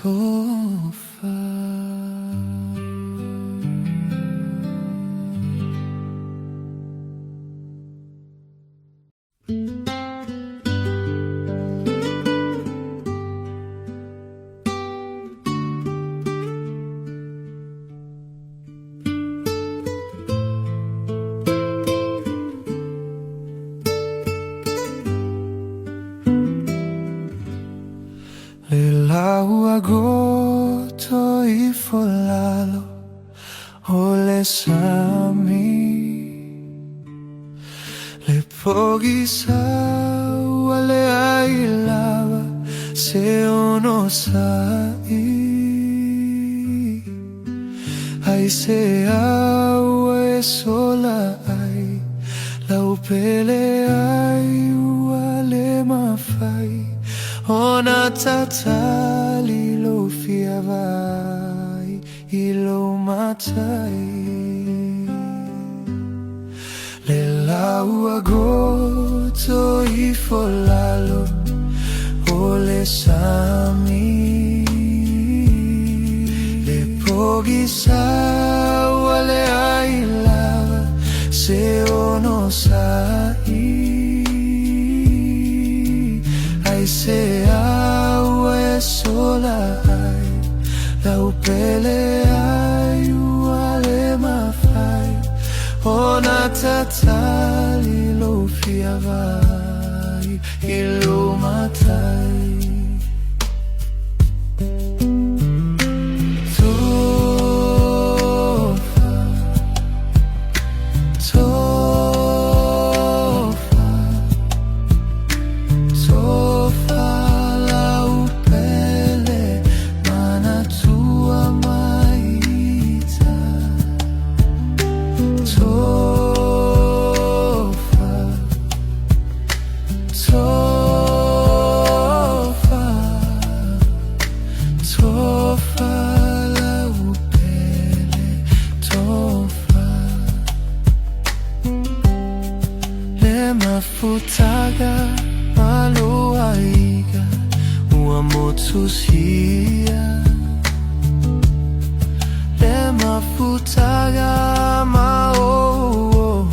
Tofa. Lelao agosto y folalo ole sami le pogisa wale ailava se ono sai ai se awe sola ai la upele ai wale mafai Ona tatali lo fiavai ilo matai Lelau agosto y folalo ole sami le pogisa wale ailava se ono sai se awe sola ai la upele ai wale mafai ona tatali lo fiavai ilo matai Mafutaga maluaiga uamotsusia le mafutaga mao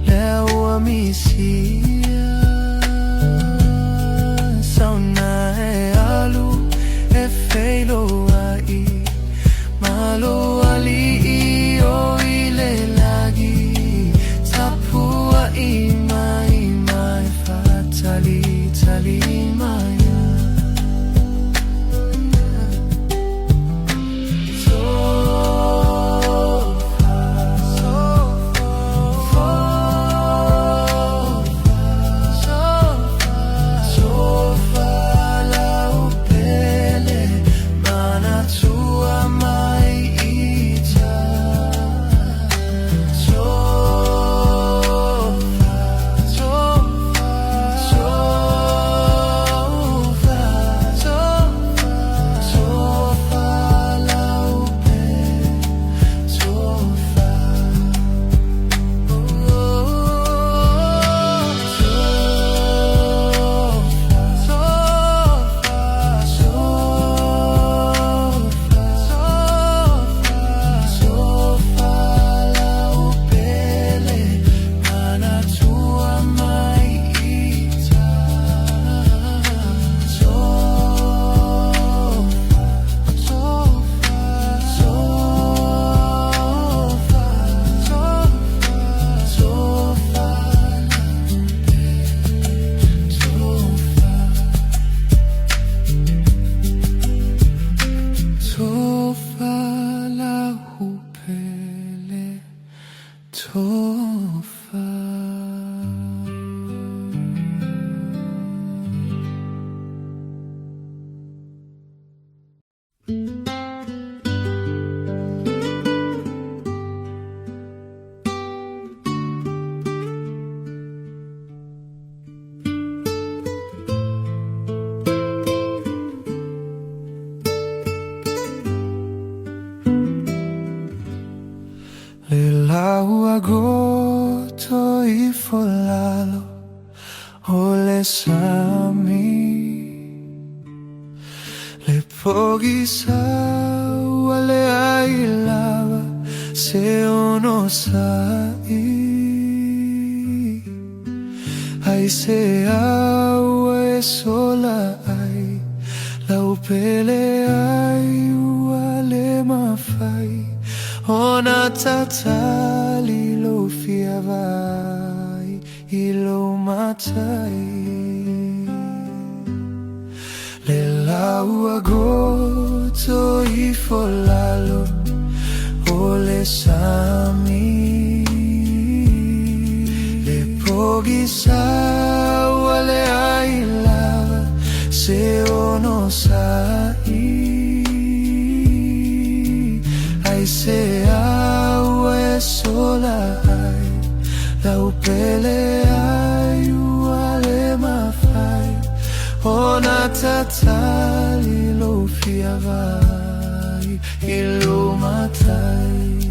le uamisia sauna e alu e feilo ai malo ali o ile lagi tapua Tali maya Sofa pochi sa wale ai lava se ono sai ai se awe sola ai la upele ai wale mafai ona tatali lo fiavai ilo matai le lau agoto I folalo o le sami le pochi sa wale ai lava se ono sai ai se awe sola ai la upele ai wale mafai ona tatali lo fiavai ilo matai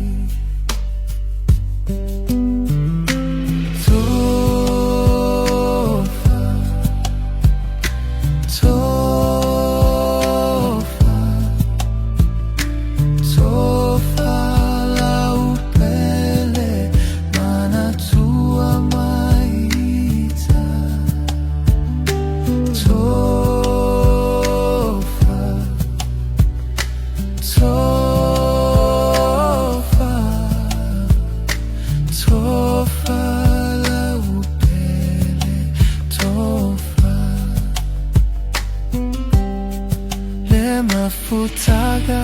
Mafutaga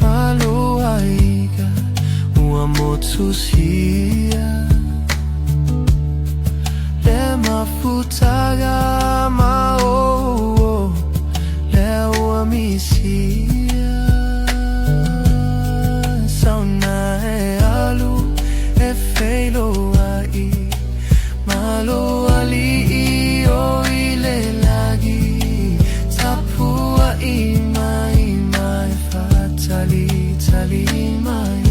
maloaiga ua motusia le mafutaga mao le ua misia sauna e alu e feilo ai malo ali o ile lagi tapua I tali maya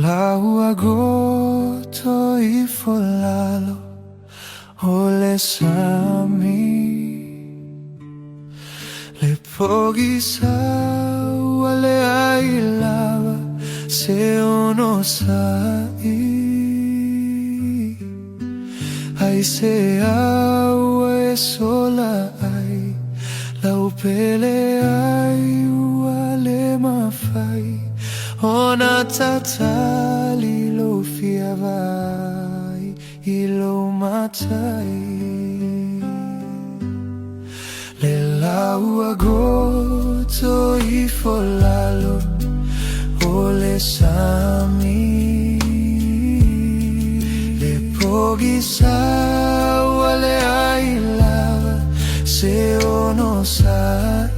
lau agoto I folalo o le sami le pochi sa wale ai lava se ono sai ai se awe sola ai la upele ai wale mafai ona tatali lo fiavai ilo matai le lau agoto I folalo o le sami le pogisa wale ailava se ono sai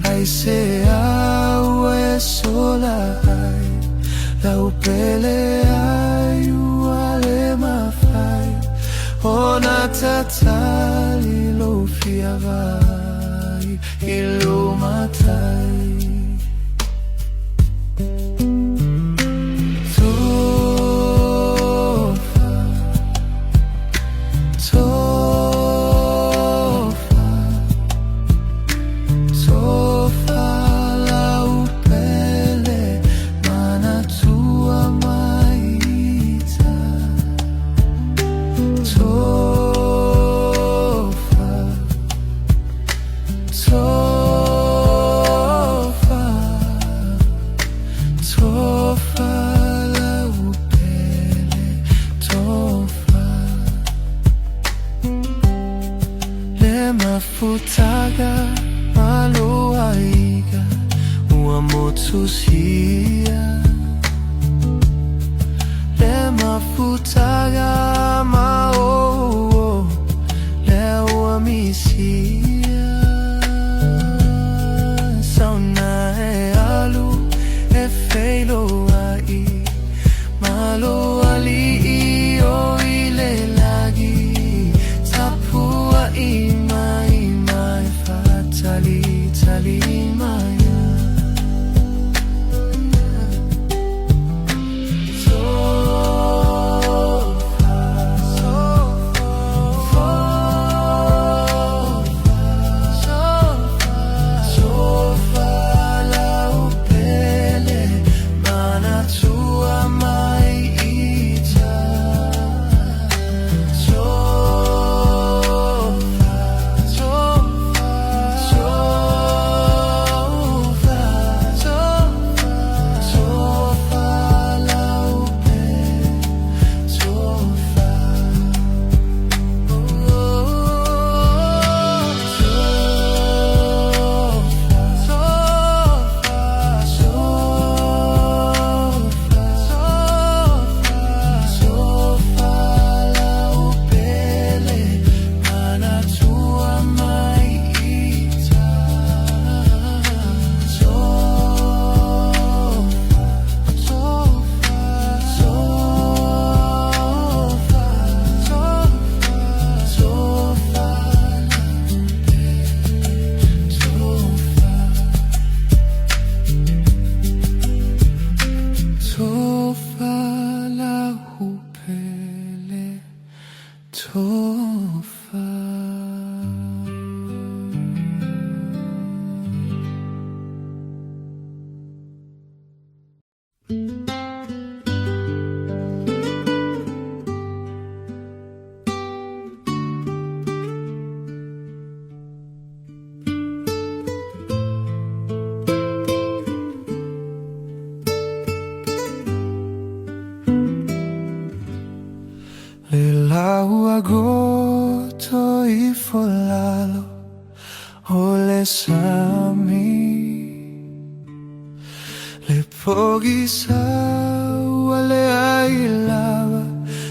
ai se awe sola ai la upele ai wale mafai ona tatali lo fiavai ilumatai Mafutaga maloaiga uamotsusia le mafutaga mao le uamisia sauna e alu e feilo ai malo ali o ile lagi tapua tali maya agosto y folalo ole sami le pogisa wale ailava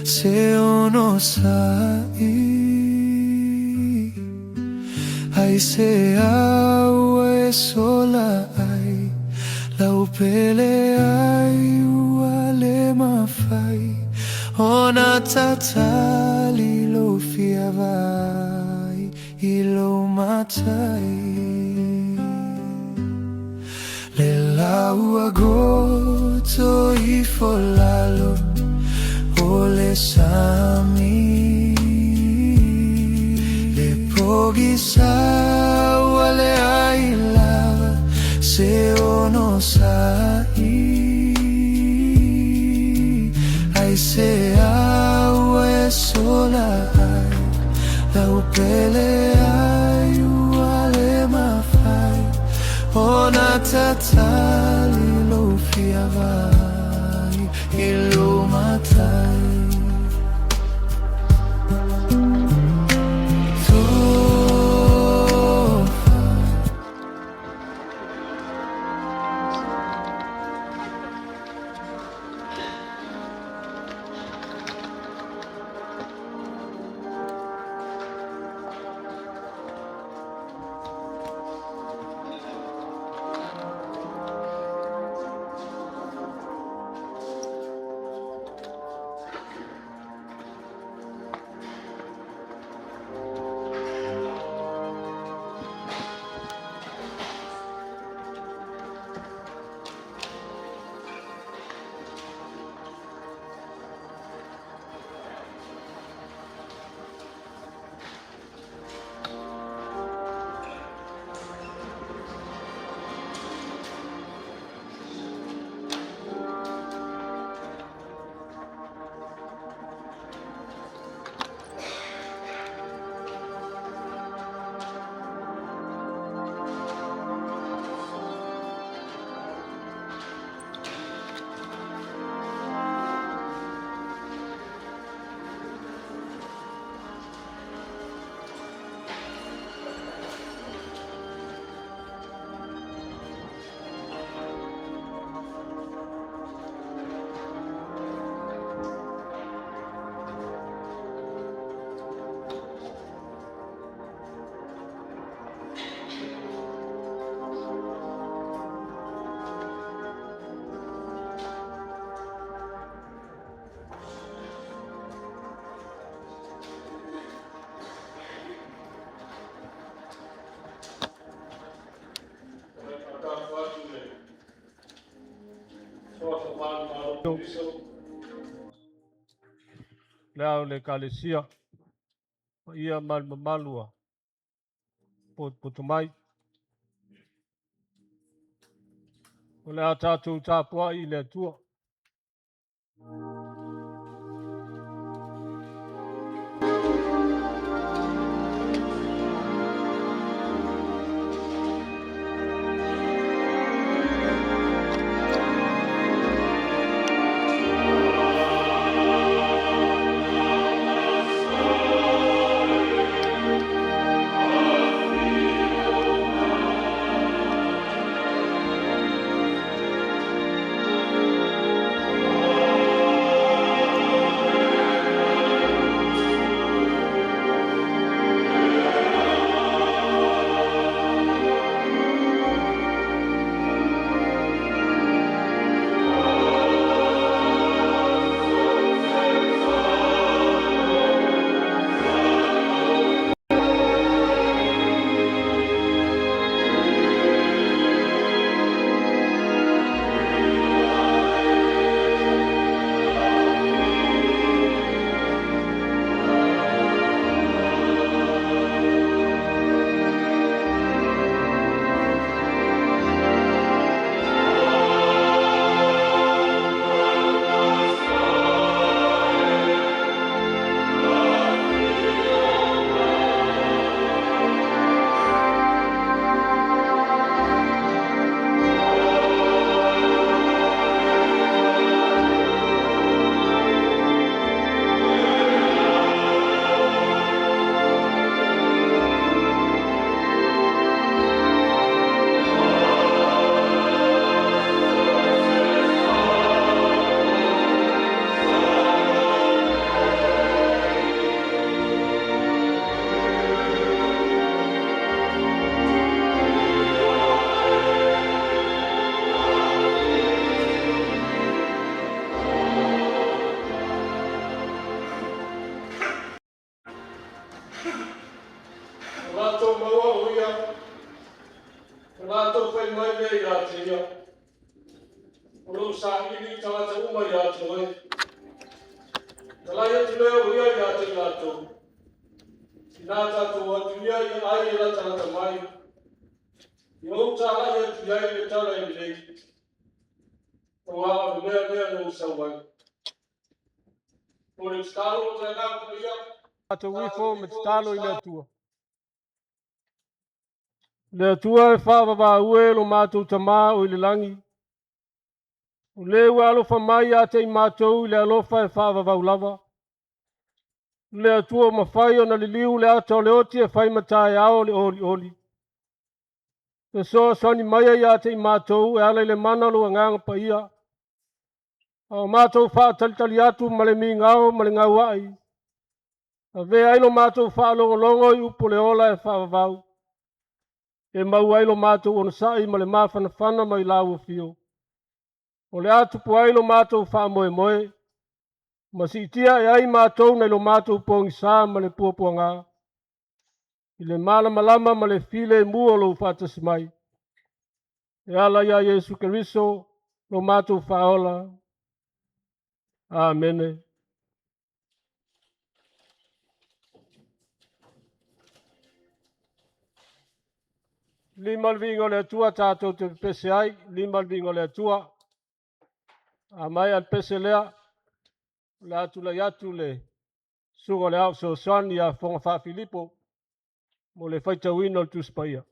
se ono sai ai se awe sola ai la upele ai wale mafai ona tatali lo fiavai ilo matai le lau agosto y folalo ole sami le pogisa wale ailava se ono sai ai se awe sola ai la upele ai wale mafai ona tatali lo fiavai ilo matai Lea le kalesia ia malua potumai o le a tatou tapua'i i le atua. Lato maua uia, lato fai mai nei ate ia. Olo sa ini tangata uma ia te oe. Talai atu leo uia ia te lato. Ina tato atu ia i ai ila tangata mai. I o talai atu ia i le tala i lei. O a lea no usawai. O le stalo o te nāku ia. Tato wifo me stalo i le atua. Le atua e whaavava lo mātou tamā o i le langi. O le ua alofa mai a te i mātou i le alofa e whaavavau lava. Le atua mawhai o na li liu le ata o le oti e whai matai ao le oli oli. E so sani mai ai a te i mātou e ala i le mana lo nganga pa ia. O mātou wha talitali atu ma le mi ngao ma le ngau ai. A vea ilo mātou wha longo longo i upo le ola e whaavavau. E mau ailo mātou ona sai ma le mawhanawhana mai lau o fio. O le atu po ailo mātou wha moe moe. Ma si itia e ai mātou na ilo mātou pongi sā ma le puapua ngā. I le malama lama ma le file mua lo whatasi mai. E ala ia Yesu Keriso lo mātou whaola. Amene. Lima vingo le atua tātou te pese ai, lima vingo le atua. A mai al pese lea, le atu le atu le sunga le au so soani a fonga wha Filipo, mo le whaita wino le tuspaia.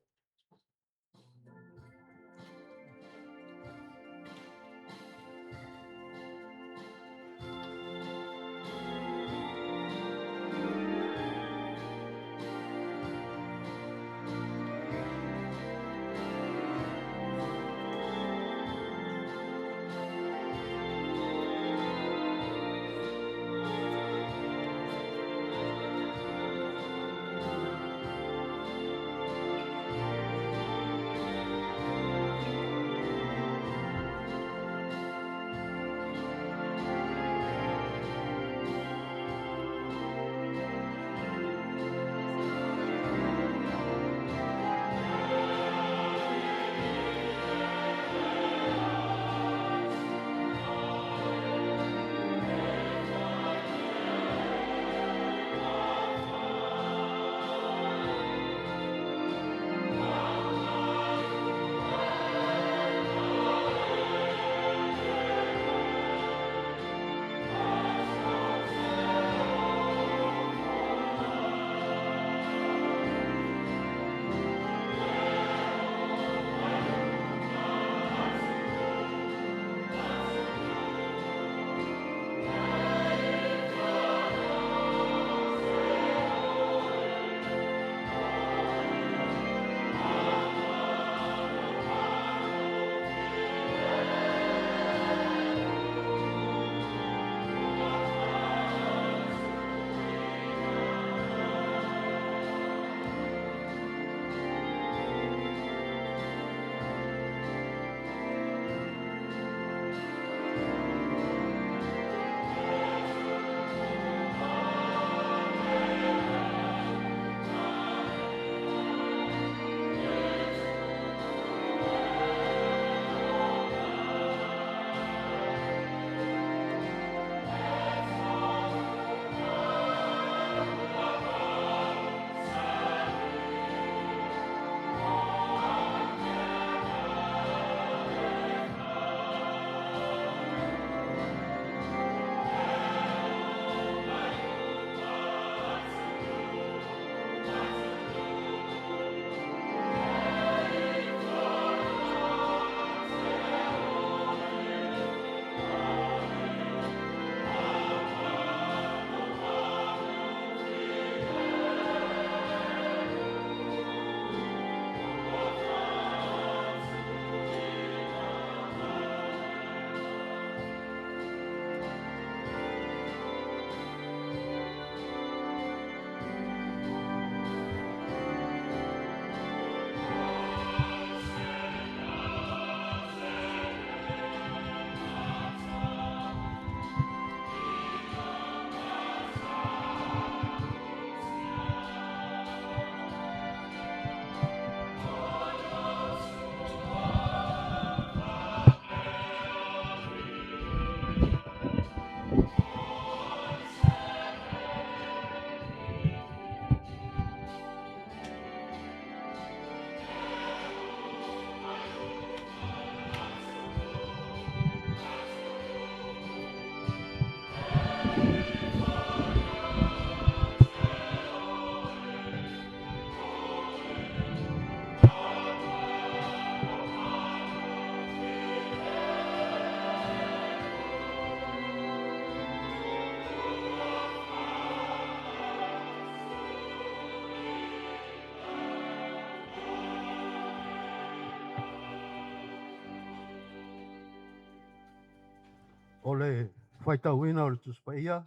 ole faitauina o le tuspaia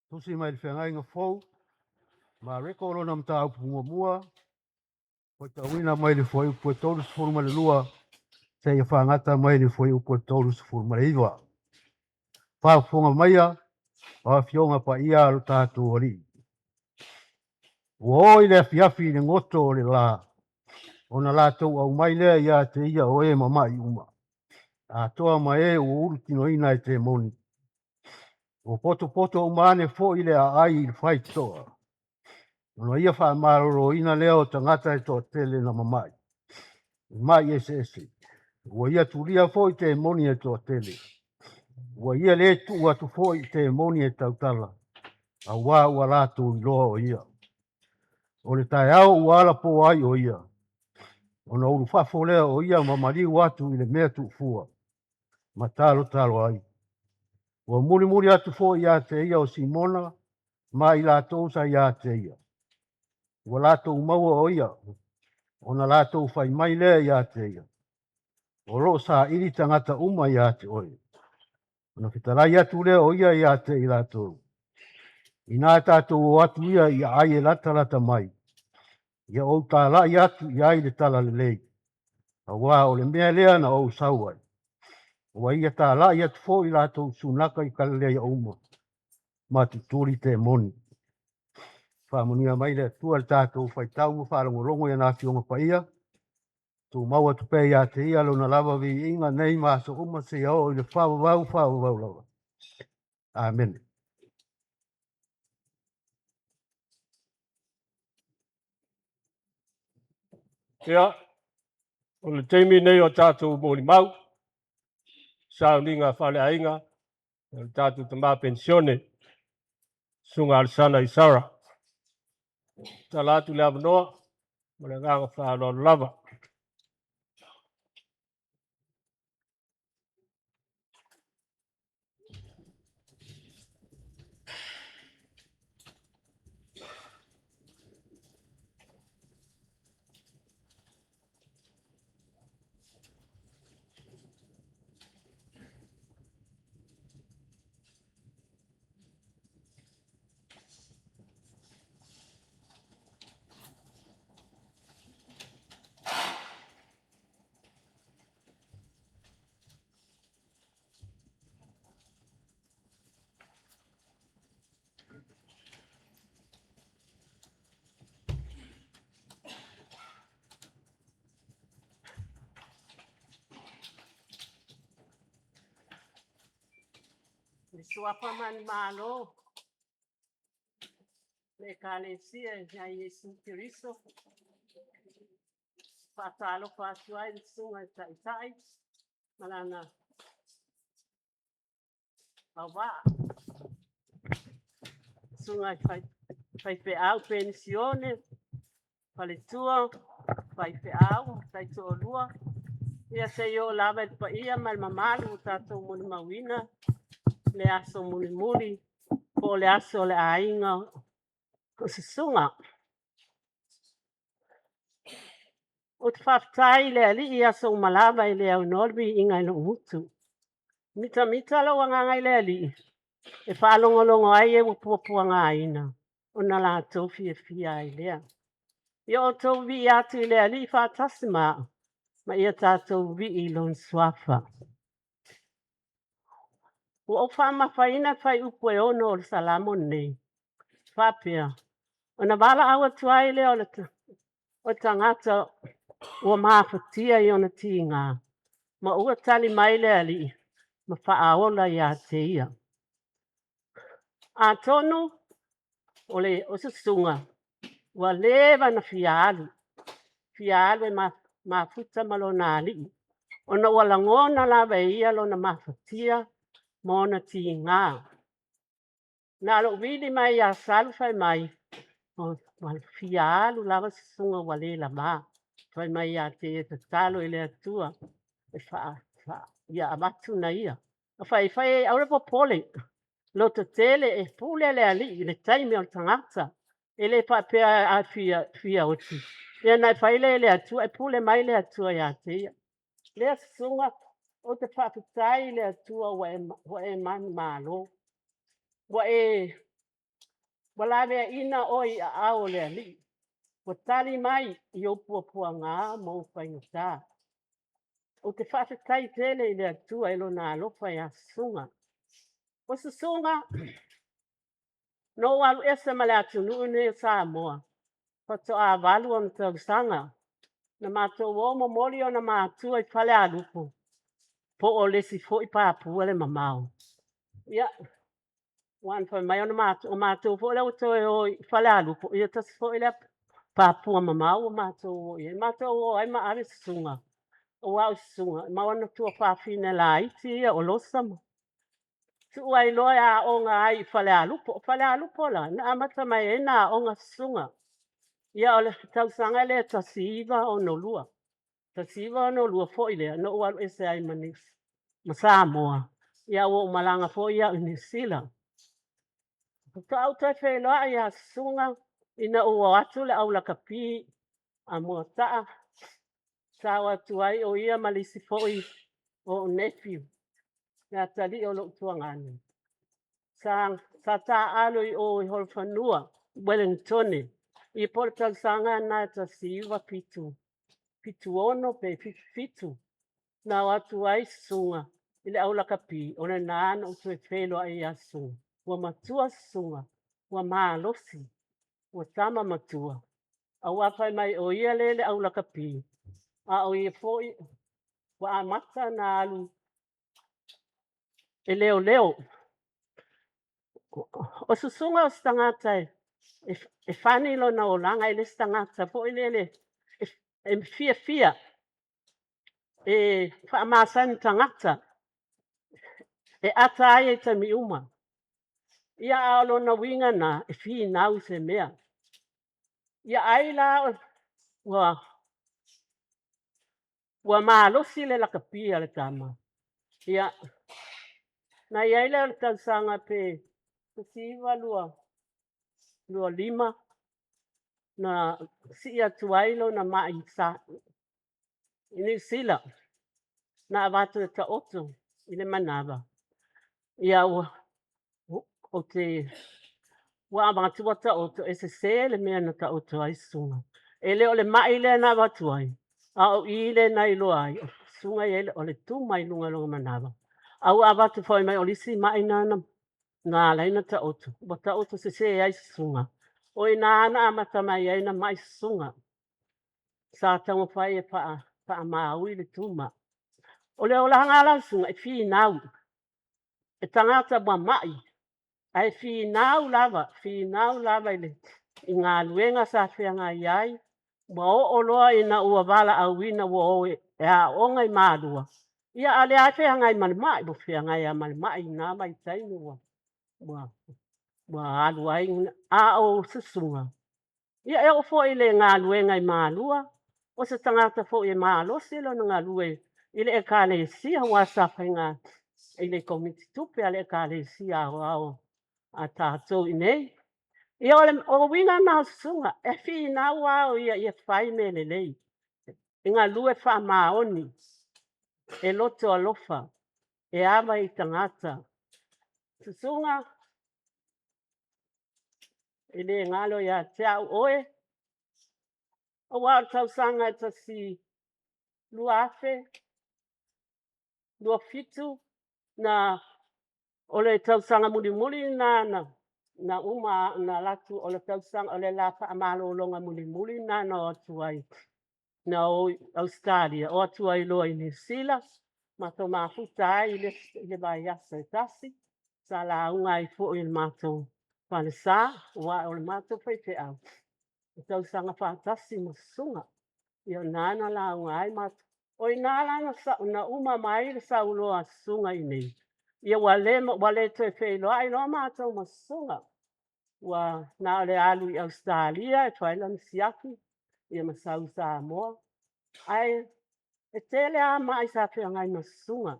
tusi mai le feagaiga fou ma reko o lona mataupu muamua faitauina mai le foi upu e tolu sefulu ma le lua seia fagata mai le foi upu e tolu sefulu ma le iva faafofoga maia o afioga paia a lo tatou alii ua oi le afiafi i le goto o le lā ona latou au mai lea iā te ia o e mamaʻi uma atoa ma e ua ulu tinoina e te moni ua potopoto uma ane foʻi le aai i le faitoa ona ia faamalōlōina lea o tagata e toʻatele na mamaʻi maʻi eseese ua ia tulia foʻi te moni e toʻatele ua ia lē tuu atu foʻi te moni e tautala auā ua latou iloa o ia o le taeao ua ala po ai o ia ona ulu faafolea o ia ma maliu atu i le mea tuufua ma talotalo ai ua mulimuli atu foʻi iā te ia o simona ma i latou sa iā te ia ua latou maua o ia ona latou fai mai lea iā te ia o loo saʻili tagata uma iā te oe ona fetalai atu lea o ia iā te i latou inā tatou o atu ia ia ai e latalata mai ia ou talaʻi atu i ai le tala lelei auā o le mea lea na ou sau ai ua ia talaʻi atu foʻi latou sunaka i kalelea ia uma ma tutuli te moni faamonia mai le atua le tatou faitau ma faalogologo ia na afioga paia tumau atu pea iā te ia lona lava viiga nei maso uma seia oo i le faavavau lava amen. Ia, o le teimi nei o tātou molimau, sauninga whaleainga, o le tātou tamā pensione, sunga alisana i Sara. Talatu le avanoa, mo le nganga whaaloa lava. Suapa man malo le kalesia ya Yesu Kristo patalo pasuai sunga tai malana bawa sunga fai pe au pensione fale tua fai pe au tai to lua ia se yo lava pa ia mal mamalu tato mun mawina le aso muli po le aso le ainga ko se sunga o te whaftai le ali ia so malava i le au norbi inga ino utu. Mita lo wanga i le ali. E whalongolongo ai e wapua ngā ina. O na la tofi e fia i lea. Ia o tau vi atu i le ali whatasima. Ma ia tātou vi i lon swafa. O whama whaina whai upu e ono o le salamo nei. Whapea. O na wala awa tuai le o tangata ua mawhatia i ona tinga. Ma ua tali mai le ali. Ma whaaola ia te ia. A tonu o se sunga. Ua lewa na fialu. Fialu e mafuta malona ali. Ona ua langona lawa ia lo na mawhatia ma ona tinga. Na lo vili mai a salu fai mai. O fialu lawa se sunga ua le la ma. Fai mai a te talo i le atua. E ia amatu na ia. Fai aure po pole. Lo te tele e pule le ali le taimi o tangata. Ele pa pe a fia oti. Ia nai fai le atua e pule mai le atua ia te ia. Le sunga o te whaapitai le atua wa e mani malo. Wa lawe ina oi a ao le ali. Wa tali mai i o pua ngā mo whaingata. O te whaapitai tele le atua ilo nā lofa ia sunga. O se sunga, no walu esa male atu nuune sa moa. Pato a walu am tau sanga. Na mātou o mo mori o na mātua i whale a lupo. Po o lesi fo i pāpua le mamau. Ia, wan whai mai o na mātou fo le uto e o i whale a lupo. Ia tas fo i le pāpua mamau o mātou o i. Mātou o ai ma awe sunga. O au sunga. Ma wana tua whawhine la iti ia o losama. Tu ai loa a o ngā ai i whale a lupo. Whale a lupo la. Na amata mai e nā o ngā sunga. Ia o le tausanga le tasiva o no lua. Tasiva o no lua fo i lea. No ualu ese ai manis. Ma Samoa. Ia o malanga fo ia New Zealand. Ka au tai wheloa ia sunga. Ina ua atu le au laka pi. A mua taa. Sa watu ai o ia malisi fo i o nephew. Ia tali o lo tuangani. Sa ta alo i o i holfanua. Wellingtoni. I portal sanga na tasiva pitu. Pitu ono pe fitu. Na watu ai sunga. Ile au laka pi. Ona nana o tue whelo ai a sunga. Wa matua sunga. Wa maa losi. Wa tama matua. A wapai mai o ia lele au laka pi. A o ia foi. Wa a mata na alu. E leo leo. O susunga o stangatai. E whani lo na o langa i le stangata. Po i lele. E fia. E whaamasan tangata. E ata ai e tami uma. Ia alo na winga na e fi nau se mea. Ia ai la wa maalosi le lakapia le tama. Ia na ia ile le tausanga pe siva lua lima na si atuailo na maisa. Ini sila na avatu ta oto ile manava. Ia o te wa avatu ta oto ese sele mea na ta oto ai sunga. Ele ole mai le na avatu ai. Au ile na ilo ai. Sunga ele ole tu mai lunga manava. Au avatu foi mai olisi mai na nga laina ta oto. Bata oto se ai sunga. O ina ana amata mai ai na mai sunga. Sa tamo fai e pa mau ile tuma. Ole ola ngala sunga e fi nau. E tangata ba mai. Ai fi nau lava ile. I ngā luenga sa whianga iai. Ma o loa ina ua wala au wina wo oe. E a ongai mādua. Ia ale a whianga i malimai. Bo whianga i a malimai nā mai tainu wa. Wa alu ai a o susunga. Ia e o fo ile ngā luenga i mālua. O se tangata fo i mālosi lo ngā lue. Ile e ka le sia wa sa whainga. Ile komiti tupe ale e ka le sia au a tātou i nei. Ia o winga nā sunga. E fi nā wao ia whai me le lei. I ngā lue wha maoni. E loto alofa. E awa i tangata. Susunga. Ile ngalo ia te au oe. O wao tau sanga e tasi lua afe. Lua fitu. Na ole tau sanga muli na uma na latu ole tau sanga ole la wha amalo longa muli na o atuai. Na o Australia. O atuai loa i New Zealand. Mato mafuta ai ile vai asa e tasi. Sa la unga i fo il mato. Pale sa, wa ole mato fai te au. Tau sanga whaatasi ma sunga. Ia nana la unga ai mato. O i nālana na uma mai le sa uloa sunga i nei. Ia wale te whelo ai no mātou ma sunga. Wa nā ole alu i Australia e whailan siaki. Ia ma sau Samoa. Ai, e tele a mai sa whiangai ma sunga.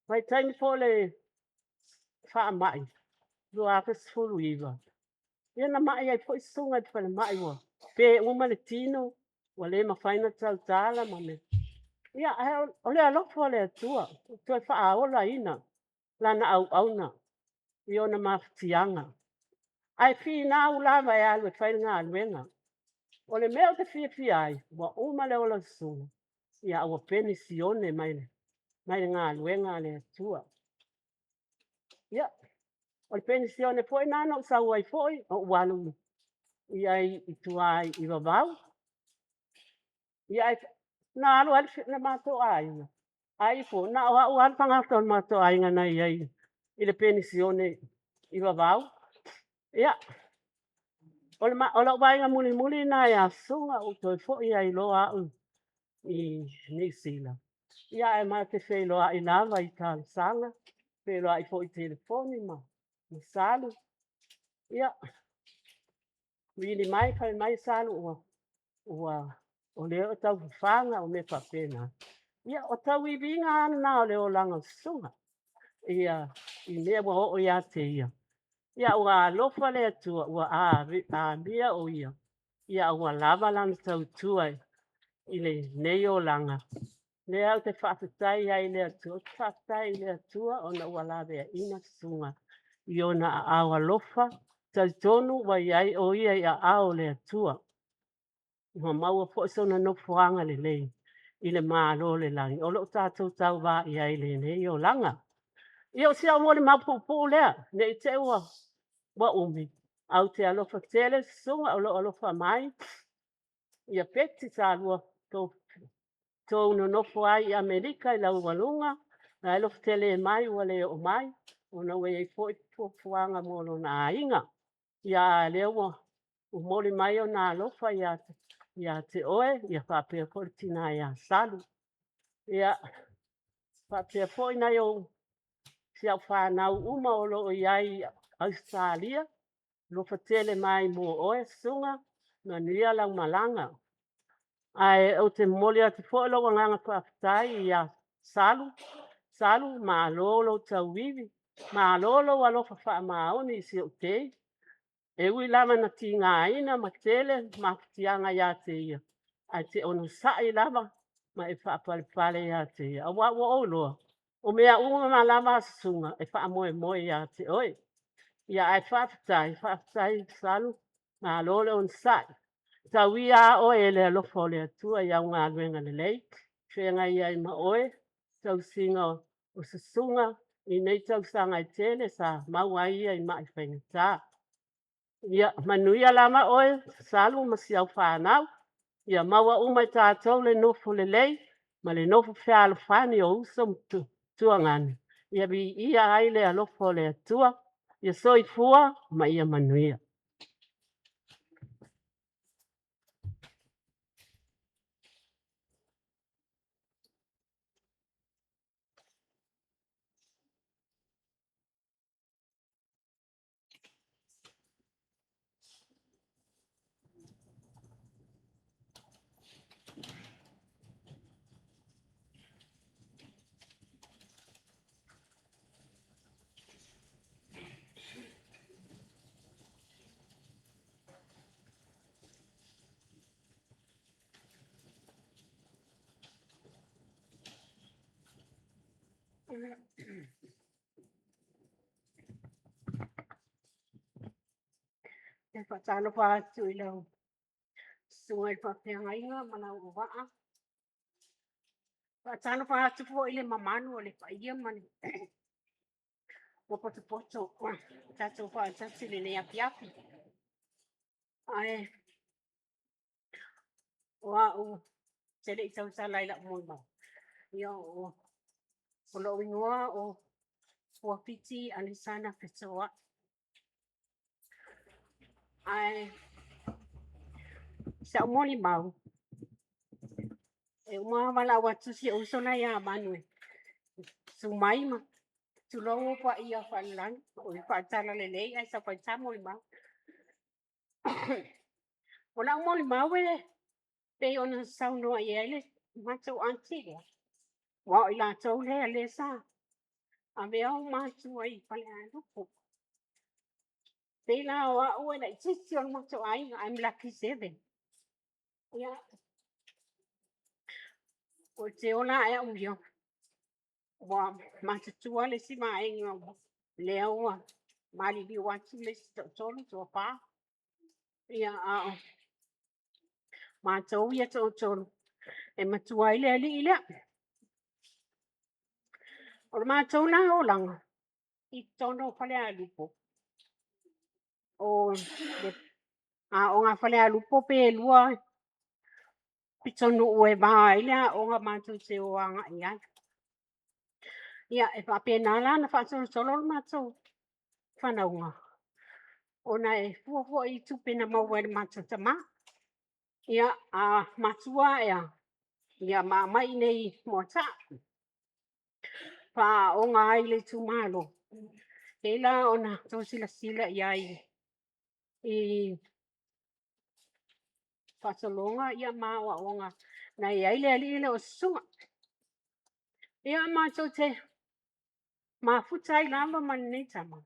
Vai taimi po le wha mai. Lua apes fulu iwa. Ia na mai ai po i sunga te whale mai wa. Pe uma le tino. Wale ma whaina tau tāla ma me. Ia o le alofo le atua, toe whaaola ina, lana au na, i ona mawhitianga. Ai whina au lava e alwe whainga alwenga. O le mea o te whiawhia ai, wa uma le ola sunga. Ia aua peni sione mai ngā alwenga le atua. Ia, o le peni sione foi nana o sau ai foi, o walu. Ia i tuai i wawau. Ia ai, na alu alfi na mato ai. Ai po, na o au al tangata o mato ai ngana i le penisione i wawau. Ia, o le wainga muli na ia sunga o toi fo ia i loa au i New Zealand. Ia e ma te whailoa i lava i tāle sanga, whailoa i fo i telefoni ma, i salu. Ia, wini mai whai mai salu o leo tau whanga o me whapena. Ia, o tau i vinga ana o leo langa sunga. Ia, i mea wa o ia te ia. Ia, ua lofa le atua, ua a mia o ia. Ia, ua lava lana tau tuai i le neo langa. Le au te whaafitai ai le atua, te whaafitai le atua o na ua lawe a ina sunga. I ona a awa lofa, tau tonu wa iai o ia i a ao le atua. Ua maua po isona no fuanga le lei. I le maa lo le langi. O lo tātou tau wā i ai le neo langa. Ia o sia mo le mapupu lea, ne i te ua wa umi. Au te alofa tele sunga o lo alofa mai. Ia peti sa lua tō no nofo ai i Amerika i lau walunga. Na alofa tele mai ua leo o mai. O na wei fo i fuanga mo lo na inga. Ia leo o mole mai o na alofa ia te oe. Ia whapea po tina ia salu. Ia whapea po ina yo sia whanau uma o lo iai Australia. Lofa tele mai mo oe sunga na nia lau malanga. Ai o te mole a te fōlo wa nganga whaafitai ia salu ma lolo tau vivi. Ma lolo wa lofa wha maoni si o te. E ui lama na ti ngā ina ma tele ma whitianga ia te ia. Ai te ono sai lama ma e whaapale ia te ia. A wa o loa. O mea unga ma lama sunga e wha moe ia te oe. Ia ai whaafitai salu ma lolo on sai. Tau ia o e le alofo le atua ia ngā luenga le lei. Whenga ia i ma oe. Tau singa o sasunga. I nei tau sanga i tele sa maua ia i mai whaingatā. Ia manuia lama oe salu ma si au whanau. Ia maua umai tātou le nofo le lei. Ma le nofo whialo whani o uso mtu tuangani. Ia bi ia ai le alofo le atua. Ia soifua ma ia manuia. E whatano whātu I lau. Sunga I whapea inga mana o waa. Whatano whātu po I le mamanu o le whaia mani. Poto. Tātou whātatu le nea piapi. Ai. Wa o. Tere I tau sa laila mwima. Ia o. O lo ingoa o. Wapiti alisana petoa. Ai. Sa umoli mau. E uma wala watu si usona ya manwe. Sumaima. Tulongo pa ia whalang. O whaatana lelei. Ai sa whaatamo ima. Ona umoli mau e. Pe ona saunoa I ele. Mato antiga. Wa ila tau lea le sa. A mea o mātu ai pale anupo. Tēnā o a ue na itisi on mato ai. I'm lucky 7. Ia. o te ola e uio. Wa matatua le si maenga le ua mali di watu le si tolu to pa. Ia a matou ia tolu. E matua ile ali ile. O matou la o langa. I tono fale a lupo. O le a o nga fale a lupo pe lua. Pitonu ue ba ile o nga matou se o anga ia. Ia e pa pena la na fa solo matou. Fana unga. Ona e fuafua i tupena maua le matatama. Ia a matua ia mamai nei mota. Pa o ngā ai le tumalo. Hela ona tō sila i whasalonga ia maua o ngā. Na i aile ali o sunga. Ia mātou te mafutai lama man nei tama.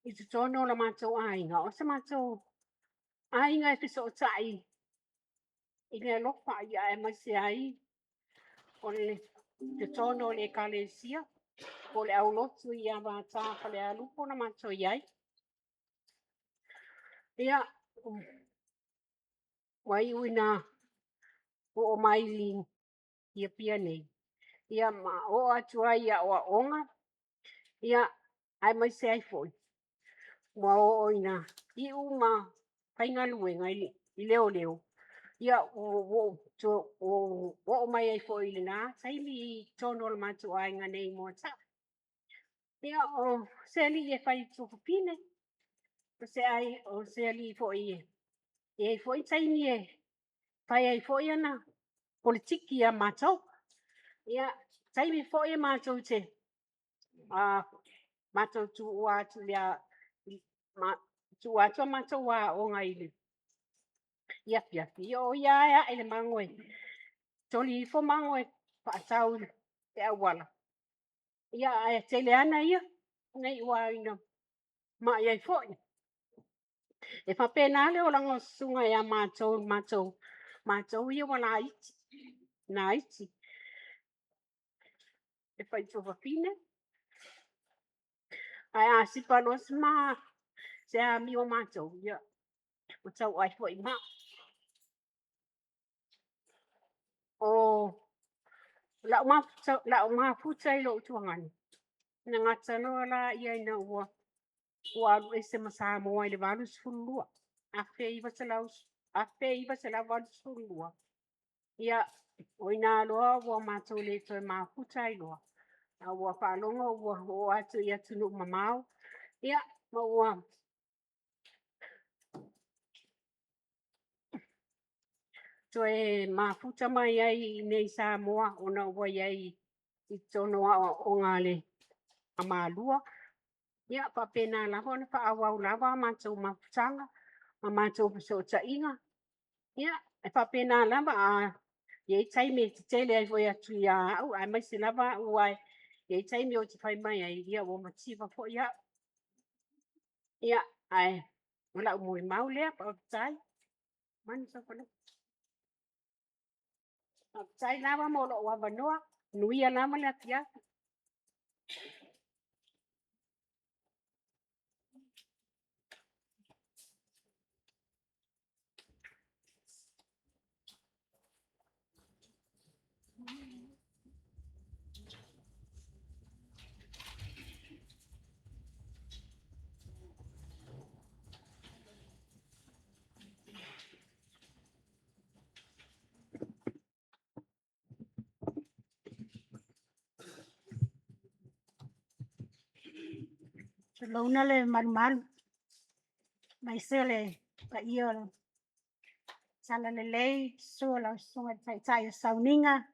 I tu tono la mātou ainga. O se mātou ainga e piso o tai. I le lopa ia e masi ai. O le te tono le kalesia. O le au lotu ia mātā pa le alupo na mātou iai. Ia wai uina o maili ia pia nei. Ia ma o atua ia o onga. Ia ai mai se ai foi. Wa o ina I uma painga luenga I leo leo. Ia o mai ai foi le na. Saili tono le matu ainga nei mo ta. Ia o se ali e fai tupine. Se ai o se ali foi. E foi taini e fai ai foi ana politiki ia matou. Ia taimi foi matou te. Matou tu atu lea tu atu matou wa o ngaile. Ia pia o ia ele mangoe. Toli fo mangoe pa tau te awala. Ia e tele ana ia nei wa ina ma ia foi. E fa pena le o lango sunga ia matou ia wala iti. Na iti. E fai tofa fine. Ai a sipa los ma se a mi o matou ia. O tau ai foi ma. O la ma futai lo tuangan. Na ngata no la ia ina ua. Ua alu e se masa moa le valu sulua. A fei va se la valu sulua. Ia o ina loa ua matou le toi ma futai loa. A ua whalonga ua o atu ia tunu mamau. Ia ma ua. Toe mafuta mai ai nei Samoa ona ua iai I tono o ngale a malua. Ia pa pena la hona pa awau lava matou mafutanga. Ma matou piso tainga. Ia e pa pena lava a iei taime te tele ai foi atu ia au ai mai se lava uai. Iei taime o te whai mai ai ia o mativa fo ia. Ia ai wala umoi mau lea pa o tai. Mani sa kona. Tai lava mo lo wa vanoa. Nuia lama le atia. Launa le malu. Mai sele pa io sala le lei sola sunga tai sauninga.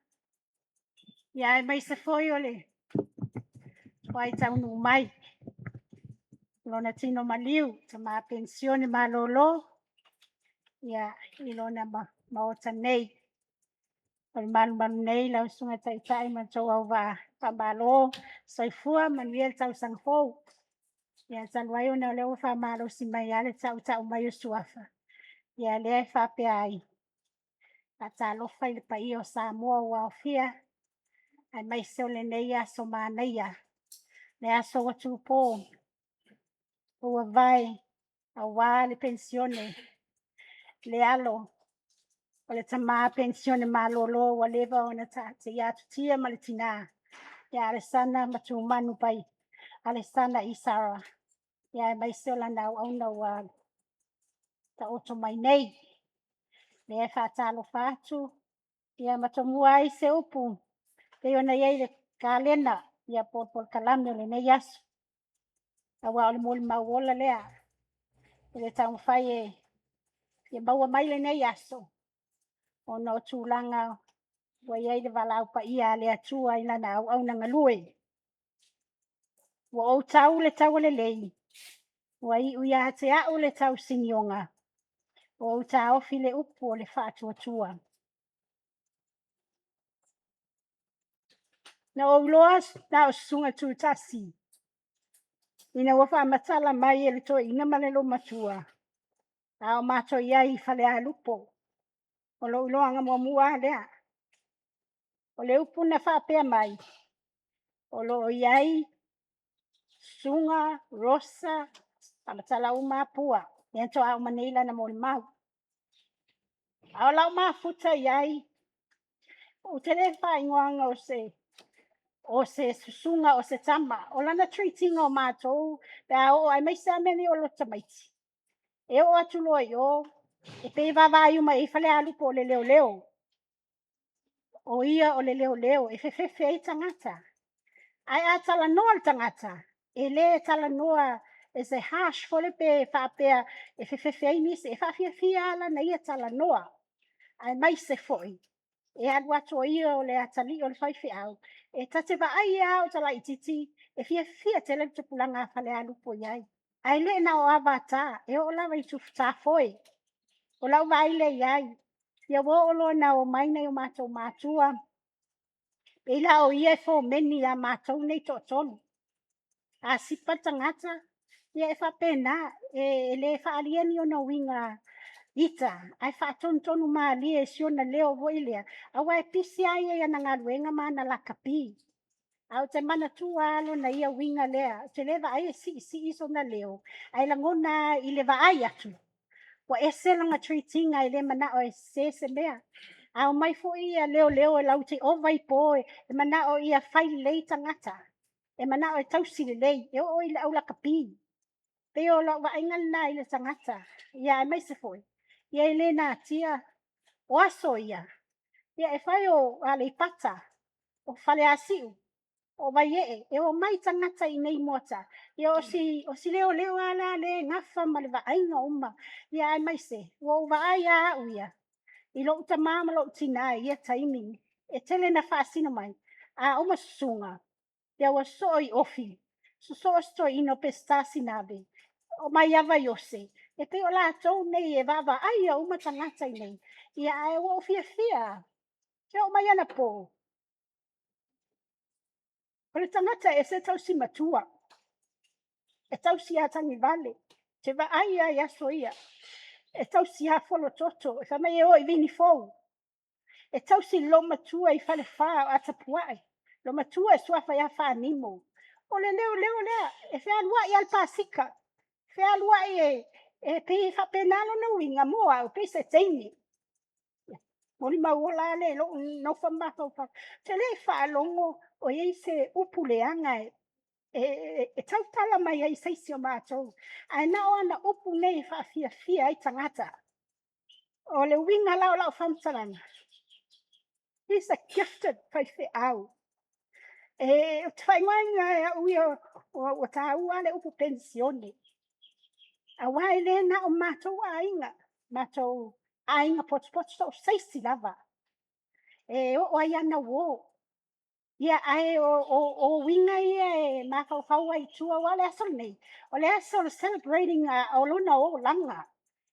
Ia mai se foi ole. Vai tau no mai. Lona tino maliu, tama pensione malolo. Ia ilona ma ota nei. Ol malu nei la sunga tai ma tau au va pa malo soifua manuel tau sang ho. Ia salwai ona leo fa malo si mai ale tau mai suafa. Ia le fa pe ai. Atalofa i le paia o Samoa ua ofia ai mai se o lenei aso manaia le aso ua tupō ua vai auā le pensione le alo o le tamā pensione malōlō ua lewa ona taʻatei atutia ma le tinā ia Alesana matumanu pai Alesana Isara ia mai se o lana auauna ua taoto mai nei le faatalofa atu ia matamua ai se upu pei ona iai le kalena ia Pol Kalame o lenei aso auā o le molimau ola lea le taumafai e maua mai lenei aso ona o tulaga ua iai le walau paia a le atua i lana auauna galue ua ou tau le taualelei ua iʻu iā te aʻu le tausinioga ua ou taofi le upu o le faatuatua na ou loa na o susuga tutasi ina ua faamatala mai e le toeina ma le lomatua a o matou iai i falealupo o lou iloaga muamua a lea o le upu na faapea mai o loo iai suga rosa faamatala uma apua ia toʻao manei lana molimau a o lau mafuta iai o te lē faaigoaga o se susuga o se tama o lana treatinga o matou pe a oo ai mai se a mea nei o lo tamaiti e oo atu loa i o e pei vavaiuma i falealupo o le leoleo o ia o le leoleo e fefefe ai tagata ae a talanoa le tagata e lē talanoa e se harsh fole pe faapea e fefefe ai nisi e faafiafia lana ia talanoa ae mai se foʻi e alu atu o ia o le atalii o le faifeʻau e tate vaai ia o talaʻitiiti e fiafia tele le tupulaga a falealupo iai ae lē na o avata e oo lava i tufutafoe o lau vaai leʻi ai ia ua oo loa na o mai nei o matou matua pei la o ia e fomeni iā matou nei toʻatolu a sipa tagata ia e faapena e lē faaliani ona uiga ita ae faatonutonu malie e siona leo foʻi lea auā e pisi ai ai ana galuega ma ana lakapi a o te manatua lona ia uiga lea o te lē vaai e siʻisiʻi sona leo ae lagona i le vaai atu ua ese laga treatinga i lē manaʻo e sese mea a o mai foʻi ia leoleo e lau te ova i pō e manaʻo ia fai lelei tagata e manaʻo e tausi lelei e oo i le ʻaulakapi pei o laʻu vaaiga lenā i le tagata ia e mai se foʻi ia i lē na atia o aso ia e fai o aleipata o faleasiʻu o vaiee e o mai tagata i nei mota ia o si leoleo a la lē gafa ma le vaaiga uma ia ae mai se ua ou vaai a aʻu ia i loʻu tamā ma loʻu tinā e ia taimi e tele na faasino mai a uma susuga ia ua soo i ofi sosoo se toeina o Pestasinabe o mai ava i ose e pei o latou nei e vaavaai a uma tagata i nei ia ae ua o fiafia ke o mai ana po o le tagata e se tausi matua e tausi iā tagivale te vaai ai aso ia e tausi iā folototo e famai e o i vini fou e tausi lo matua i falefā o atapuaʻe lo matua e suafa iā fanimo o le leoleo lea e fealuaʻi a le pasika fealuaʻi e pei faapena lona uiga mo a o pei se taimi molimau ola le loʻu naufa makaupaka te lē faalogo o iai se upu leaga e tautala mai ai saisi o matou ae na o ana upu nei faafiafia ai tagata o le uiga laʻolaʻu faamatalaga he's a gifted faifeʻau o te faigoaina e aʻu ia ua tāua le upu pensione auā e lē na o matou aiga potopoto toʻu saisi lava e oo ai ana uō ia ae o uiga ia e makaukau ai tua ua le aso lenei o le aso le celebrating o lona olaga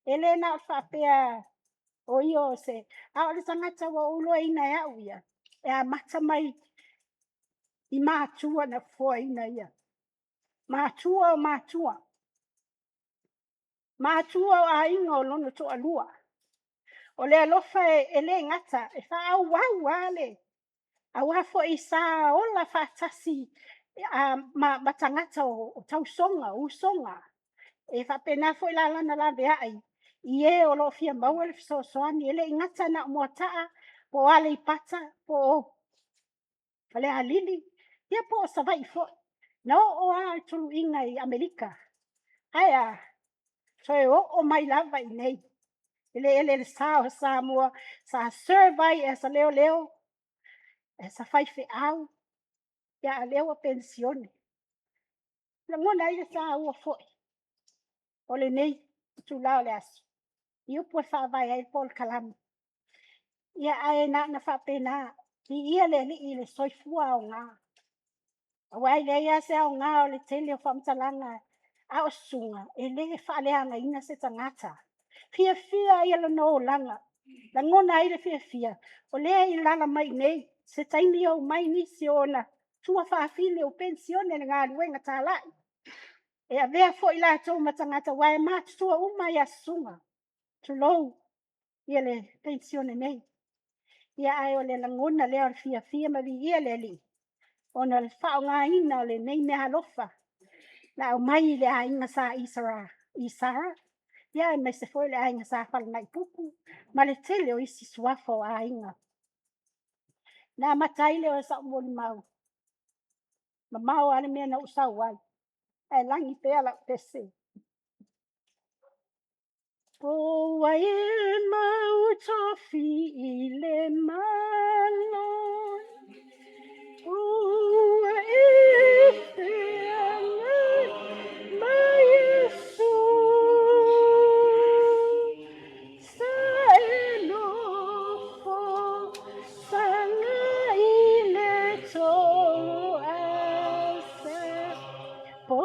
e lē na o faapea o ia o se a o le tagata ua ouloaina e aʻu ia e amata mai i matua na foaina ia matua o matua o aiga o lona toʻalua O le alofa e le ngata, e wha au wau ale. A wafo i sa ola whatasi ma tangata o tausonga, usonga. E whapena fo i la lana la vea ai. I e o lo fia maua le fiso soani, ele ingata na moataa, po ale i pata, po ale a lili. Ia po o savai fo. Na o a tulu inga i Amerika. Aia, so e o mai lava i nei. Ele sa mua, sa survey e sa leo leo, e sa fai fe au, ia a leo a pensione. La ngona ia sa ua foi. O le nei, tu lao le asu. Iu pua sa vai ai pol kalam. Ia ai na fa pena, ki ia le li i le soifua o ngā. Awai le ia se o ngā o le tele o whamtalanga a o sunga, e le whaaleanga ina se tangata. Fia ia le no langa. La ngona ai le fia. O lea i lala mai nei, se taini o mai nisi ona, tua whaafile o pensione le ngā luenga tā lai. E a vea fo i la tau matangata wae mat tua uma ia sunga. Tu lou, ia le pensione nei. Ia ai o le langona lea o fia ma vi ia le li. Ona le whao ngā ina o le nei mea lofa. La au mai le a inga sa Isara. Ia e me se foi le a inga sa whala nai pupu. Ma le tele o isi suafo a inga. Na matai le o sa umoni mau. Ma mau ane mea na usau wai. E langi pea la pese. O wai e mau tofi i le malo. O wai e fea ngai mai Yesu. Sa e lofo sanga i le tolu ase. Po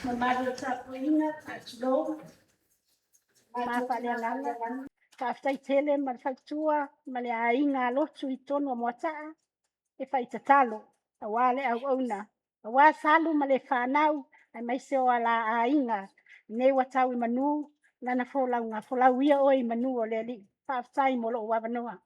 Mamado tapuina, slow. Ma fale langa. Ka ftai tele ma faitua, ma le ainga lotu I tonu mo taa. E fai tatalo. A wale au ona. A wa salu ma le whanau. Ai mai se o ala ainga. Ne watau I manu. Lana folau ngā folau ia o I manu o le li. Whaftai mo lo wawanoa.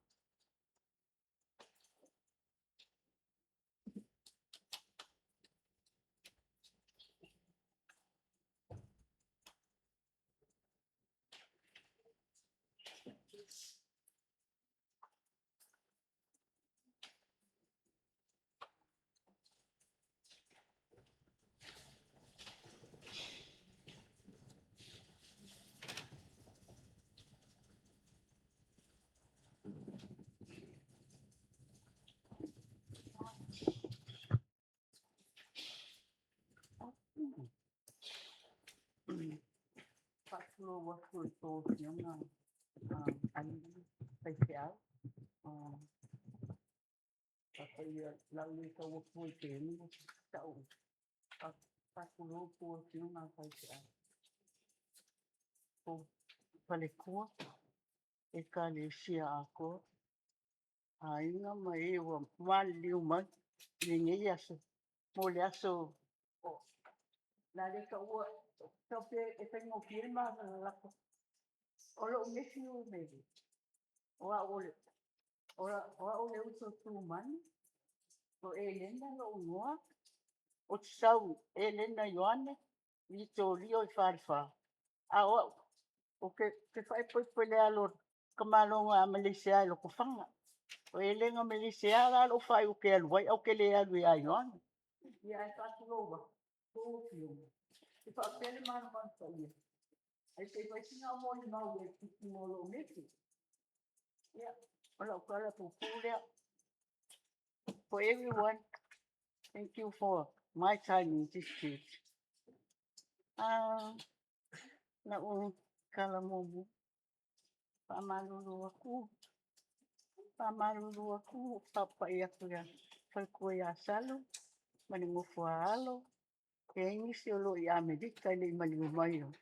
Paklo waktu itu yang ani spesial. Apa ya lalu itu waktu ini tahu. Paklo yang spesial. Oh, palikuwa ekali sia ako. Ainga mai wa mali uma ninge yaso. Mole yaso. Oh, nale ka wa tope etengo firma la ko. Olo mesi o mebi. Ora ole uso tu man. O elenda lo noa. O tsau elenda yoane. Vito lio farfa. A o ke fai po le alo kamalonga Malaysia lo ko fanga. O elenga Malaysia la lo fai o ke alu vai o ke le alu ya yoane. Ya fa tuloba. Ko fio. E fa pele man man fa ia. Ai se vai singa mo ni mau e ki mo lo meki. Hello, Kuala Lumpur. For everyone, thank you for my time in this church. Na kalamomu, pamalulu aku, papaya kuya, falkuya salu, manimufualo, kengi siolo ya medika ni manimumayo,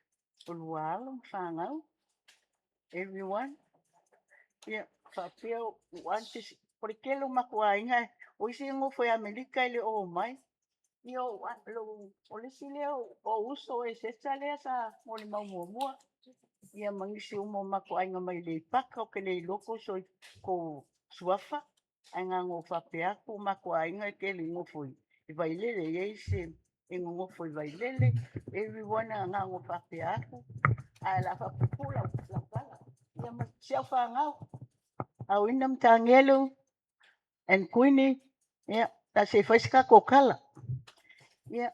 ulualo, fangau, everyone. Yeah, papio, wantis, porque lo makuainga, oisi ngofo ya medika ile o mai. Yo lo olisile o uso e se sale sa moli mamua ia mangisi umo mako ainga mai le paka o ke le loko so ko suafa ainga ngo fape aku mako ainga ke le ngofoi i vai lele ye se e ngofoi vai lele everyone anga ngo fape aku ala fa pula la kala ia ma siafa ngau au inam tangelu and Queenie yeah ta se faska ko kala yeah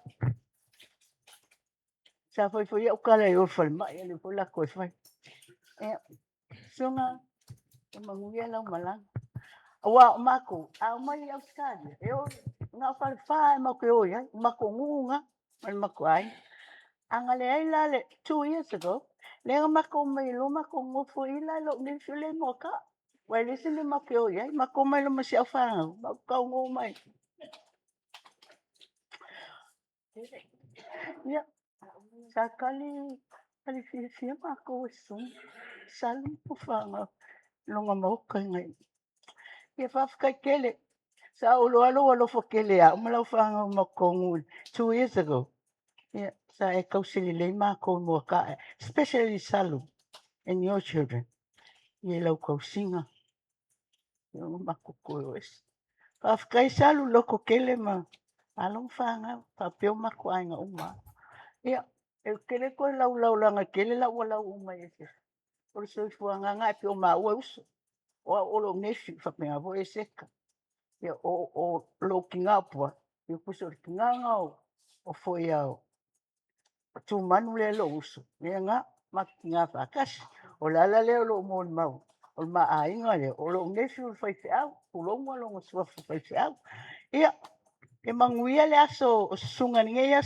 sa foi o kala o fal mai ele foi la ko fai sunga manguia la malang wa mako a mai Australia eu nga fal fa mako yo ya mako ngunga man mako ai angale ai la le 2 years ago le mako mai lo mako ngofo ila lo ni fule moka wa le sini mako yo ya mako mai lo masi afa mako ngo mai ya sakali ali fi mako sun salu pufanga longa moka ngai ia fafka kele sa alo fokele ya umala fanga makongu 2 years ago yeah sa e kausili le mako mo ka especially salu and your children ye lau kausinga yo mako koes fafka salu loko kele ma along fanga papio mako ainga uma ia e kele ko lau langa kele lau uma ese por so fuanga nga pio ma uso o lo nefi fa me avo eseka ia o lo kingapua e puso kinganga o foi ao tu manu le lo uso nga makinga fa kas o la le lo mo mau o ma ainga le o lo nefi fa au o lo mo lo so fa au ia e manguia le aso sunga ni ia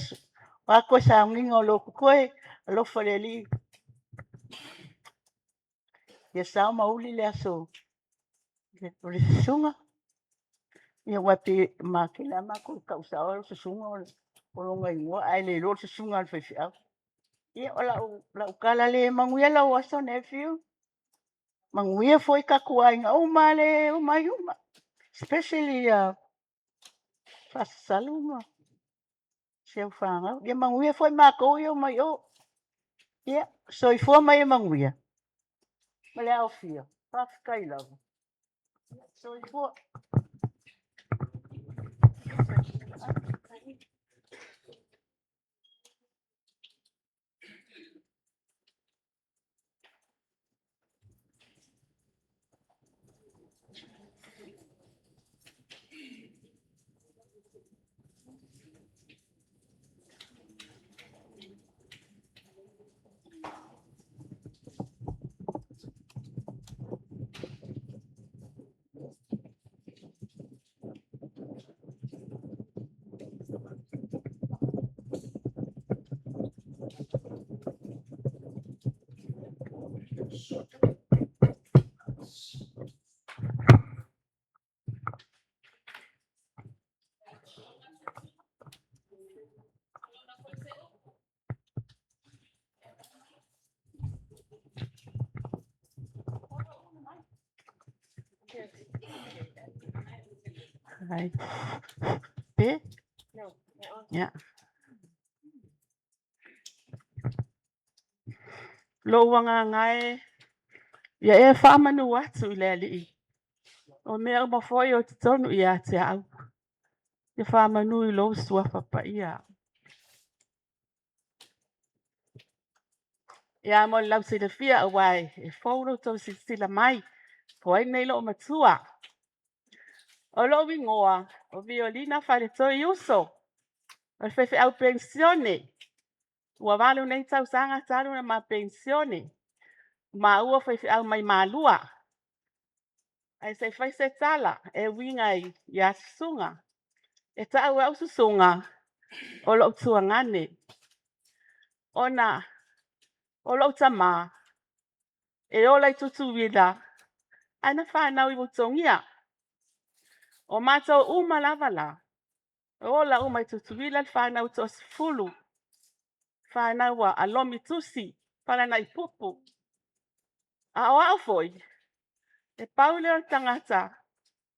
wa ko sa ngingo lo koe lo faleli ia sa mauli le aso o le sunga ia wate makila mako kausa o sunga o lo ngai wa ai le lo sunga fa au ia la kala le manguia la waso nephew manguia foi ka kuainga o male o mayuma especially fa saluma se fanga ia manguia foi mako yo mayo ia so i foi mai manguia male au fia fa kai la so i foi Hai. Pe? Ya. Lo wanga ngai. Ya e fa manu watu le ali. O me ma foi o tonu ia te au. E fa manu I lo sua papa ia. Ya mo lau se de fia wai. E fo to si la mai. Foi nei lo matua. O lo vingoa. O violina fare to uso. O fe au pensione. Ua wale nei tau sanga taru na ma pensione. Ma ua fe au mai malua. ai se fai se tala e winga ia sunga. E ta au susunga o lo tuangane. Ona o lo tama e o lai tutu wila. Ana whanau I wutongia. O mātou uma lava la. O la uma I tutu wila whanau tos fulu. Whanau wa alomi tusi. Whanau I pupu. A o au foi. E paule o tangata.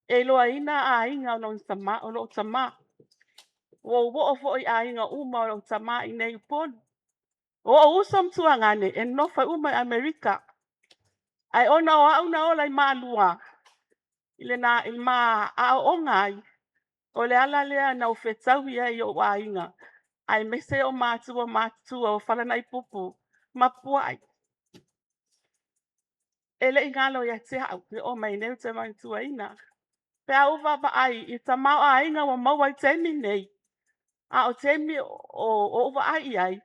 E loa ina a inga o lo tama o lo tama. O wo foi a inga uma o lo tama I nei polu. O usom tuangane e nofa uma I Amerika. Ai ona o au na ola I malua. Ile na I ma a o ngai. O le ala lea na o fetau ia I o ainga. Ai mese o mātua o whalana I pupu. Mapuai. Ele ingalo ia te hau. O mai neu te mai tua ina. Pea uwa ba ai. I ta mau a inga wa mau ai temi nei. A o temi o uwa ai ai.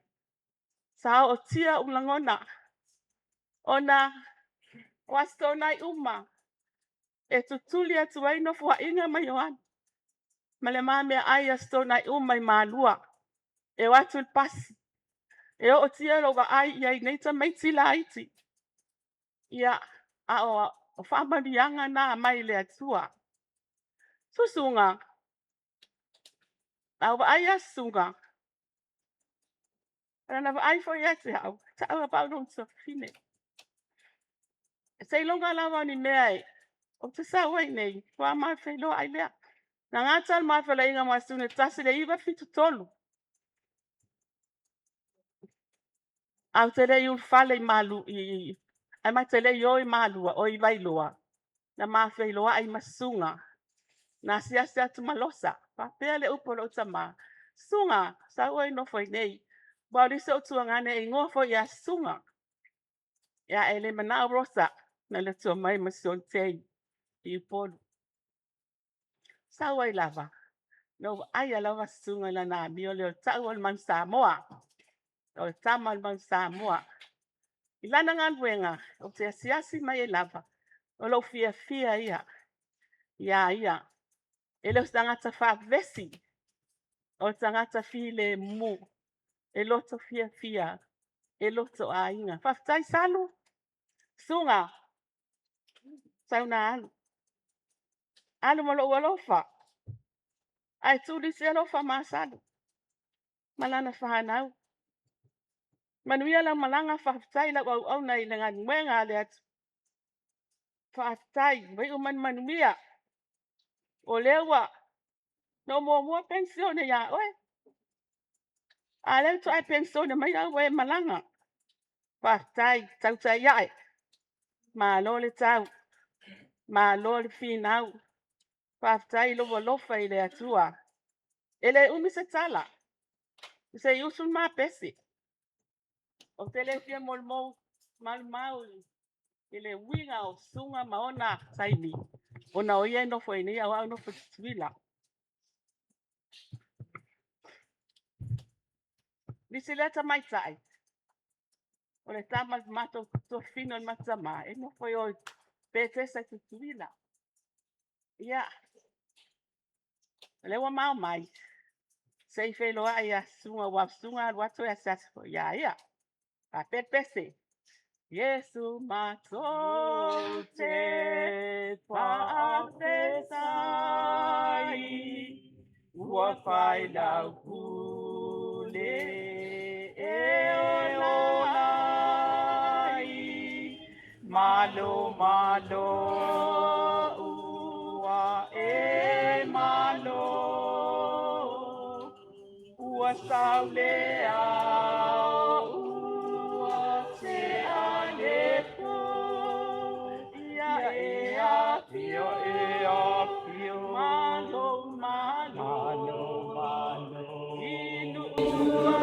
Sa o tia ulangona. Ona wastona I uma. E tutuli atu ai no fua inga mai oan. Male mame ai astona I uma I malua. E watu pasi. E o tia lo wa ai ai neita mai tila aiti. Ia a o whamarianga na mai le atua. Susunga. A wa ai asunga. Rana wa ai fo yate hau. Ta awa paulong sa fine. Sei longa lawa ni mea e. O te sa wai nei. Wa mai whailo ai lea. Na ngatal mai whala inga masune tasi le iwa fitu tolu. Au te rei ulfale I malu I. Ai mai te rei o I malua o I vailoa. Na maa whailoa ai masunga. Na siasi atu malosa. Papea le upolo utama. Sunga. Sa ua ino foi nei. Baurisa o tuangane I ngoa foi ia sunga. Ia ele mana rosa. Na le tua mai masion tei. I upolo. Sa ua I lava. No ai lava sunga la na mio leo tau o man Samoa. O tama man Samoa. Ilana nganwenga. O te siasi mai lava. O lo fia ia. Ia. Ele os tangata fa vesi. O tangata file mu. E loto fia. E loto a inga. Faftai salu. Sunga. Sauna alu. Alu malo walofa. Ai tuli se alofa masalu. Malana whanau. Manuia la malanga faftai la au na ilangan mwenga le atu. Faftai. Wai uman manuia. O lewa. No mua pensione ya. Oe. Ale tu ai pensione mai au we malanga. Faftai. Tau tai yae. Malo le tau. Malo le finau. Faftai lo walofa I le atua. Ele se tala. Se yusun ma pesi. O tele fia molmo mal ele winga o sunga maona saini. Ona oia no foi ni au no foi twila. Bisileta mai tai. Ole tama mato to fino matama. E no foi o petesa twila. Ia. Lewa mau mai. Sei felo ai sunga watu ya sasfo. Ia. A pepese. Yesu mato te paapesai. Ua fai lau kule e olai. Malo ua e malo. Ua saulea ua te alepo. Ia e apio. Malo. Inu ua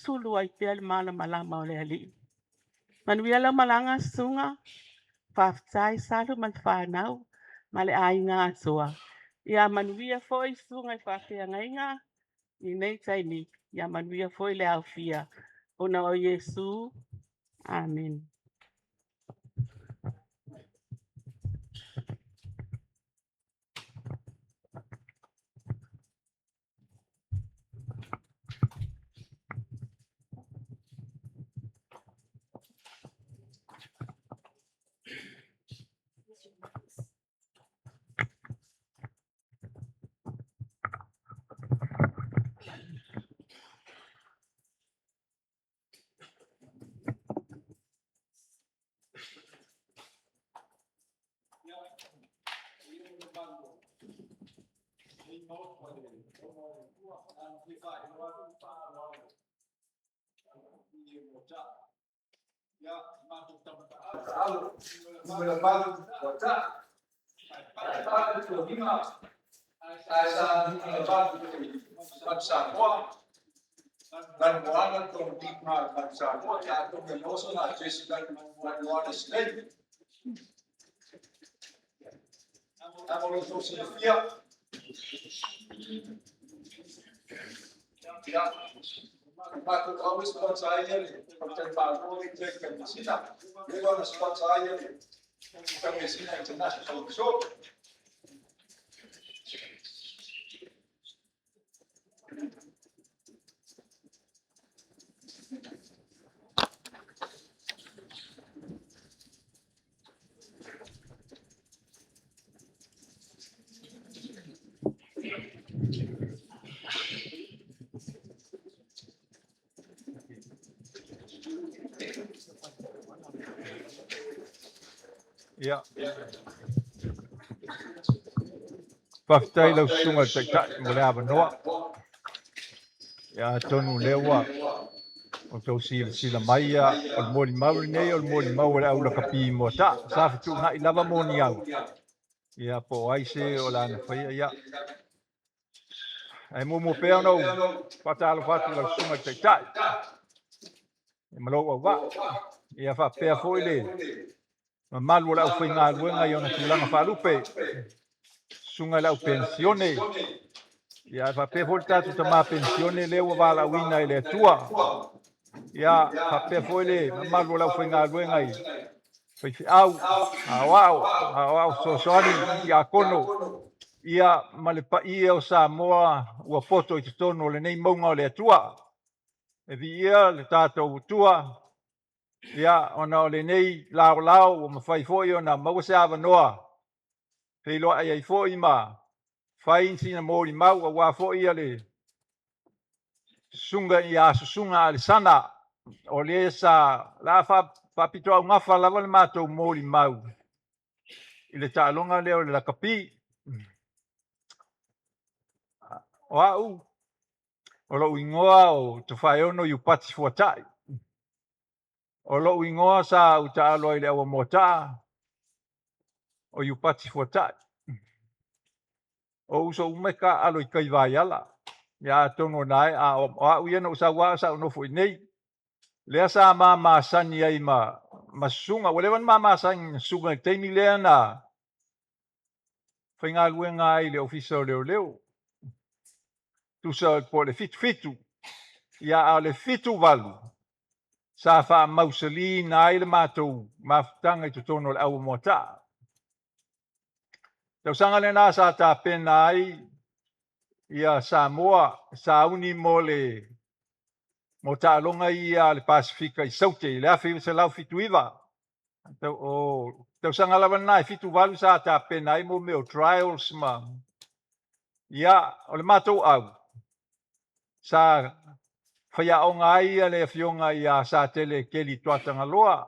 sulu ai pea le malama o le ali'i. Manuia lau malanga sunga, whaftai salu ma le whanau, ma le ainga atoa. Ia manuia foi sunga i whapea ngainga, i nei taimi, ia manuia foi le au fia. Ona o Yesu, amen. Ia. Whaftai lau sunga tai tai mo le awa noa. Ia tonu lewa. O tau sila mai a o le moli mauri nei o le moli mauri au la kapi mo ta. Sa fitu na ilava mo ni au. Ia po aise o la na whaia ia. Ai mo pea no patalo fatu lau sunga tai tai. Ia malo au wa. Ia wha pea foi le. Ma malu lau whai ngā luenga i ona tulanga whalupe. Sunga lau pensione. Ia wha pea foi tatu ta mā pensione leo wala wina i le tua. Ia wha pea foi le. Ma malu lau whai ngā luenga i. Whai au soani i a kono. Ia ma le pa i o Samoa ua poto i te tono le nei maunga o le tua. E vi ia le tātou tua. Ia ona o le nei lao o mawhai foi ona mawase awa noa. Pei loa ai foi ma. Whai sina mōri mau a wā foi ale. Sunga i a susunga ale sana. O le sa la whapito au ngawha lawa le mātou mōri mau. I le tālonga leo le lakapi. O au. O lo ingoa o te whai ono i upati fuatai. O lo ingoa sa u ta aloa i le awa mota. O i upati fuatai. O uso umeka alo i kai vai ala. Ia tono nai a o ia no sa wa sa no foi nei. Lea sa ma sani ai ma sunga wale wan ma sang sunga teimi lea na. Whainga luenga ai le ofisa leo. Tu sa po le fitu. Ia a le fitu walu. Sa wha mausali na ai le mātou mafutanga i tutono le awa mota. Tau sanga le nā sa tā pena ai ia Samoa, sa uni mo le mo tā longa ia le Pasifika i saute, le awhi se lau fitu iwa. Tau sanga lawa nai fitu walu sa tā pena ai mo meo trials ma. Ia, o le mātou au. Sa whaia o ngā ia le fionga ia sa tele keli tuatanga loa.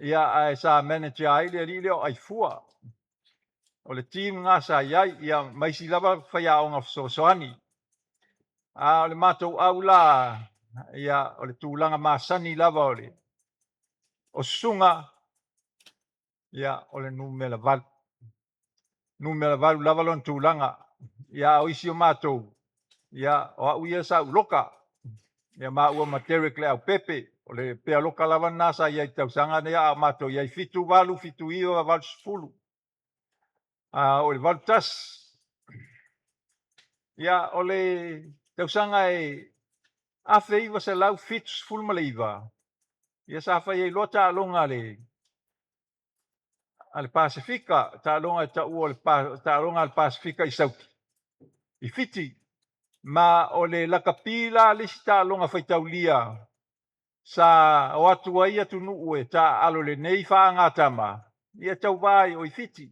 Ia ai sa manager ai le li leo ai fua. O le team ngā sa iai, ia maisi lava whaia o ngā soani. O le mātou au la, ia o le tūlanga māsani lava o le. O sunga, ia o le numela valu. Numela valu lava lon tūlanga. Ia o isi o mātou. Ia o au ia sa uloka. ia maua ma Derek le au pepe o le pea loka lava nasa ia i tausaga nei a matou ia i fitu valu fitu iwa valu sepulu o le valu tasi ia o le tausaga e afe iwa se lau fitu sepulu ma le iwa ia sa fai ai loa taaloga ale Pasifika taaloga e taʻua o le taaloga ale Pasifika i sauti i fiti ma o le lakapi la lisi taaloga faitaulia sa o atu ai atu nuu e taalo lenei faagatama ia tauvā i o i fiti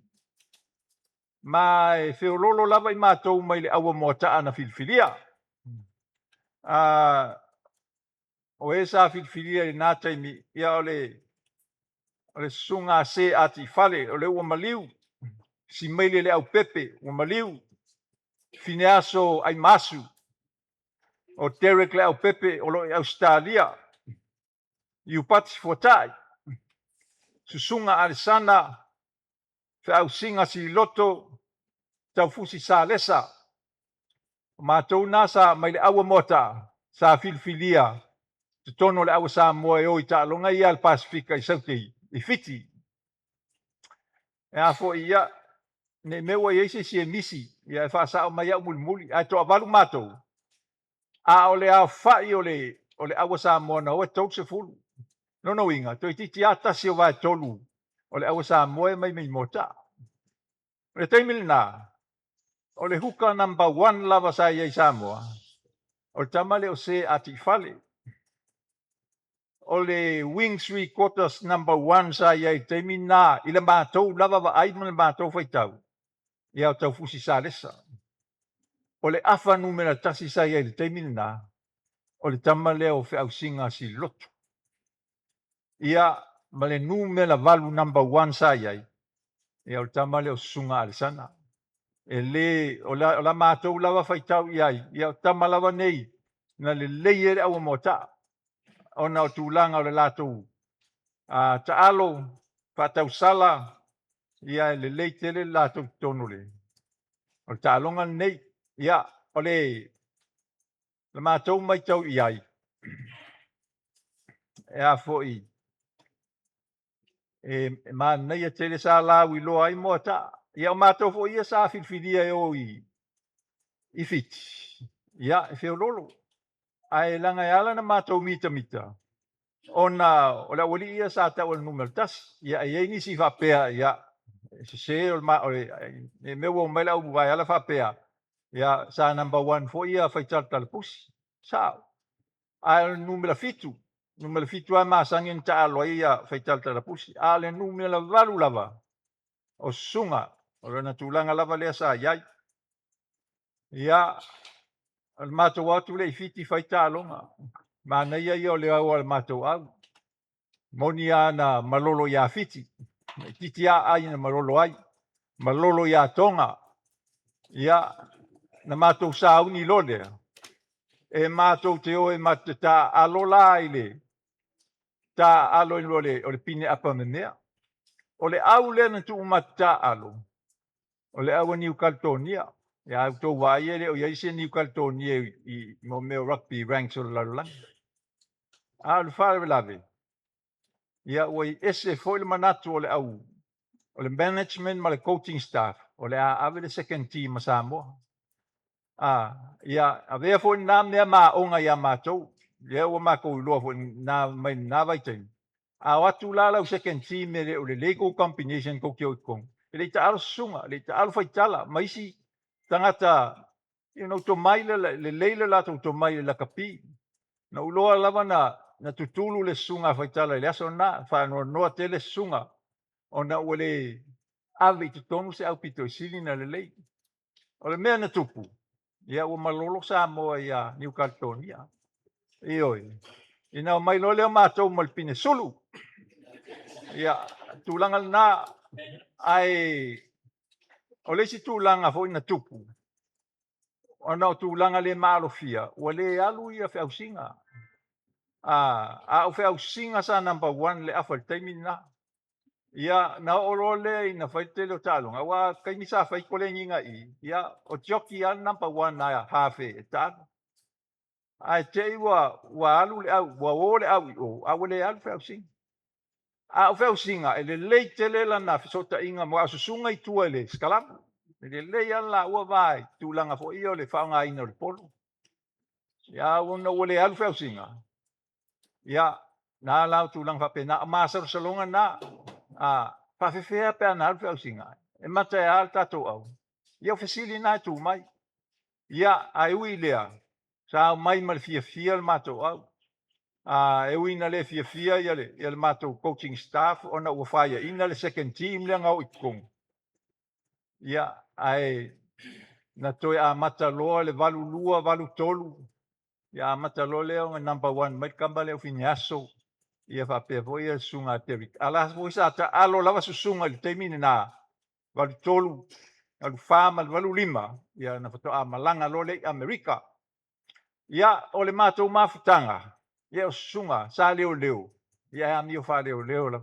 ma e feololo lava i matou mai le auamoataʻa na filifilia o e sa filifilia i nā taimi ia o le susuga se ati fale o le ua maliu si mai le aupepe ua maliu fineaso ai masu o Derek le aupepe o loo i Australia i upati fuataʻi susuga alesana feʻausiga sililoto taufusi salesa o matou nasa mai le auamoataʻa sa filifilia totono le aua Samoa e o i taaloga ia le Pasifika i sautei i fiti e a foʻi ia ne mea ua iai sesie misi ia e faasaʻo mai aʻu mulimuli ae toʻavalu matou a o le afaʻi o le aua Samoa na oe tolu sefulu nonouiga toe titia tasi o vaetolu o le aua Samoa e mai motaʻa o le taimi lenā o le huka number 1 lava sa iai Samoa o le tama le o se atifale o le wing 3/4 number 1 sa iai taimi nā i le matou lava vaai ma le matou faitau ia o taufusi salesa o le afa numera tasi sa iai le taimi lenā o le tama lea o feʻausiga sililoto ia ma le numera 8 number 1 sa iai ia o le tama lea o susuga alesana e lē o la matou lava faitau i ai ia o tama lava nei na lelei e le auamoataʻa ona o tulaga o le latou taalo faatausala ia e lelei tele le latou totono le o le taaloga lenei ia o le matou maitau i ai e a foʻi e manaia tele sa lau iloa ai moataʻa ia o matou foʻi ia sa filifilia e o i fiti ia e feololo ae laga e ala na matou mitamita ona o le aualii ia sa taʻu o le numero tasi ia ai ai nisi faapea ia sesē o le e mea ua mai le au vaeala faapea ia sa number 1 foʻi ia faitalaputapusi sao ae o le numero fitu ae masagi na taalo ai ia faitalaputapusi a le numero 8 lava o susuga o lona tulaga lava lea sa iai ia o le matou atu leʻi fiti faitaloga manaia ia o le au a le matou au moni ana malolo iā fiti titia ai na malolo ai malolo iā toga ia na matou sauni lole e matou te oe ma te taalo la i le taalo i o le pine apa memea o le au lea na tuu ma taalo o le aua New Caledonia ia outou vaia le o iai se New Caledonia i mo mea rugby ranks o le lalolagi a le fa'avelave ia ua i ese fo'i le manatu o le au o le management ma le coaching staff o le a'ave le second team ma Samoa ia avea fo'i na mea maʻoga iā matou ia ua makou iloa fo'i na mai na vaitaimi a o atu la lau second team e o le legal combination kokio ikoga e le ta'alo susuga le ta'alo faitala ma isi tagata tomai le leile latou tomai le lakapi na uloa lava na tutulu le susuga faitala i le aso na fa'anoanoa te le susuga ona ua le ave i totonu se aupitoisili na lelei o le mea na tupu ia ua malolo Samoa ia New Caledonia ioi ina o mai lole o matou ma le pine sulu ia tulaga lenā ae o le isi tulaga fo'i na tupu ona o tulaga lē ma'alofia ua lē alu ia fe'ausiga a o fe'ausiga sa number 1 le afa le taimi lenā ia na o'oloa lea ina faitele o ta'aloga ua kaimi sa fai kolegiga'i ia o tioki a number 1 a hafe e talo ai te wa alu le au wa o le au o au le alu fa sing a fa singa ele le tele la na sota inga mo asusunga i tua le skala ele le ala wa vai tu langa fo io le fa nga ina le polo ya una o le alu fa singa ya na la tu langa fa pena ma salonga na a fa fe pe na alu fa singa e mata ya alta to au ia fasili na tu mai ia ai ui lea sa mai mal fia le matou au e uina le fia ia le matou coaching staff ona ua faiaina le second team le agao i kokogu ia ae na toe amata loa le valulua valutolu ia amata loa lea o number 1 mai kamba le aufiniaso ia faapea foʻi ia le susuga a Derrick ala foʻi sa taalo lava susuga i le taimi lenā valutolu valufā ma le valulima ia na fatoa malaga lo leʻi Amerika ia o le matou mafutaga ia o susuga sa leoleo ia e amio faleoleo la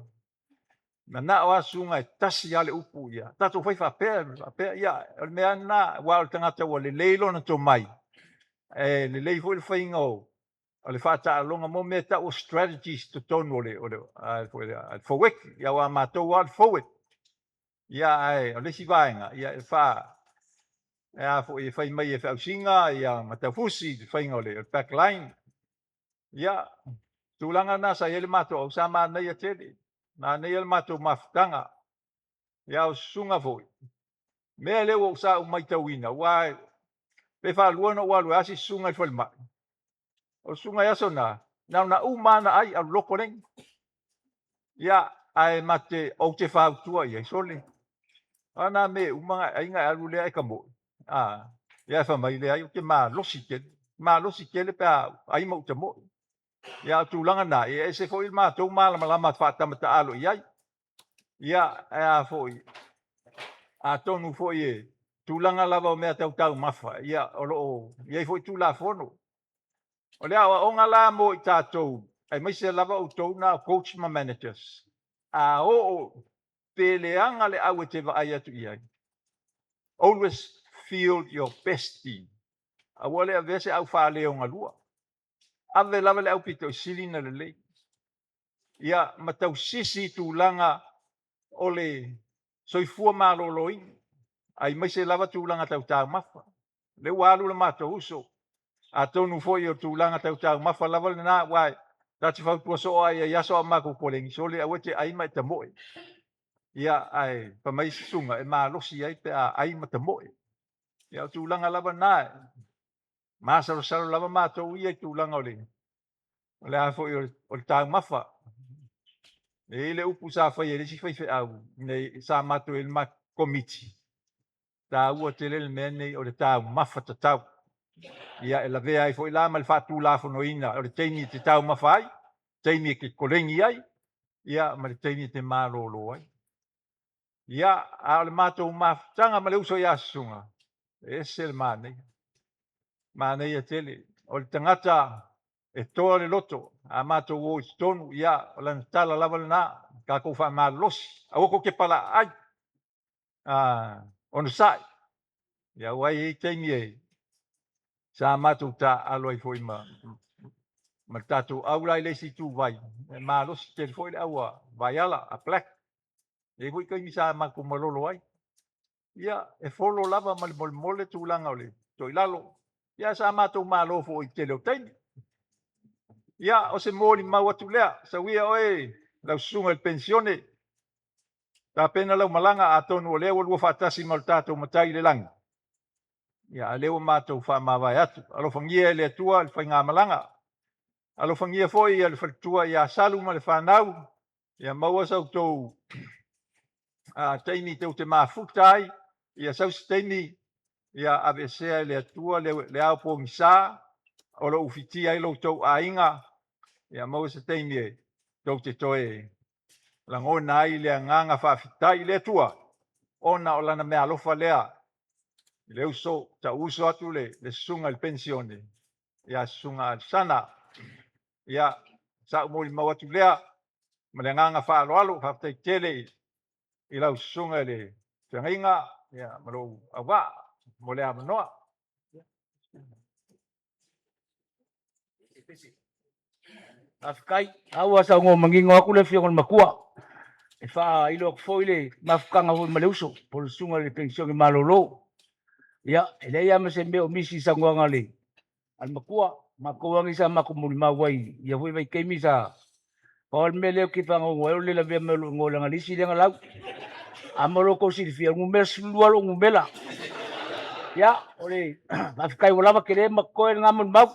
manaʻo a susuga e tasi a le upu ia tatou fai faapea ia o le mea na ua o le tagata ua lelei lona tomai e lelei foʻi le faiga o le faataaloga mo mea taʻu o strategies totonu o le faueki ia ua matou a le fauek ia ae o lesi vaega ia e fa ia foʻi e fai mai e feʻausiga ia mataufusi le faiga o le backline ia tulaga na sa ia le matou au sa manai a tele manai le matou mafutaga ia o susuga foʻi mea lea ua usau mai tauina ua pe faalua na ua alue asi susuga i falemaʻi o susuga e aso na naʻu mana ai alu loko legi ia ae mate ou te fautua ia i sole ana me umagaʻiaiga e alu lea e kamoʻi ia e famai lea ai o ke malosi tele pe ai ma utamoʻi ia o tulaga na ia ese foʻi le matou malamalama faatamataalo i ai ia ea foʻi atonu foʻi e tulaga lava o mea tautau mafa ia o loo iai foʻi tulafono o le aʻoaʻoga la mo i tatou ai maise lava outou na coach ma managers a oo peleaga le au e te vaai atu i ai always field your best team aua le avea se au faleogalua ave lava le au pitoʻisili na lelei ia ma tausisi tulaga o le soifua malōlōina ai maise lava tulaga tautaumafa le ua alu le matou uso atonu foʻi o tulaga tautaumafa lava lenā uae tatifautuasoʻo ai aso a makopolegi sole aua te ai ma e tamoʻe ia ae famai susuga e malosi ai pe ai ma tamoʻe ia o tulaga lava na masalosalo lava matou ia i tulaga o le a foʻi o le taumafa e le upu sa fai e lesi faifeʻau nei sa matou i le makomiti tāua tele le mea nei o le taumafa tatau ia e lavea ai foʻi la ma le faatulafonoina o le taimi te taumafa ai taimi e kekolegi ai ia ma le taimi te malōlō ai ia a o le matou mafutaga ma le uso iā susuga ese le manei a tele o le tagata e toa le loto a matou o i totonu ia o lana tala lava lenā kakou faamalolosi auoko ke palaʻai ona saʻi ia uai ai taimi e sa matou taalo ai foʻi ma le tatou au la i leisi tuvai e malosi tele foʻi le aua vaiala a black e foʻi kaimi sa makumalolo ai ia e folo lava ma le molemole tulaga o le toʻilalo ia sa matou malo foʻi tele o taimi ia o se molimau atu lea sauia oe laususuga i le pensione tapena laumalaga atonu o lea ua lua faatasi ma le tatou matai i le lagi ia a lea ua matou faamavae atu alofagia e le atua i le faigamalaga alofagia foʻi ia le faletua iā salu ma le fanau ia maua sautou taimi teu te mafuta ai ia sausi taimi ia avesea i le atua le ao pogisā o lo ufitia ai loutou aiga ia maua se taimi e tou te toe lagona ai le agaga faafitai i le atua ona o lana mea alofa lea i le uso tauso atu le susuga i le pensione ia susuga a le sana ia saʻu molimau atu lea ma le agaga faaloalo faafetai tele i lau susuga i le feagaiga ia ma lou auā mo le amanoa Afkai, awa sa ngo mangingo aku le fio makua. E fa ilo ko foile mafkanga ho maleuso por sunga le pensione malolo. Ya, ele ya me se me o misi sa ngo ngale. Al makua, makua ngi sa makumul mawai. Ya hui mai kemi sa. Paul mele ki fa ngo le la be melo ngo la ngali si le ngalau. Amolo ko si fio ngo mes lualo ngo bela. Ya, ole mafkai wala ma kere makko ngamun mau.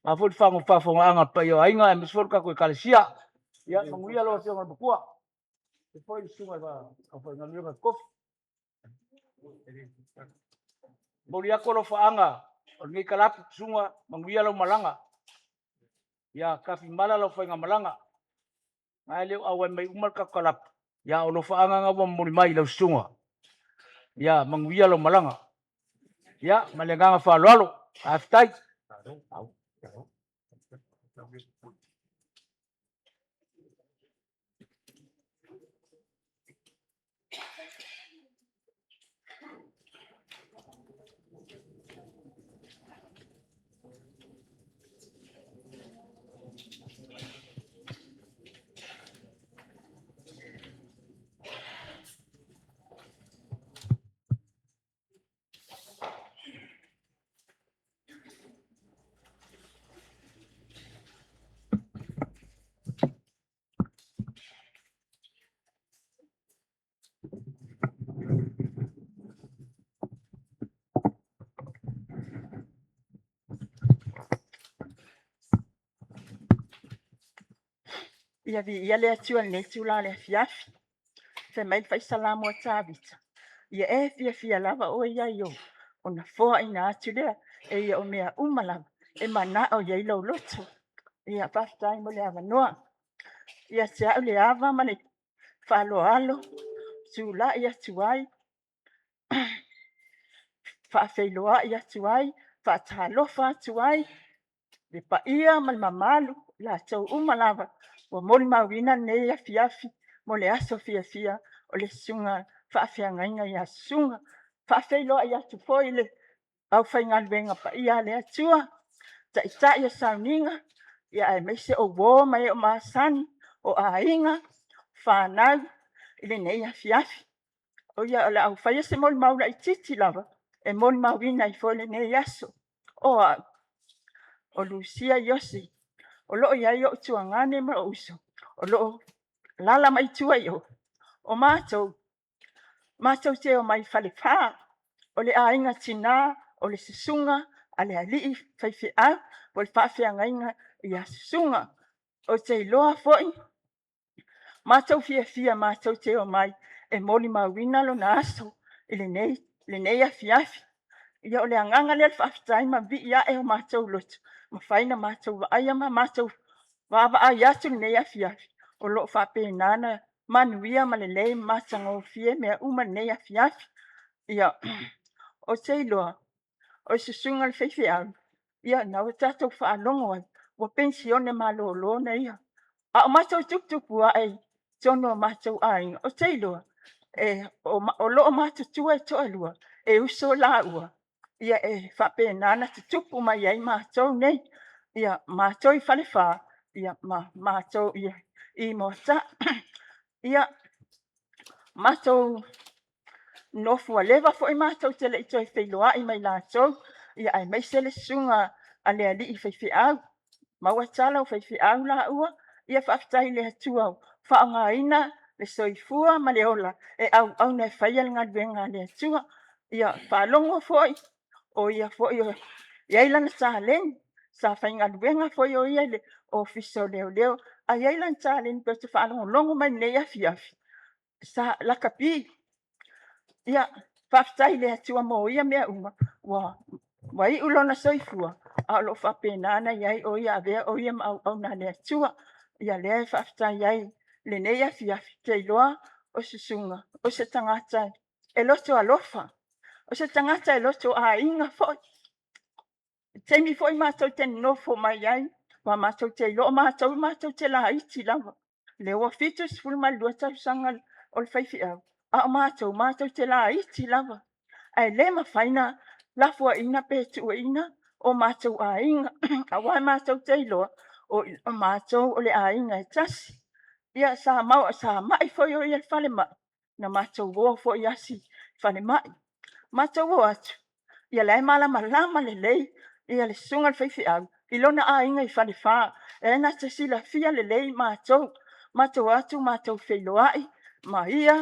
Mafut fa ngo fa fo anga pa yo ainga me sol ka ko kalsia. Ya, manguia lo fio ngo makua. Depois sunga ba apa ngamio ka kof. Bolia ko lo faanga ni kalap sunga manguia lo malanga. Ya kafi mala lo fainga malanga. Ngai le awan mai umar ka kalap. Ya lo faanga nga bom mai lo sunga. Ya manguia lo malanga. Ya malenga fa lolo. Aftai. Ia vi ia le atua le tula le fiafi. Fe mai fai salamu atavita. Ia e fia lava o ia yo. Ona foa ina atu lea e ia o mea umalava. E mana o ia ilo loto. Ia paftai mo le avanoa. Ia se au le ava mane falo alo. Tula ia tuai. Faafeiloa ia tuai. Faatalofa tuai. Le pa ia mal mamalu. La tau umalava. Wa moli mawina ne ia fiafi. Mo le aso fia o le sunga faafeagainga ia sunga faafeiloa ia tu foile au faigaluega pa ia le atua taʻitaʻi o sauniga ia e maise ouō mai o masani o aiga fanau i lenei afiafi o ia o le ʻaufaia se moli maulaʻitiiti lava e moli mawina i foi lenei aso o lusia iosi o loo iai o tuagane ma o uso o loo lala mai tua i o mātou te o mai whalewha, o le ainga tina, o le sisunga, a le alii whaiwhiau, o le whawhiangainga i a sisunga, o te iloa foi. Mātou fia mātou te o mai, e moli mawina lo na aso, i le nei a fiafi. Ia o le anganga le whawhitai ma vi ia e o mātou lotu, ma whaina mātou wa aia ma mātou wa ai atu le nei a fiafi, o lo whapēnana, manuia ma le lei matango fie mea uma nei a fiafi. Ia, o te iloa, o susunga le whaiwhiau. Ia, nau tātou whaalongo ai, wa pensione ma lo na ia. A o mātou tukupua ai, tono mātou ai, o te iloa, o lo mātou tua e toa lua, e uso la ua. Ia e whapēnana tutupu mai ai mātou nei. Ia, mātou I whalewha, ia mātou ia I mota. Ia, mātou nofua lewa fo I mātou te le ito e whailoa I mai lātou. Ia ai mai se le sunga a le ali I whaiwhiau. Maua tala o whaiwhiau la ua. Ia whaftai le atua au. Whaanga ina le soifua ma le ola. E au ne whaial ngā duenga le atua. Ia whalongo foi. O ia foi o iailana sa len. Sa whainga duenga foi o ia le ofiso leo. A iailana sa len pe te whalongo longo mai nei afi. Sa lakapi. Ia whaftai le atua mo ia mea uma. Wa I ulona soifua. A lo whapenana iai o ia avea o ia au na le atua. Ia lea whaftai iai le nei afi te iloa o susunga. O se tangata e loto alofa. O se tangata e loto a inga foi. Temi foi mātou te nofo mai ai. Wa mātou te ilo mātou te la iti lava. Le ua fitus fulma lua tau sanga o le whaiwhiau. A mātou te la iti lava. Ai le mawhaina lafua ina pe tua ina. o mātou ainga, a wai mātou teiloa, o mātou o le ainga e tasi. Ia sa mai foi o ia whale mai, na mātou o foi asi whale mai. Mātou o atu, ia lai malama le lei, ia le sunga le whaifi au, i lona ainga I whale wha, e na te sila fia le lei mātou atu, mātou whailoai, ma ia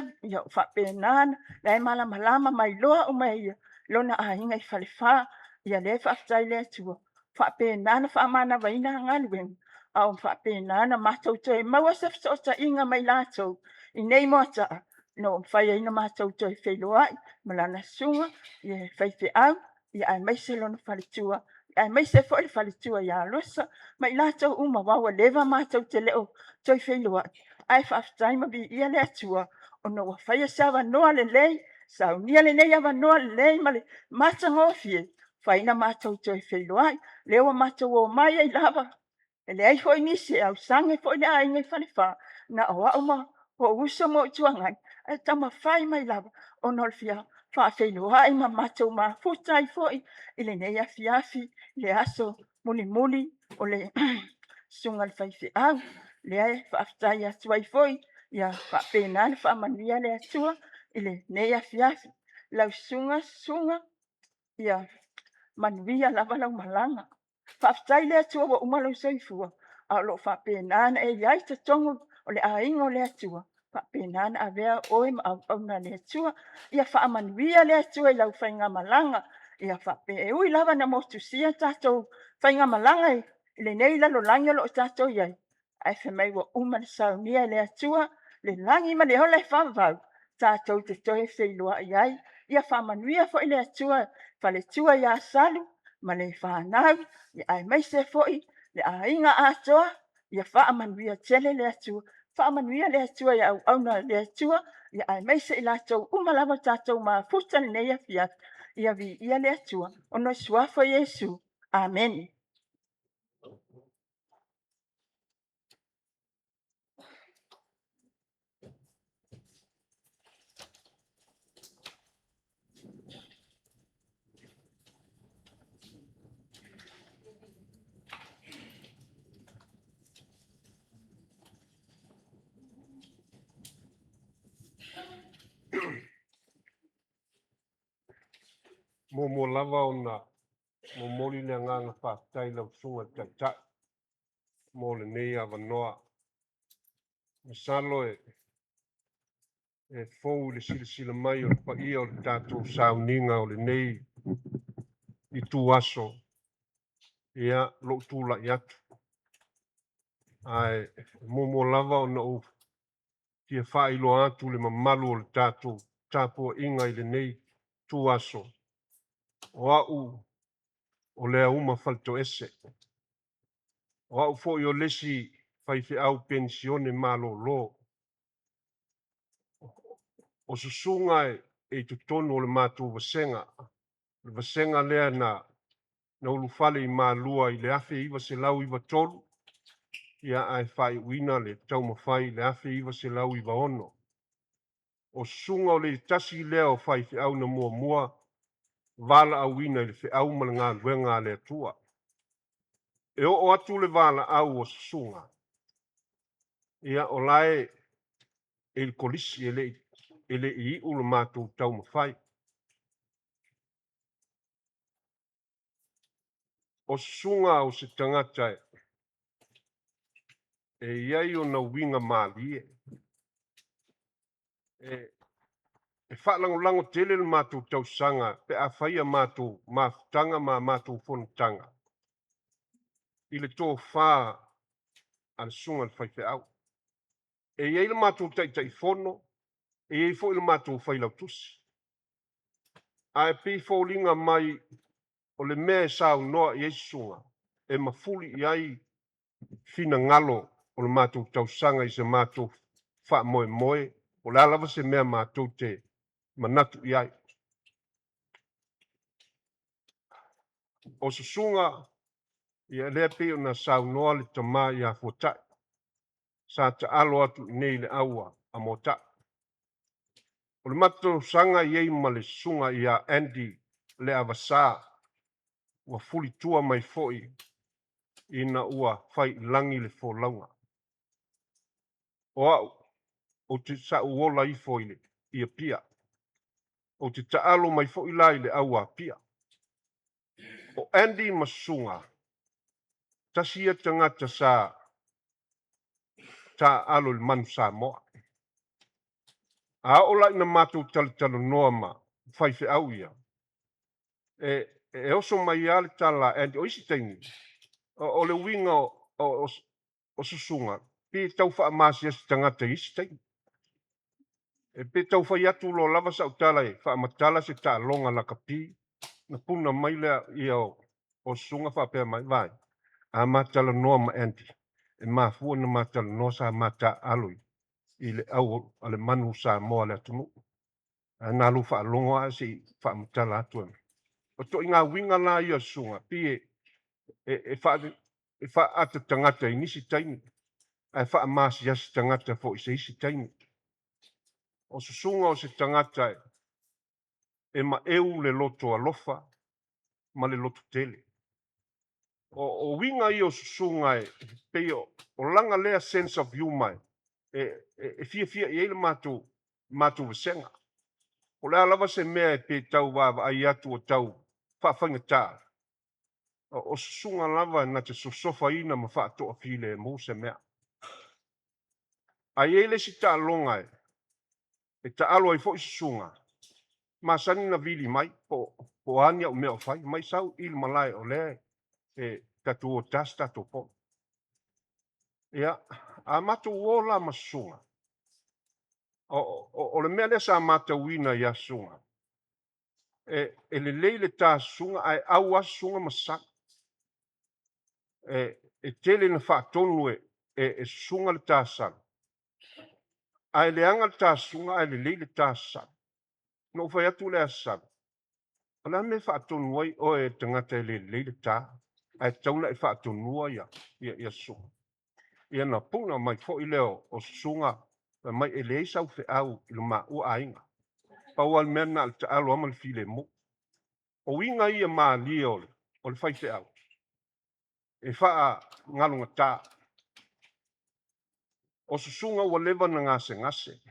whapenana, lai malama mai loa o mai ia, lona ainga I whale wha, ia le whaftai le atua, whapenana whamana waina ngaluenga, au whapenana mātou toi maua se fsota inga mai lātou, I nei moata, no whaia ina mātou toi whailoai, malana sunga, ia whaifi au, ia ai maise lona whalitua, ai maise fo I whalitua ia losa, mai lātou uma wawa lewa mātou te leo toi whailoai, ai whaftai ma bi ia le atua, ono wa whaia sawa noa le lei, sau nia le nei awa noa le lei, ma le matangofie, whaina mātou toi whailoai, lewa mātou o mai ai lava, e le ai hoi nisi au sange fo le ai ngai whaliwha, na o auma o uso mo tuangai, e tama whai mai lava, o nolfia, wha whailoai ma mātou ma futai foi, ile nei a fiafi, le aso, muli, o le sunga le whaifi au, le ai whaaftai a tuai foi, ia whapenane whaamanuia le atua, ile nei a fiafi, lau sunga, ia manuia lava lau malanga, whaaftai le atua wa umalo soifua, a lo whapenane e iai te tongu o le aingo le atua, whapenane a vea oe ma au na le atua, ia whaamanuia le atua I lau whainga malanga, ia whape e ui lava na motusia tātou whainga malanga le nei lalo langi lo tātou iai, ai whamai wa umana saunia le atua, le langi ma le hole whamvau, tātou te toe whailua iai, ia whamanuia fo I le atua, whale tua ia salu, ma le whanau, ia ai maise foi, le ainga atoa, ia whaamanuia tele le atua, whaamanuia le atua ia au auna le atua, ia ai maise I lātou umalama tātou ma futa le nei a fiat, ia vi ia le atua, ono suafo Yesu, amen. Mo lava ona, mo moli le nganga whaaftai lau sunga tai, mo le nei awa noa. Masalo e fou le sila mai o le paia o le tātou sauninga o le nei I tu aso, ia lo tūla I atu. Ai, mo lava ona o tia whailo atu le mamalu o le tātou, tāpua inga I le nei tu aso. O au o lea uma falto ese. O au fo I o lesi whaife au pensione malo lo. O susunga e tutonu o le mātou vasenga. Le vasenga lea na ulufale I mālua I le afe iwa se lau iwa tolu. Ia ai whai uina le tau mawhai le afe iwa se lau iwa ono. O susunga o le tasi lea o whaife au na mua. Vala au ina I le fe au mana ngā luenga le atua. E o atu le vala au o susunga. Ia o lae e le kolisi ele I ulu mātou tau mawhai. O sunga o se tangata e iai o na winga mali e whaalango tele le mātou tau sanga pe a whaia mātou mātanga ma mātou whonutanga. I le tō whā al sunga le whaife au. E iai le mātou tai whono e iai fo i le mātou whailau tusi. A e pi fōlinga mai o le mea sao noa I sunga e mafuli iai fina ngalo o le mātou tau sanga I se mātou wha moe o le alawa se mea mātou te manatu iai. O susunga ia lea pe o na sao noa le tama ia fuatai. Sa ta alo atu nei le aua a mota. O le mātou sanga iei ma le sunga ia Andy le avasa. ua fuli tua mai fo'i ina ua fai langi le folaunga. O au, o te sa uola I foile ia pia. O te taalo mai fo'i lai le aua pia. O Andy Masunga, tasia tangata sa ta alo le manu Samoa. A ola ina mātou talitalo noa ma fai fe au ia. E oso mai ale tala Andy, o isi taini. O le winga o susunga. Pe tau wha amasi esi tangata isi taini. E pe tau whai atu lo lava sa utala e wha amatala se ta longa la kapi. Na puna maile ia o sunga wha pēr mai vai. A matala noa ma Andy. E mafua na matala noa sa mata aloi. I le au ale manu Samoa le atunu. Nā lu wha alongo a si wha amatala atu ema. O to inga winga la ia sunga. Pi e wha ata tangata I nisi taini. Ai wha amasi asi tangata fo I se isi taini. O susunga o se tangata e ma eu le loto alofa ma le loto tele. O winga I o susunga e peo o langa lea sense of humor e fia I ele matu vesenga. O lea lava se mea e pe tau wawa ai atu o tau whawhanga tā. O susunga lava na te sosofa ina ma wha toa file e mo se mea. Ai ele si tā longa e ta alo ai fo I susunga. Ma sani na vili mai po ania o mea o fai. Mai sau il malai o lea e tatu o tasta to po. Ia, a matu wola masunga. O le mea lesa a mata wina ia sunga. E le leile ta sunga ai awa sunga masak. E tele na whaatonu e sunga le ta san. Ai le anga le ta sunga ai le leile ta san. No whai atu le asan. Ala me whaatonu ai o e tangata le leile ta. Ai tauna e whaatonu ia sunga. Ia na puna mai fo I leo o sunga mai e le sau fe au I ma ua ainga. Pawal mena al ta alo amal file mo. O winga ia maa lia o le fai fe au. E faa ngalunga ta. O susunga ua leva na ngase.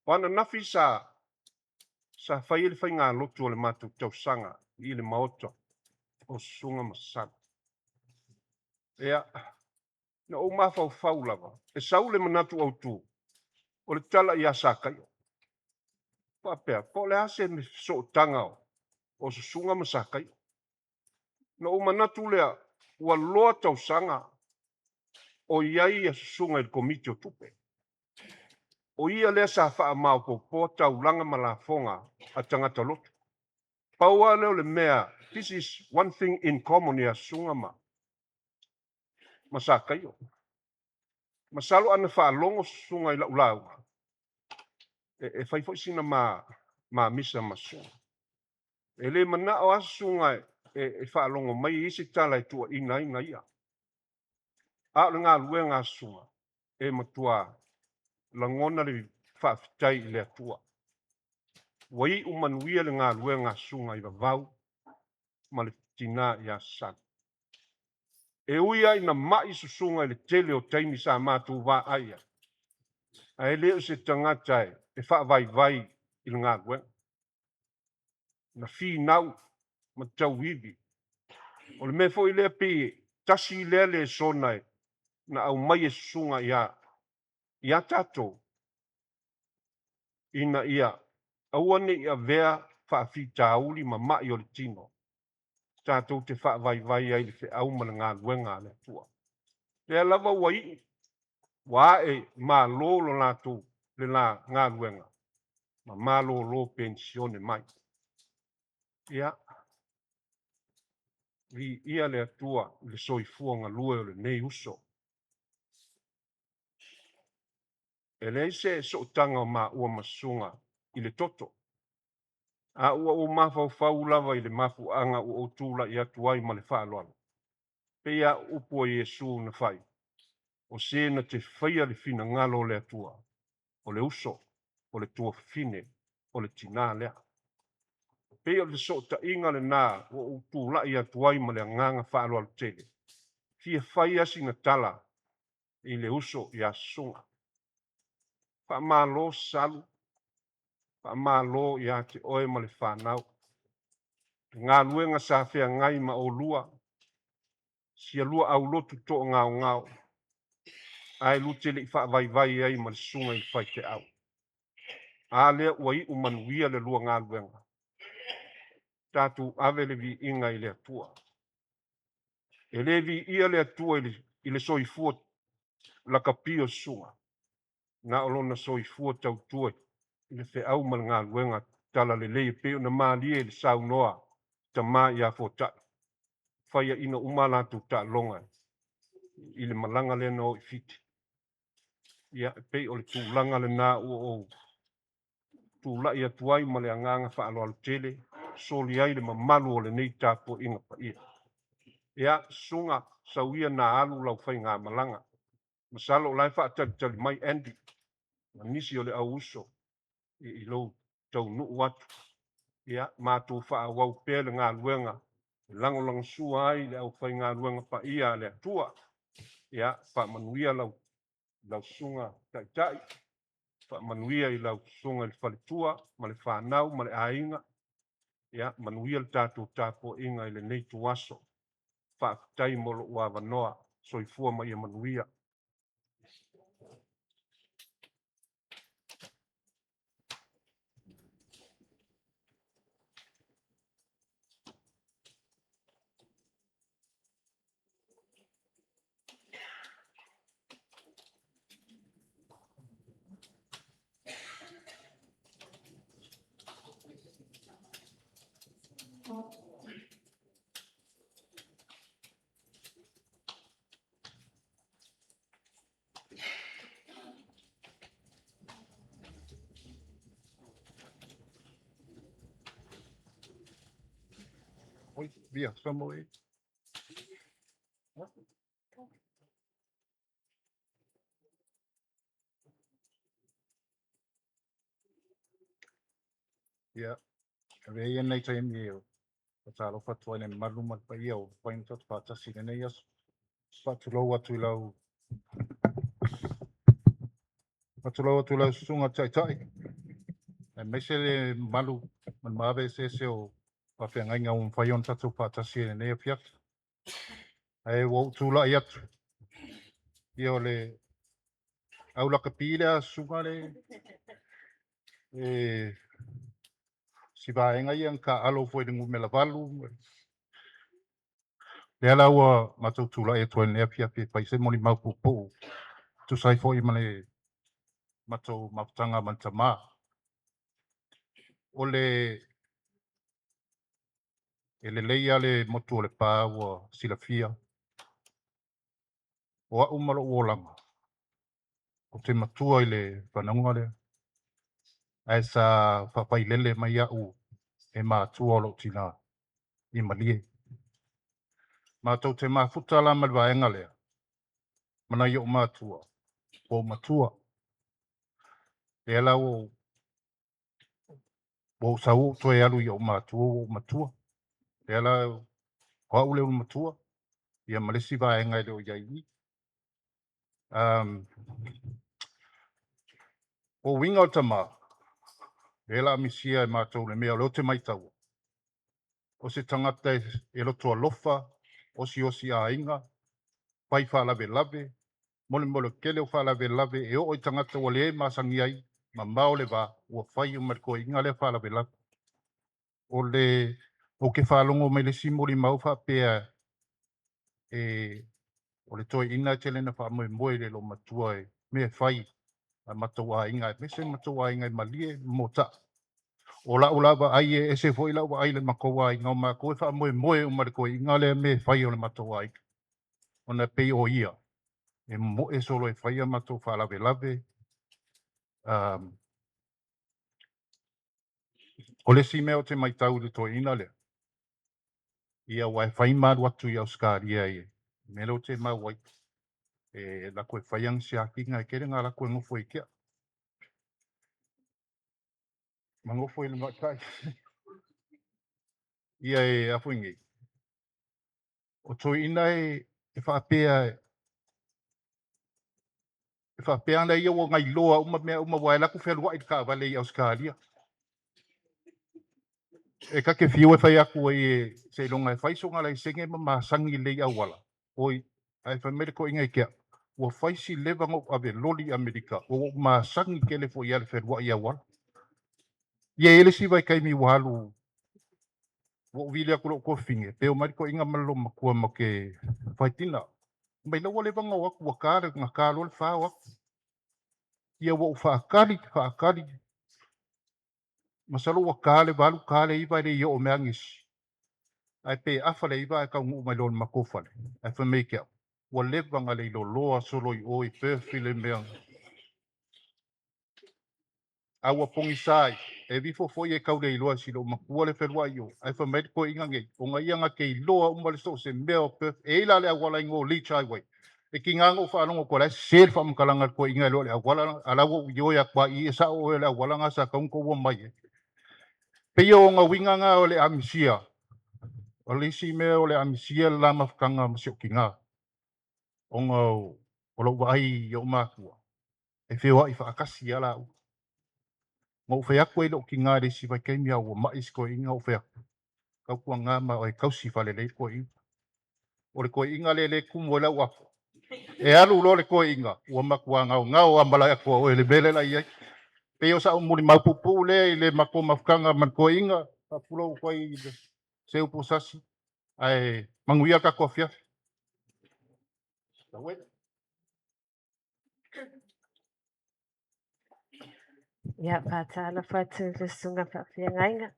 Wana nafi sa fai ele fai ngā lotu o le matu tau sanga I le maoto o susunga masana. Ea, na o mafau lava. E saule manatu au tu. O le tala I asakai. Papea, po le ase me so tanga o susunga masakai. Na o manatu lea ua loa tau sanga o iai a susunga I komiti o tupe. O ia lea sa faa mau po tau langa malafonga a tangata lotu. Paua leo le mea, this is one thing in common ia sunga masakai o. Masalo ana faa longo susunga I laulau. E faifo sina ma misa masunga. E le mana o asunga e whaalongo mai isi tala I tua ina ia. A le ngā lue ngā sunga e matua langona le whaafitai le atua. Wai umanuia le ngā lue ngā sunga I vavau ma le tina ia san. E uia ina mai susunga I le tele o taimi sa mātu wā aia. A e leo se tangata e whaavai I le ngā lue. Na fi nau ma tau hivi. O le me fo I lea pi tasi lea le sonai na au mai e sunga ia tato. Ina ia awane ia vea whaafita auli ma mai o le tino. Tato te whaavai ai le fe au mana ngā luenga le tua. Lea lava wai wa e ma lolo nātu le ngā luenga. Ma lo pensione mai. Ia. Ia le atua le soifua ngā lue o le nei uso. E le se so tanga ma ua masunga I le toto. A ua o mafau lava I le mafu anga o tula I atuai ma le whaaloana. Pea upo Yesu na fai. O se na te whaia le fina ngalo le atua. O le uso. O le tua fine. O le tina lea. pe o le so ta inga le na o tu la ia tuai ma le nganga fa lo tele fia fai asina tala i le uso ia sunga fa malo salu fa malo ia te oe ma le whanau ngā luenga sa fea ngai ma o lua sia lua au lotu to ngao ngao ai lute le fa vai vai ai ma le sunga i fai te au a le wai u manuia le lua ngā luenga tatu ave le vi inga i le atua e le vi ia le atua i le soifua la kapio sunga na olona soifua tau tue i le fe au ma le ngā luenga tala le le pe na malie le sau noa ta ma ia fota faia ina umala tu ta longa i le malanga le no i fiti ia pe o le tūlanga le nā o tūla ia tuai ma le anganga wha alo al tele soli ai le mamalu o le nei tāpo inga pa ia ia sunga sauia na alu lau fai ngā malanga masalo lai wha tali mai Andy ma nisi o le au uso i lou tau nuu watu ia mātou wha wau pēle ngā luenga lango sua ai le au fai ngā luenga pa ia le atua ia wha manuia lau sunga tai wha manuia i lau sunga le whaletua ma le whanau ma le ainga ia manuia le tātou tāpo inga i le nei tuaso wha tai molo ua wanoa soifua ma ia manuia Oi, via, Samoe. Ia, ave ia nei tai mi o. Talo fatua ne maluma pa ia o pain tot pata sine nei as. Fatulo atu lau. Fatulo atu lau sunga tai tai. E mesele malu man mave se o pa fe nga un fayon tatu pata sine nei fiat. Ai wo tula ia. Ia le au la kapila sunga le si vaenga ia ka alo foi de ngumela valu le ala ua matutula e toen e pia pe pai se moni mau pupu tu sai foi mane mato maptanga mantama ole ele leia le motu le pa ua silafia o umalo olanga o te matua ile vananga le ai sa papai lele mai au e matua lo tina i malie matou te mafuta la malvaenga lea mana yo matua o matua e la o sau to e alu yo matua o matua e la o ule o matua ia malesi vaenga le o yai o winga o tama e la misia e matou le mea lo te maitau o se tangata e loto alofa osi a inga pai fa lave lave mole kele o fa lave lave e o tangata o le masangi ai ma mau le va o fai o merko inga le fa lave lave o le o ke fa longo me le simoli mau fa pe o le toi ina tele na fa mo le lo matua e me fai a matua inga me se matua inga malie mota o la va ai e se foi la ai le makoa inga ma ko fa mo o merko inga le me fai o le matua ai ona pe o ia e mo e solo e fai ama to fa lave lave o le si meo te mai tau le to ina le ia wa fai ma watu ia skaria e me lo te ma wai e la ko fai ang sia ki nga ke nga la ko ngo foi ke mango foi le matai ia e afuingi. O toi ina e whaapea ana ia o ngai loa uma waela ku whelua i ka vale i Australia. E ka ke fiu e whai aku e se longa e whaisonga lai senge ma sangi lei awala. Oi, ai whamere ko inga i kia. Ua whaisi lewa ngau ave loli Amerika. O ma sangi kele fo i ale whelua i awala. Ia ele si vai kaimi walu. Wo vile aku lo ko finge. Peo mari ko inga malo makua ma ke whaitina. Mai na wale vanga waku wakare ngā kālo le whā waku. Ia wo whaakari. Masalo wakale valu kale iwa le yo o meangis. Ai pe afale iwa e ka ngu mai lon makofale. Ai fa make up. Wa le vanga le lo loa solo i o i perfile meanga. Awa pongi sai. E vifo foi e kaure i loa silo makua le whenua i o. Ai fa mediko inga ngei. O nga ianga ke i loa umale so se mea o perf. E ila le awala ingo li chai wai. E ki ngango whaanongo ko lai sel wha mkalanga ko inga lo le awala. Alawo i a kwa i e sa o le awala nga sa kaunko wa mai e. Pe o nga winganga o le amisia. O le isi mea o le amisia la mafkanga masio ki ngā. O nga o lo wai i o mātua. E whiwa i whaakasi ala u. Ngā u whiako e lo ki ngā resi vai keimi au o mais ko inga u whiako. Kau kua ngā ma o e kausi whale le ko inga. O le ko inga le kumo la wako. E alu lo le ko inga. Ua makua ngau ambala ko o le mele la iai. Pe o sa umuri maupupu le i le mako mafkanga man ko inga. Pa pulo ko i se upo sasi. Ai manguia ka kofia. Ya patala fatu le sunga pa fiangainga.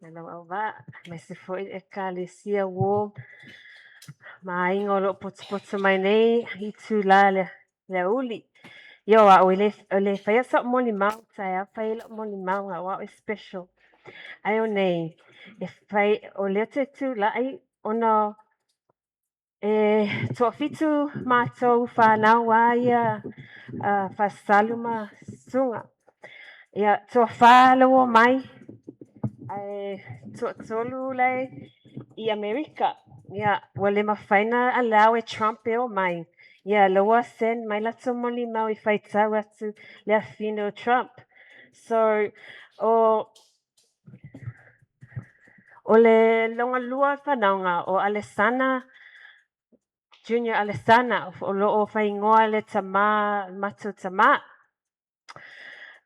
Nalo au va, me se foi e kalesia wo. Ma ingo lo pots mai nei i tu la le uli. Yo a o le fai sa mo ni mau sai a fai lo mo ni mau nga wa special. Ai o nei e fai o le te tu la ai ona to fitu mātou whanau a ia whasaluma sunga. Ia to whālawa mai to tolu lei i Amerika. Ia wale mawhaina a lau e Trump e o mai. Ia loa sen mai la to moli mau I whaitau atu le a fino Trump. So o le longa lua whanaunga o Alessana Junior Alessana o lo o whaingoa le tama matu tama.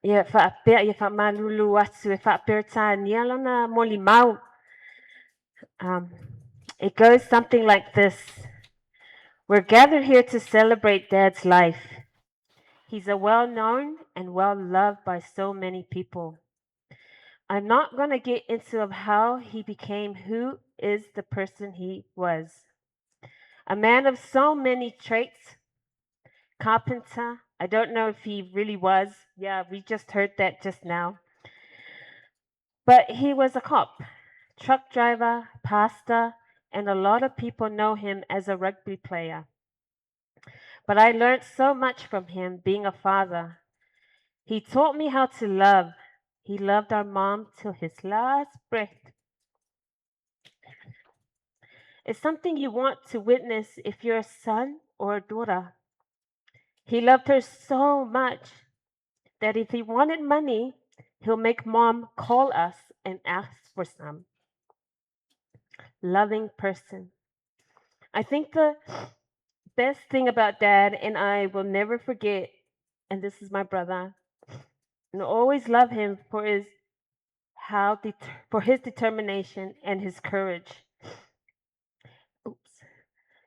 Ia whaapea ia whamalulu atu e whaapea tānia lona moli mau. It goes something like this. We're gathered here to celebrate Dad's life. He's a well-known and well-loved by so many people. I'm not going to get into how he became who is the person he was. A man of so many traits. Carpenter. I don't know if he really was. Yeah, we just heard that just now. But he was a cop, truck driver, pastor, and a lot of people know him as a rugby player. But I learned so much from him being a father. He taught me how to love. He loved our mom till his last breath. It's something you want to witness if you're a son or a daughter. He loved her so much that if he wanted money, he'll make mom call us and ask for some. Loving person. I think the best thing about Dad, and I will never forget, and this is my brother, and I always love him for his determination and his courage.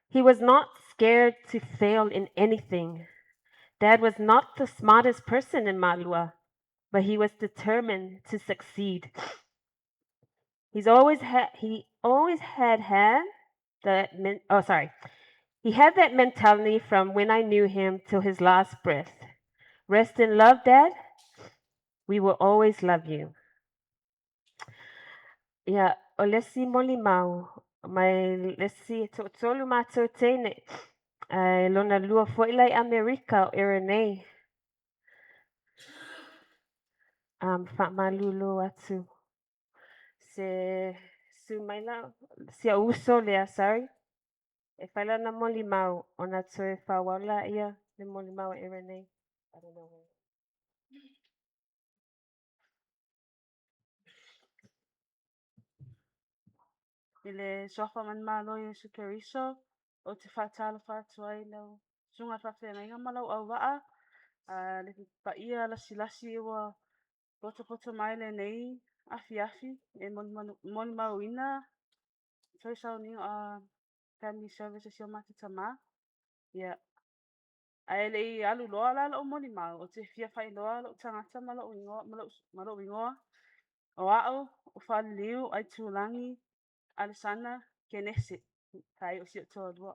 He was not scared to fail in anything. Dad was not the smartest person in Malua, but he was determined to succeed. He had that mentality from when I knew him till his last breath. Rest in love, Dad. We will always love you. Yeah, olesi molimau. Mai lesi tolu mato tene. Lona lua foilai Amerika o Irenei. Whamalulu atu. Se sumaila sia uso lea sorry. E faila na mo limau ona tsoe fawala ia le mo limau e Renee. I don't know where. Ile sofa man malo i su keriso o te whatala whatua i lau sunga whawhenga inga malau au waa le pa ia lasi ua poto mai le nei afi e mon mau ina toi sau ni family services yo mata tama ia ai le i alu loa la lo moni mau o te fia fai loa lo tangata malo ingoa o au o whaliu ai tūlangi Alessana Kenese kai o sio toa lua.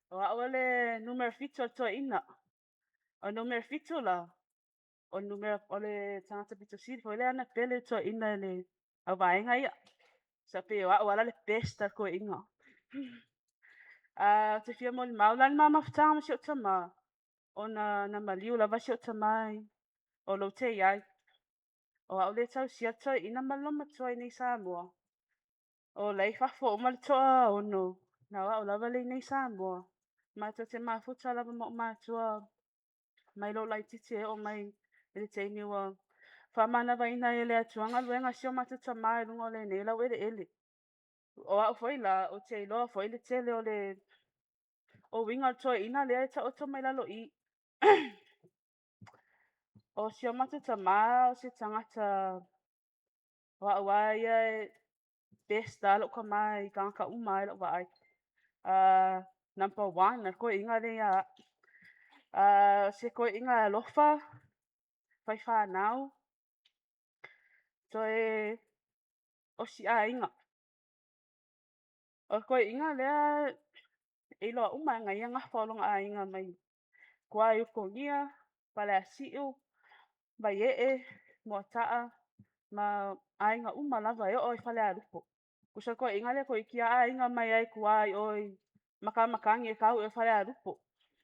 O ole numero fito to ina. O numero fito la. O numero ole tangata pito siri fo le ana pele to ina le au vaenga ia. Sa pe o ala le pesta ko inga. Te fia mo maulan mama fatanga sio tama. Ona na maliu la vasio tamai. O lo te iai. O ole tau siata ina maloma toi nei Samoa. O lei fafo o mal toa ono. Na wa o lava lei nei Samoa. Ma to te mafuta lava mo matua. Mai lo lai titi e o mai ele te ni wa. Famana va ina ele atuanga luenga sio matuta mai lungo le nei la wele ele. O au foi la o te ilo foi le tele o le o winga toa ina le ta o to mai la lo i. O sio matuta mai o se tangata wa ia besta lo ka mai ka umai lo vai. Number 1 na ko inga le ya se ko inga lofa fai fa now so o si a inga o ko inga le e lo umai nga ia nga folong a inga mai kwa yu ko nia pala siu ba ye mo taa ma a inga lava yo o fale a lupo kusa ko inga le ko ikia a inga mai ai kuai oi makangi e kau e fale a lupo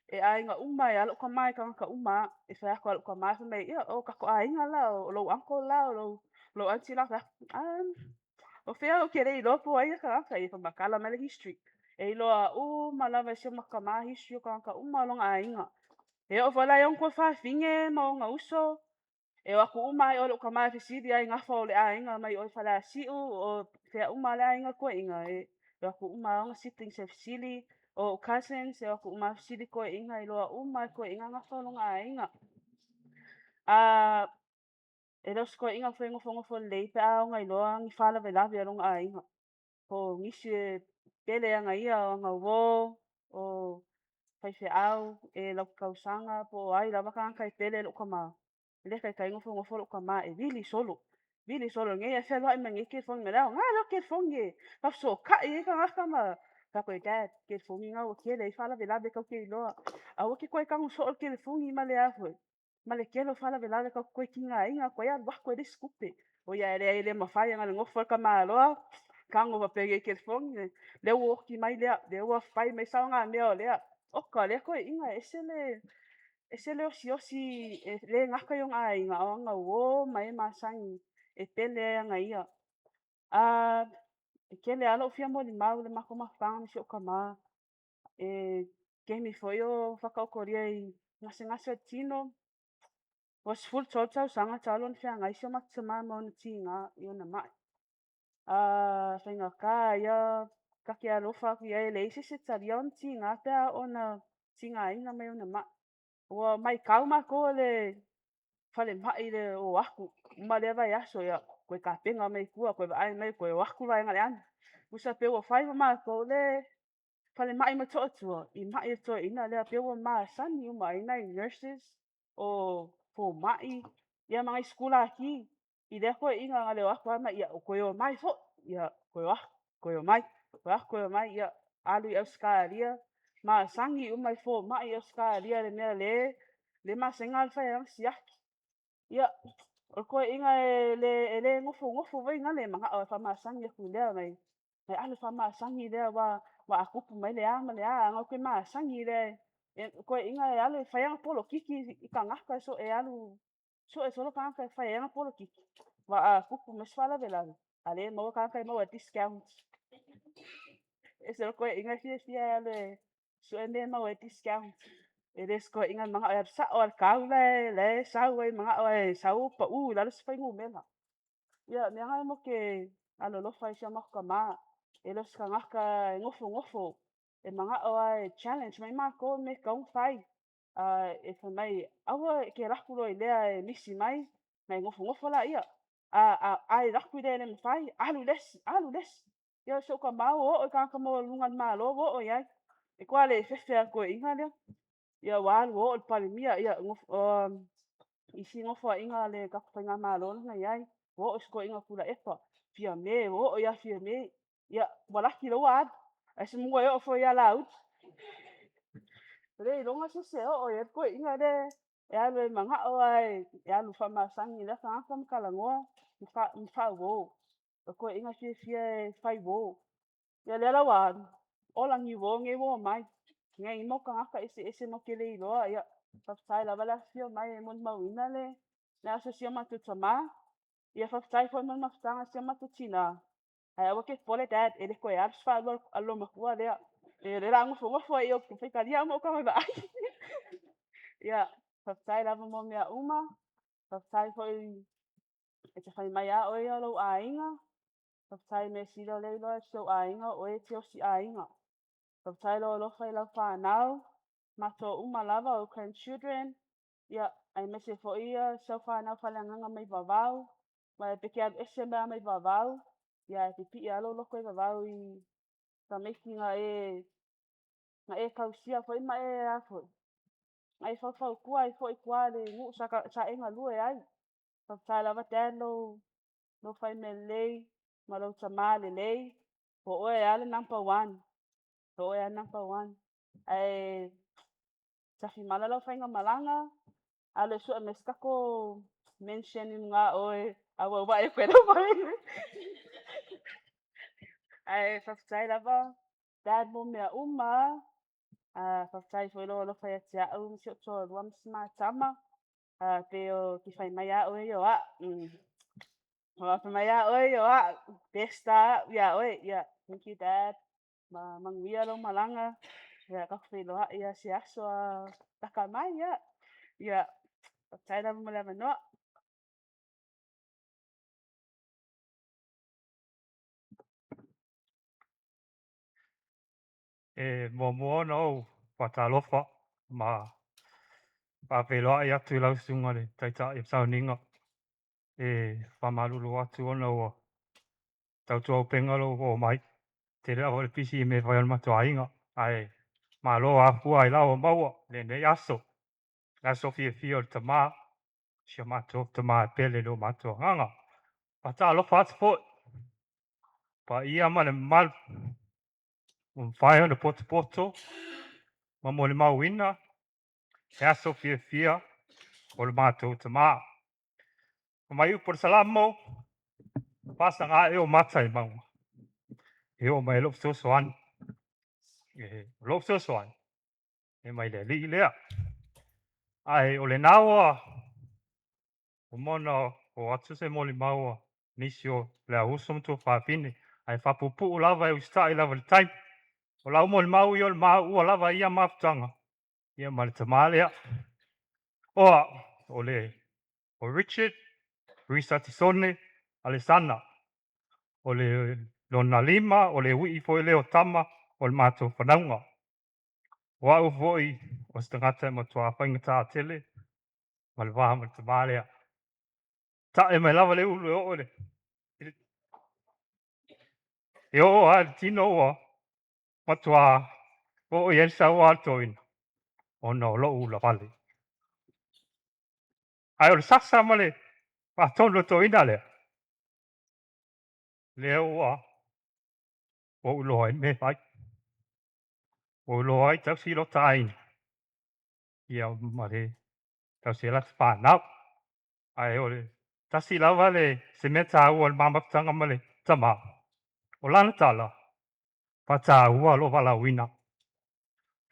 e ai nga ya lo ka mai ka uma e fa ko ka mai fa mai ia o ka ko ai nga la o lo anko la o lo anti la fa o fe o kere i lo po ai ka e fa makala mele history e lo a u malava se makama history ka uma lo ai nga e o fa la yon ko fa finge mo nga uso e wa ku uma o lo ka mai fa si ai nga fa le ai nga mai o fa la si o fe uma la ai nga ko inga e wa ku uma nga sitting se sili o cousins e aku mafsiri ko inga i loa ko inga nga whalonga inga. E los ko inga whengo lei pe a ngai loa ngi whala ve lawe alonga inga. Ko ngisi pele anga ia o nga wo o whaife au e lau kausanga po ai lava ka kai pele lo kama. Le kai ngofo lo kama e vili solo. Vili solo ngai e whelwa i mangi ke fongi me rao. Ngai lo ke fongi. Pafso ka i ka ngakama. Ka koe dad, ke fungi ngau ke le fala vela be ka ke loa. A o ke koe kang so ke le fungi ma le afo. Ma le ke lo fala vela ka koe kinga inga koe ar wah koe de skupe. O ya ele mafai nga ngofo ka ma loa. Kang o pege ke le fungi. Le wo ki mai le wo fai me sa nga me o le. O ka le koe inga esele osi le ngaka yung ai nga o nga wo mai masangi e pele nga ia. Ke le alo fia mo ni mau le mako mafanga mi ka ma ke mi foi o whakaokoria i ngase tino was full totau sanga talon fia ngai so matsama mo na tinga i ona mai. Whainga ka ia kake alofa ki e le isi se tarion tinga pia ona tinga inga mai ona mai. Ua mai kauma ko le fale mai le o aku. Ma le vai aso ia koe ka penga mai kua koe ai mai koe o aku vai ngale ana. Usa pe o fai ma ko le fale mai ma to tua I mai to ina le pe o ma sani uma ina nurses o fo mai ia mai skula aki I le ko inga ngale o aku mai ia ko o mai fo ia ko o mai ia alu ia skaria ma sangi uma fo mai ia skaria le mea le ma sengal fa yang siaki ia o ko inga le ngofo vai ngale manga o fa ma sangi ku le mai mai alu fa ma sangi le wa aku pu mai le ama le a ngo ke ma sangi le ko inga e alu fa yang polo kiki I ka ngaka so e alu so e solo ka ka fa yang polo kiki wa kupu meswala vela ale mo ka kai mo discount ese ko inga fia le so ende mo discount eres ko inga mga ay sa or kaule le sa we mga ay sa pa la se fai mela ya me nga mo ke alo lo fai sia ka ma elos ka ngaka ngofo e mga ay challenge mai ma ko me ka fai e fa mai awa ke rakulo ile misi mai mai ngofo la ia ai raku ile me fai alu les ia so ka ma o ka mo lungan ma lo o ia e kwale fe ko inga le ia wal wo o palimia ia isi ngofo inga le ka whainga malo na iai wo o sko inga kula epa fia me wo o ia fia me ia walaki lo ad ai se mua o fo ia laut re longa se o ia ko inga de ia le manga o ai ia lu fa ma sangi le fa kam kala ngo fa wo ko inga fia fai wo ia le la wa o langi wo nge wo mai ngai mo ka ka ese no ke le lo ia faftai la vala fio mai mon mawina le na so sia matu tama ia faftai fo mon maftanga sia matu tina ai awa ke pole dad ele ko ya fa lo allo makua le e le rango fo fo io ke fe kalia mo ka ba ia faftai la mo mea uma faftai fo e te fai mai a o ia lo ainga faftai me silo le lo so ainga o e tio si ainga faftai lo fai la fa now mato uma lava o can children ia ai mese fo ia so fa na fala nganga mai vavau mai peke a ese mai vavau ia te pi alo lo ko vavau I ta meki nga e kausia fo ima e a fo ai fo fo kua I fo I kua le ngu sa enga lue ai fa fa lava telo no fai me lei ma lo tama le lei o e ale number 1 o e number 1 ai safi malala fainga malanga ale su ameskako mention nga oe awa wa e kwero mai ai faftai lava dad mo mea uma faftai foi lo fai atia au si to ruam sma tama te o ki fai mai a oe yo a wa fai mai a oe yo a testa ya oe ya thank you dad mangwia lo malanga ya ka fai lo ya si aso takamai ya faftai lava mo lava no e mo no patalofa ma pa pelo ai atu lau sunga le taita e sauninga e famalulu atu ona o tau tu pengalo o mai te rea o le pisi me vai al mato ainga ai malo a fu ai lau maua le ne aso fia te ma sia mato te ma pele lo mato nganga patalofa fo pa ia ma le mal fai ona poto ma mo le mauina e aso fia o le matou tamā mai upu le salamo pasanga e o mata I maunga e o mai lopso soani e lopso soani e mai le li lea ai o le nawa o mona o atu se moli maua nisi o le auso mtu whapine ai whapupu lava e ustai lava le taim o lau mo le mau I o le mau ua lava ia mafutanga ia ma le tamalea oa o Richard Risa Tisone Alessandra o le lona lima o le ui foi leo tama o le matou whanaunga. O au foi o se tangata ma tua whainga tā tele ma le waha ma le tamalea. Ta e mai lava le ulu e o le. E o a le tino o ma tua o i elsa o altoina o no lo ula vale. Ai o le sasa ma le pa tono toina le. Le o ulo ai me fai. O ulo ai tau si lo tain. Ia ma le tau si la whanau. Ai o le tasi lava le se mea tā ua le mamatanga ma le tama. O lana tala. Pa tā ua lo wala wina.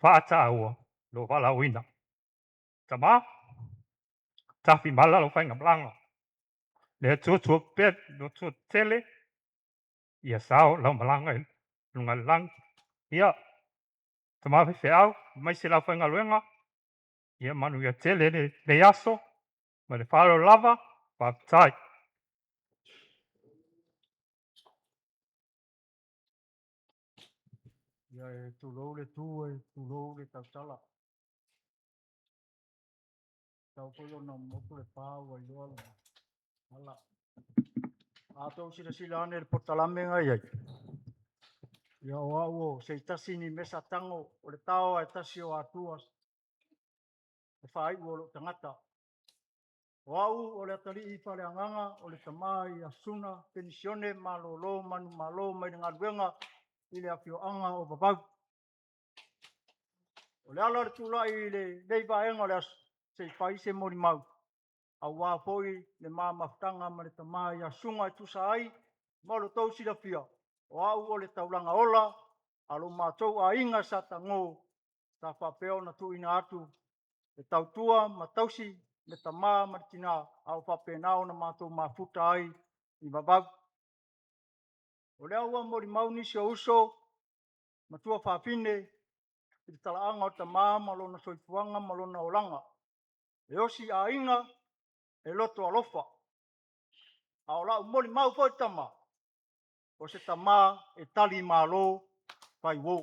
Wha tā ua lo wala wina. Tama. Tafi mala lo whainga blanga. le tu pet no tu tele ia sao lau malanga lunga lang ia tama fe au mai se la fanga luenga ia manu ia tele le aso ma le falo lava pa tai Ia e tūlou le tū e tūlou le tautala. Tau kolo na motu le pāua i loa luna. Hala. A tau sila ane le portalame ngai ai. Ia o au o se itasi ni mesa tango o le tau e tasi o atua. E whai o lo tangata. O au o le atari i whare anganga o le tamai a suna pensione malolo manu malo mai ngā ruenga i le awhio anga o babau. O le ala le tūlai i le leiva enga le asu se whai se mori mau. A wā poi le mā maftanga ma le tamai a sunga i tusa ai malo tau sila pia. O au o le taulanga ola alo mātou a inga sa tango sa whapeo na tu ina atu le tautua ma tausi le tamā ma tina au whapenao na mātou mafuta ai i babau. O le aua mori mau nisi o uso ma tua whapine i te talaanga o tamā malona soifuanga malona olanga. E osi a inga e loto alofa. A ola mori mau fo tama. O se tamā e tali malo pai wo.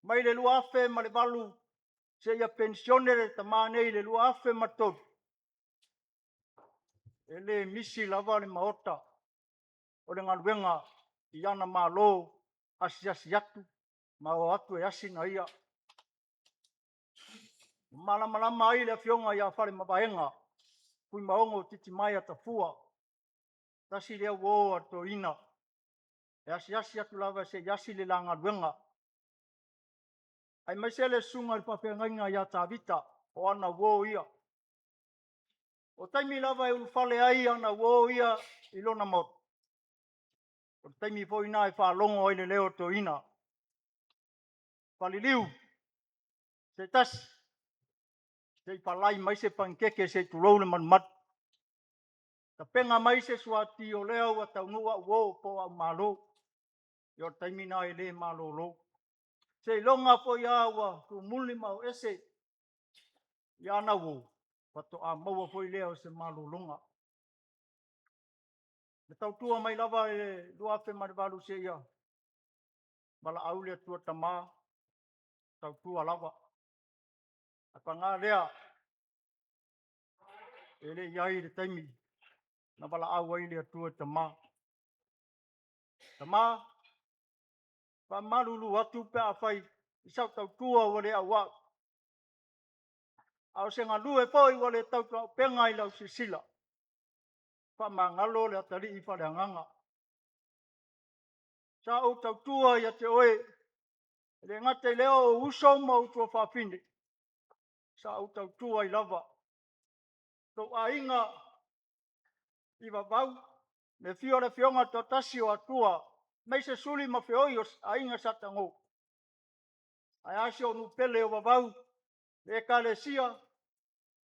Mai le lua afe ma le valu se ia pensione le tamā nei le lua afe ma tolu. E le misi lava le maota o le ngaluenga i ana malo asi atu ma o atu e asi na ia. Malama ai le fionga ia whare mabaenga kui maongo titi mai atafua. Tasi lea wo ato ina. E asi atu lava se yasi le langa luenga. Ai mai se le sunga le papengainga ia tavita o ana wo ia. O taimi lava e ulfale ai ana wo ia ilona mot. O taimi fo ina e whalongo ai le leo to ina. Paliliu. Se tasi. Se palai mai se pankeke se tulou le manmat. Ta penga mai se suati o leo a taunua wo po a malo. Yo taimi na e le malo lo. Se longa po ia wa tu muli mau ese. Ia na wo. Pato a maua po i leo se malo longa. Le tautua mai lava e luafe marivalu se ia. Bala aule atua tamā. Tautua lava. Apa ngā rea. Ele iai le taimi. Na bala au ai le atua tamā. Tamā. Pa marulu atu pe a whai. Isau tautua wale a wā. Au se ngā lue po i wale tautua penga i lau sisila. Pa mangalo le atari i whare anganga. Sa o tautua i ate oe. Le ngate leo o uso ma utua whawhine. Sa o tautua i lava. Tau a inga i wabau. Me fio le fionga to tasi o atua. Mei se suli ma feoi o a inga satango. Ai asi o nupele o wabau. Le kalesia.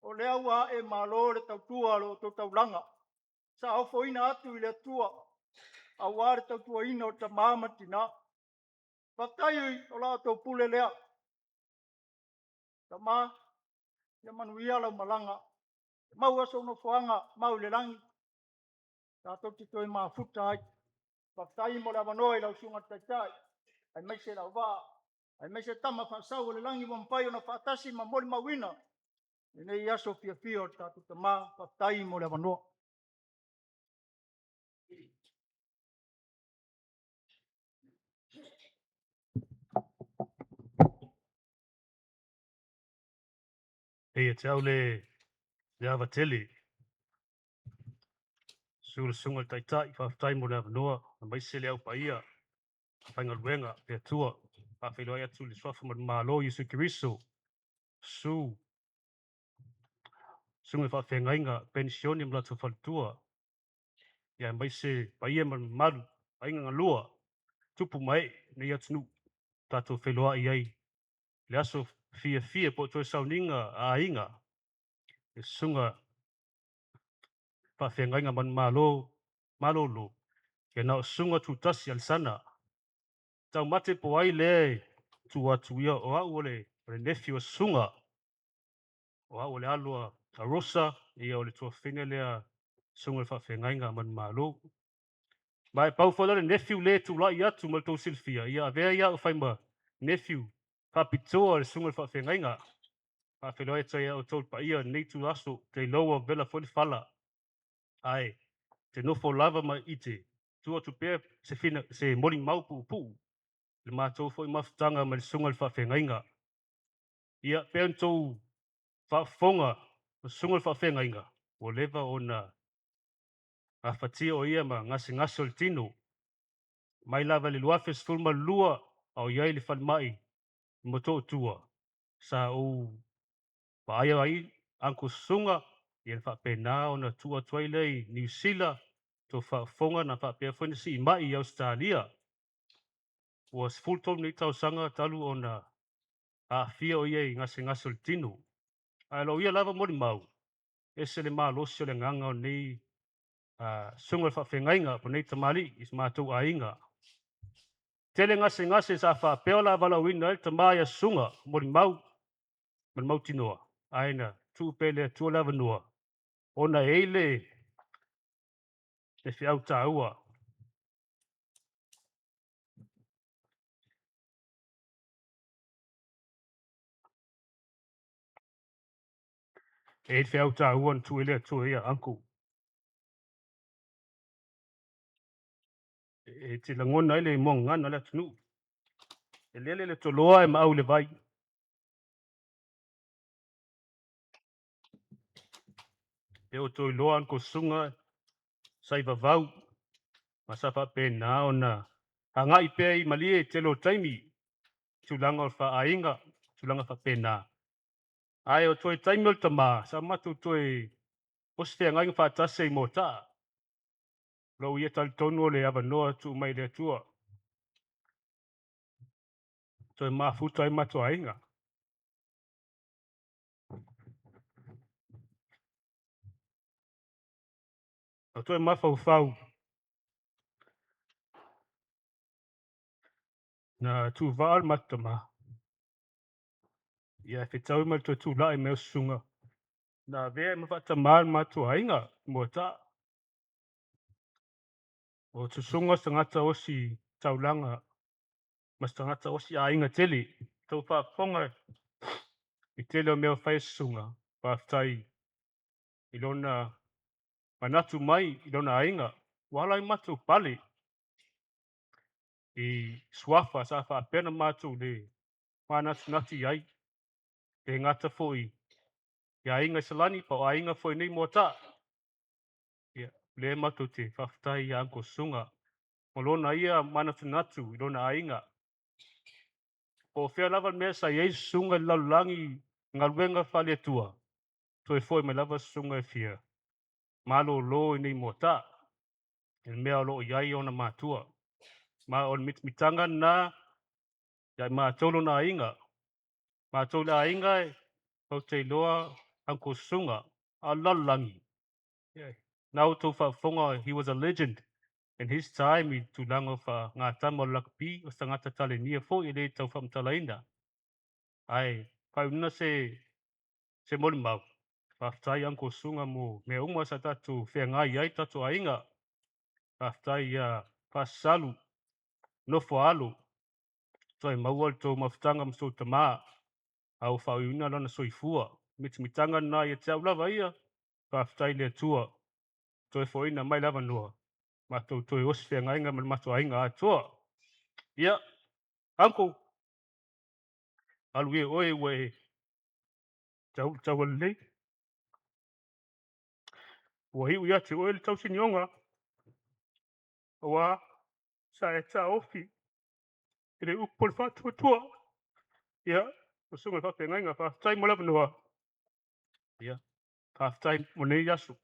O le aua e malo le tautua lo to taulanga. Sa ofo ina atu i le tua. A ware tautua ina o ta māmatina. Patai o la to pule lea. Ta mā. Ia manuia lau malanga. Mau aso no fuanga. Mau le langi. Ta toti toi maa futa ai. Patai mo le avanoa i lau sunga taitai. Ai mai se lau vaa. Ai mai se tama whaasau o le langi wampai o na whaatasi ma mori mawina. E nei aso fia fia o tatu ta mā. Patai mo le avanoa. e te au le awa tele. Sura sunga taitai, whawhtai mo le avanoa, na mai se le au paia, whainga luenga, pe atua, whawhelo ai atu le swafa ma malo Yesu Kiriso, sunga whawhengainga, pensioni mla tu whaltua, ia mai se paia ma maru, ainga ngalua, tupu mai, nei atunu, tato wheloa i ai, le aso fia po toi sauninga a inga, e sunga whawhengai man malo lo. Ke na o sunga tu tasi al sana. Tau mate po ai le tu atu ia o au ole nephew o sunga. O au ole alua a rosa ia ole tua whenga lea sunga whawhengai man malo. Mai pau whala le nephew le tu lai atu mal tau silfia. Ia avea ia o whaima nephew. Papitoa le sunga whawhengai Whawhenua e tai o tau pa ia nei tu aso te loa vela fwoli whala. Ai, te nofo lava ma ite. Tua tu pēr se fina se mori maupu upu. Le mātou fwoi mawhtanga ma le sunga le whawhengainga. Ia pēr tau whawhonga o sunga le whawhengainga. O lewa o na awhatia o ia ma ngasi o le tino. Mai lava le luafes fulma lua au iai le whalmai. Moto tua. Sa o Paia ai angko sunga ia whapena o na tua tuailei New Zealand to whafonga na whapea whene si mai i Australia. Was full tom ni tau sanga talu o na a fia o iei ngase le tino. Ai lo ia lava mori mau. Ese le maa losi o le nganga o nei sunga le whawhengainga po nei tamali is mātou a inga. Tele ngase sa whapea la vala wina el tamaya sunga mori mau tinoa. Aina tu pele tu lava noa. Ona eile e whiau tāua. E whiau tāua tu ele tu ia anko. E te langona ele mo ngana le tunu. E lele le toloa e mau le vai. E o toi loa anko sunga sai vavau. Masapa pe na ona. Hanga i pe i malie te lo taimi. Tulanga o wha ainga. Tulanga wha pe na. Ai o toi taimi o tama. Sa matu toi ostea ngai wha tase i mo ta. Lo ia tal tonu o le ava noa tu mai le tua. Toi mafuta i matu ainga. O toi mafau na tu vaal matama. Ia whetau mai tu lai meo sunga. Na vea mawhata maan matu ainga mo ta. O tu sunga tangata osi taulanga. Mas tangata osi ainga tele. Tau whaponga i tele o meo whai sunga. Whaftai ilona manatu mai ilona ainga. Wala i matu pale. I swafa sa whapena matu le whanatu nati ai. E ngata foi. Ia inga salani pa o ainga foi nei mo ta. Ia le matu te whaftai i anko sunga. Molona ia manatu natu ilona ainga. O whea lava mea sa iei sunga lalulangi ngaluenga whale tua. Toi foi me lava sunga e fia. Malo lo i nei mo ta. E mea lo iai ona matua. Ma on mitanga na ia mātolo na ainga. Mātolo na ainga e o te loa anko sunga a lalulangi. Now to whafonga, he was a legend. In his time, I tulanga wha ngā tamo lakpi o sa ngata tale nia fo i le tau whamtalaina. Ai, whaununa se mori mau. Whaftai anko sunga mo mea uma sa tatu whea ngai ai tatu ainga. Whaftai pasalu, nofo alu. Toi maual tō mawhtanga mso tamaa. Au whaununa lana soifua. Mitanga na ia te au lava ia. Whaftai le tua. Toi foina mai lava noa. Matou toi osfea ngainga man matou ainga atoa. Ia, anko. Alue oe we tau alei. Ua hiu ia te oe le tau sinionga. Oa, sa e ta ofi. Ele upol fatua tua. Ia, o sunga whape ngainga whaftai mo lava noa. Ia, whaftai mo nei asu.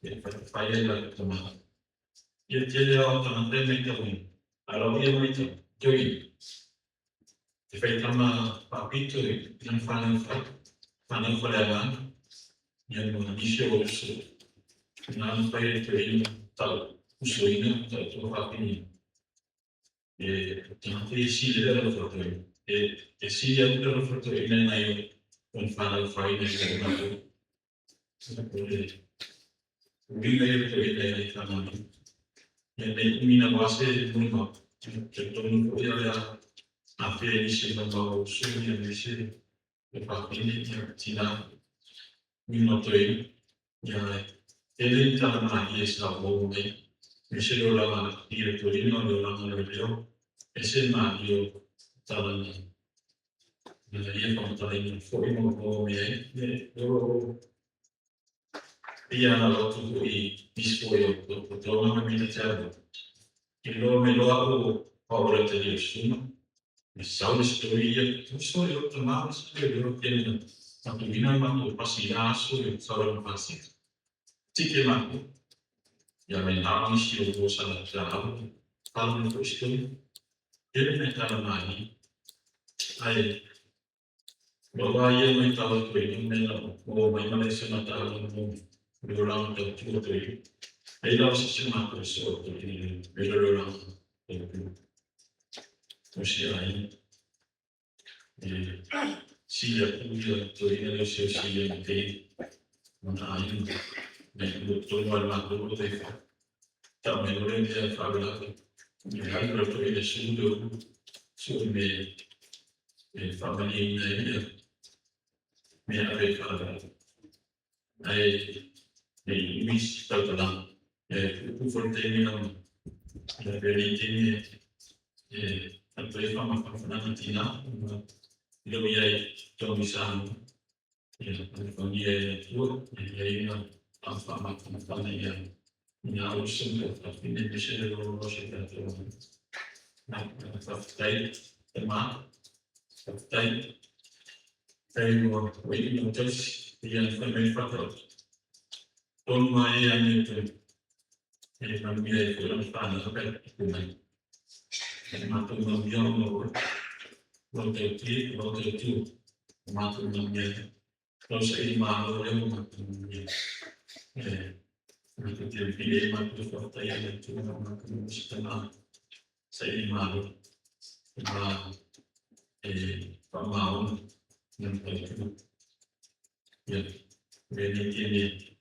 Fai la toma. Io ti ho tanto mai allora io mi tu ti fai tama papito e non fanno avanti. Io non dicevo su. Non fai il tal usuino tal tuo papini. E tanti si deve fare e si deve fare in io non fanno fai nel mondo. Vive che fanno mina base prima che non poteva a felice quando sogno invece le partite ti dà minuto ya ele tá na essa bombe mexeu lá na diretoria lá na reunião esse Mario tá na ia contar em foi no bombe eu ia na lotu e biscoio do dono militare e lo me lo hago ora te dio suma e sabe storia tu solo io tomavo io tiene ma tu vino ma tu passi asso e solo passi ti chiamato ja mijn naam is hier voor zijn verhaal van de kostuum. Jullie met haar naam. Hij bawa je met haar twee met o mijn mensen met haar doorlang dat twee. Hij laat zich maken zo dat hij doorlang dus hij zie je twee en dus zie je meteen want hij met todo el mundo de también lo he hablado y hay otro que es sobre familia me ha dejado hay mis talán un fuerte la verité tanto es fama fanatina lo vi ahí todo mi sano la familia y ahí fama fanatina ja, ook soms dat in de miserie was ik dat dat tijd de maand dat tijd wordt weet je nog dus die van mijn vader toen mij aan het van mij voor een paar dagen en maar toen dan jong wat het toe maar toen dan meer was eenmaal helemaal untuk dipilih matu kota yang itu nama kemudian saya malu pemau yang itu ya ini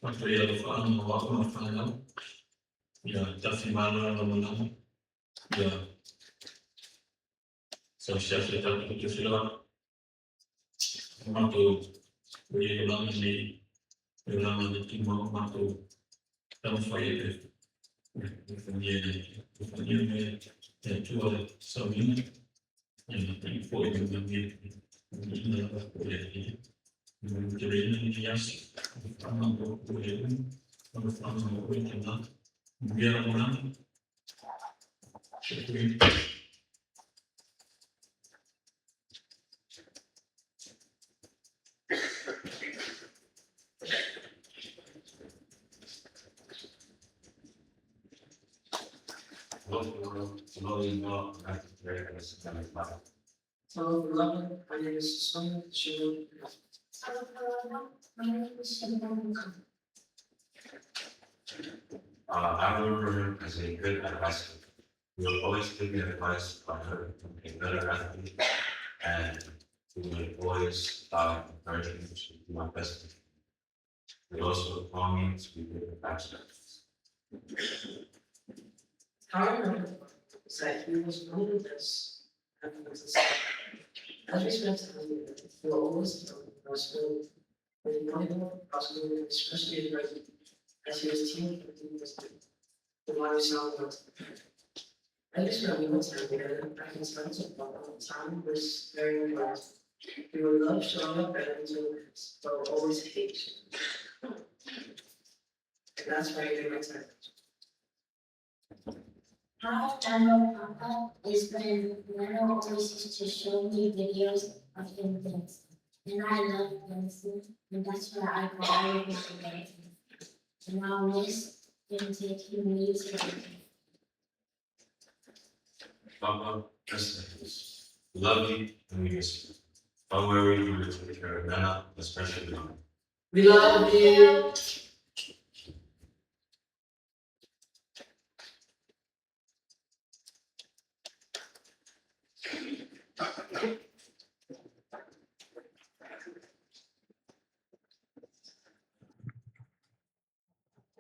waktu yang faham waktu faham ya tapi malu nama ya sosial kita itu sudah matu ulang ini Ulangan itu mau masuk dalam file kemudian jual sawit yang info yang menjadi boleh jadi hias boleh biar orang So, beloved, my name is Sonia Chu. I remember him as a good advisor. He would always give me advice on how to be a better athlete, and he would always encourage me to do my best. He would also call me to be good ambassador. I remember that he was one of us. As we spent time together, we were always possible with wonderful possibility, especially as he was team captain the Water Sound West. I just remember time together, I can spend some time was very important. We would love showing up better to us, but we always hate. And that's why I do my time. How I know Papa is when Nana always used to show me videos of him dancing. And I love dancing, and that's why I call him dancing. Awareness and take humility. Papa, love you and we miss you. Don't worry, you will take care of Nana, especially now. We love you.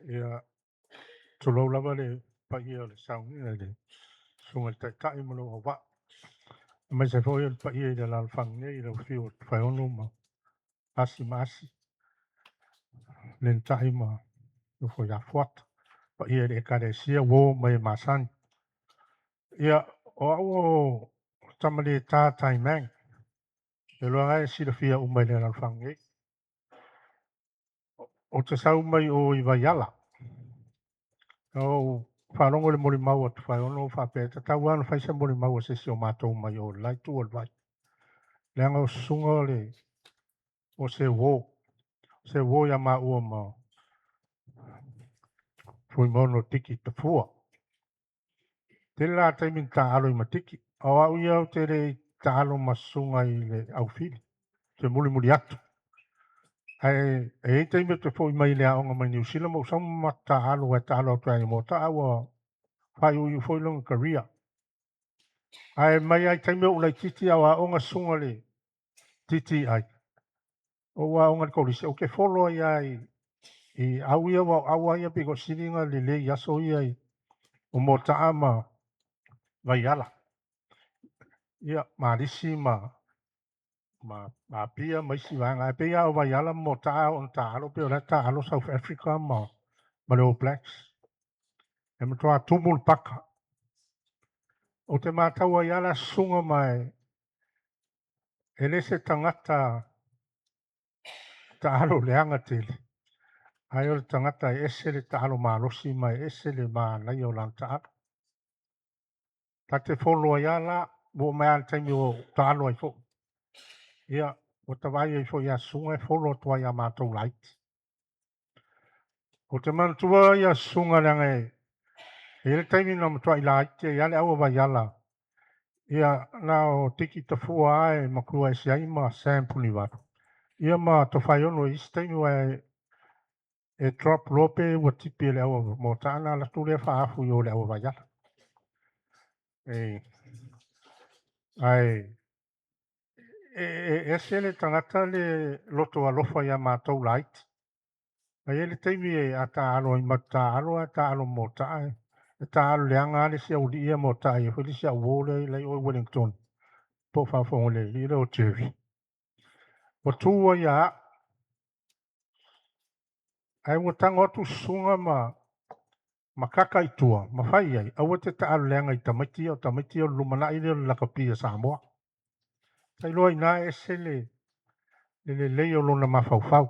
Ia tolo lava le pa ia le saungi le sunga te kai mo lo wa mai se foi pa ia de la fang nei le fiu fa ono ma masi len tai ma lo foi a fuat pa ia de ka de sia wo mai masan ia o tamale ta tai mang e lo ai si le fia o mai le la fang nei o te sau mai o i vaiala o whanongo le mori mau atu whai ono whape ta tau anu whai se mori mau se si o mātou mai o lai tu o vai leanga o sunga le o se wo ya ma ua ma fui mono tiki te fua te la te min ta alo i ma tiki au au iau te re ta alo ma sunga i le au fili te muri atu e te ime te fui mai le aonga mai New Zealand mo sa ma ta alo e ta alo tu ai mo ta awa whai ui fui longa karia ai mai ai te ime ulai titi awa onga sunga le titi ai o wa onga kolisi o ke follow ai i au ia wa au ia pe ko sininga le ya so ia o mo ta ama vai ala ia marisi ma pia mai si vanga pe ia o vai ala mo ta on ta alo pe ora ta alo South Africa ma le All Blacks e mo toa tumul paka o te mātau ai ala sunga mai ele se tangata ta alo leanga tele ai o tangata ese le ta alo malosi mai ese le ma lai o lanta ta te follow ia la mo mai al taimi o ta alo ai fo ia o ta vai ai fo ia sunga e follow tua ia mātou light o te mantua ia sunga lange e le taimi na matua i light ia le awa vai ala ia na o tiki ta fua ai makua e siai ma sampuli watu ia ma to fai ono i taimi wa e drop lope wa tipi le awa mo ta ana la tu le fa afu yo le awa vai ala ai e se le tangata le loto alofa ia mātou light ai ele teimi e a ta alo i mata alo a ta alo mo ta e ta alo le anga le sia uli ia mo ta e huli sia wole le o Wellington po fa fo le li le o Jerry o tua ia ai o tanga tu sunga ma kaka i tua ma fai ai au te ta alo le anga i tamati o lumana i le lakapia Samoa sai loa ina e se le o lona mafaufau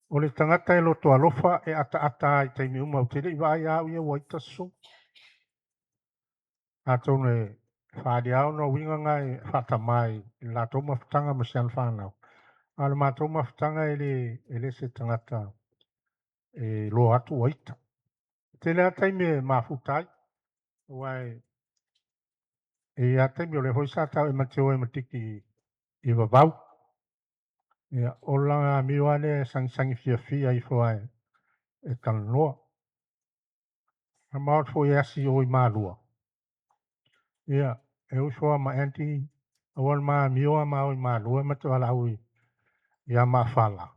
o le tangata e loto alofa e ata i taimi uma o te rei vai au ia waita su a tone whaade au no winga ngai whata mai i la tau mawhtanga ma sian whanau a le mātou mawhtanga e le se tangata e lo atu waita te lea taimi e mafutai wai e a taimi o le hoi sa tau e mateo e matiki i wawau ia o langa miwa le sangi fia i fwai e kalanoa. A maot fo e asi o i malua. Ia, e uswa ma anti, awal ma miwa ma o i malua, ma te wala ui, ia ma fala.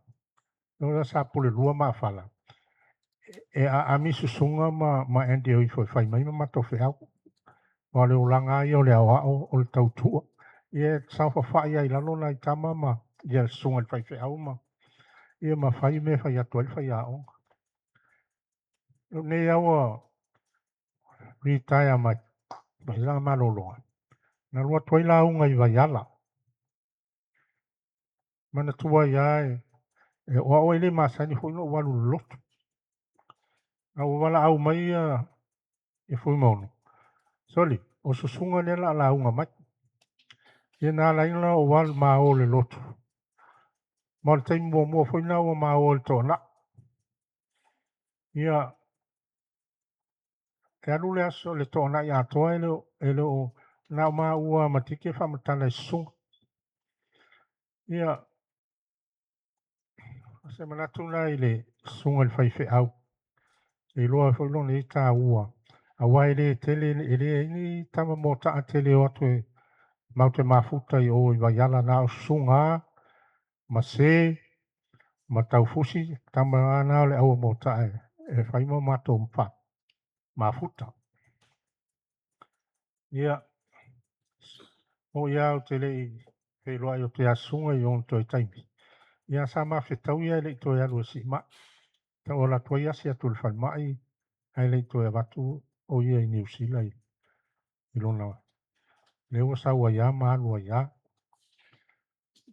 Nora sa pule lua ma fala. E a mi susunga ma anti o i fai mai ma tofe au. Ma le ulanga i o le awa o le tautua. Ia sa fa ia i lalo na i tama ma, ia sunga fai au ma. Ia ma fai me fai atu fai au. Nei awa retire mai la maloloa na lua toi la unga i vai ala mana tua ia e o ele masani foi no walu lotu au wala au mai e foi mono soli o susunga le la unga mai e na la ina o wal ma o le lotu ma te mo foi na o ma o le tona Ia, te alu le aso le tōna i atoa ele o nā mā ua matike whamatala I sunga. Ia, se manatu nai le sunga le whaiwhi au. E loa whailona I tā ua. A wai le tele ele ni tama mō taa tele o atu e mau te mafuta I o I waiala nā o sunga, ma se, ma tau fusi, tama ana le au mō taa e whaima mato mpa. Mafuta. Ia, o ia o te lei e loa I o te asunga I on toi taimi. Ia sa ma whetau ia le toi alu si ma. Ta o la toi asi atu le whalmai, ai le toi avatu o ia I New Zealand. I lona. Le o sa ua ia ma alua ia.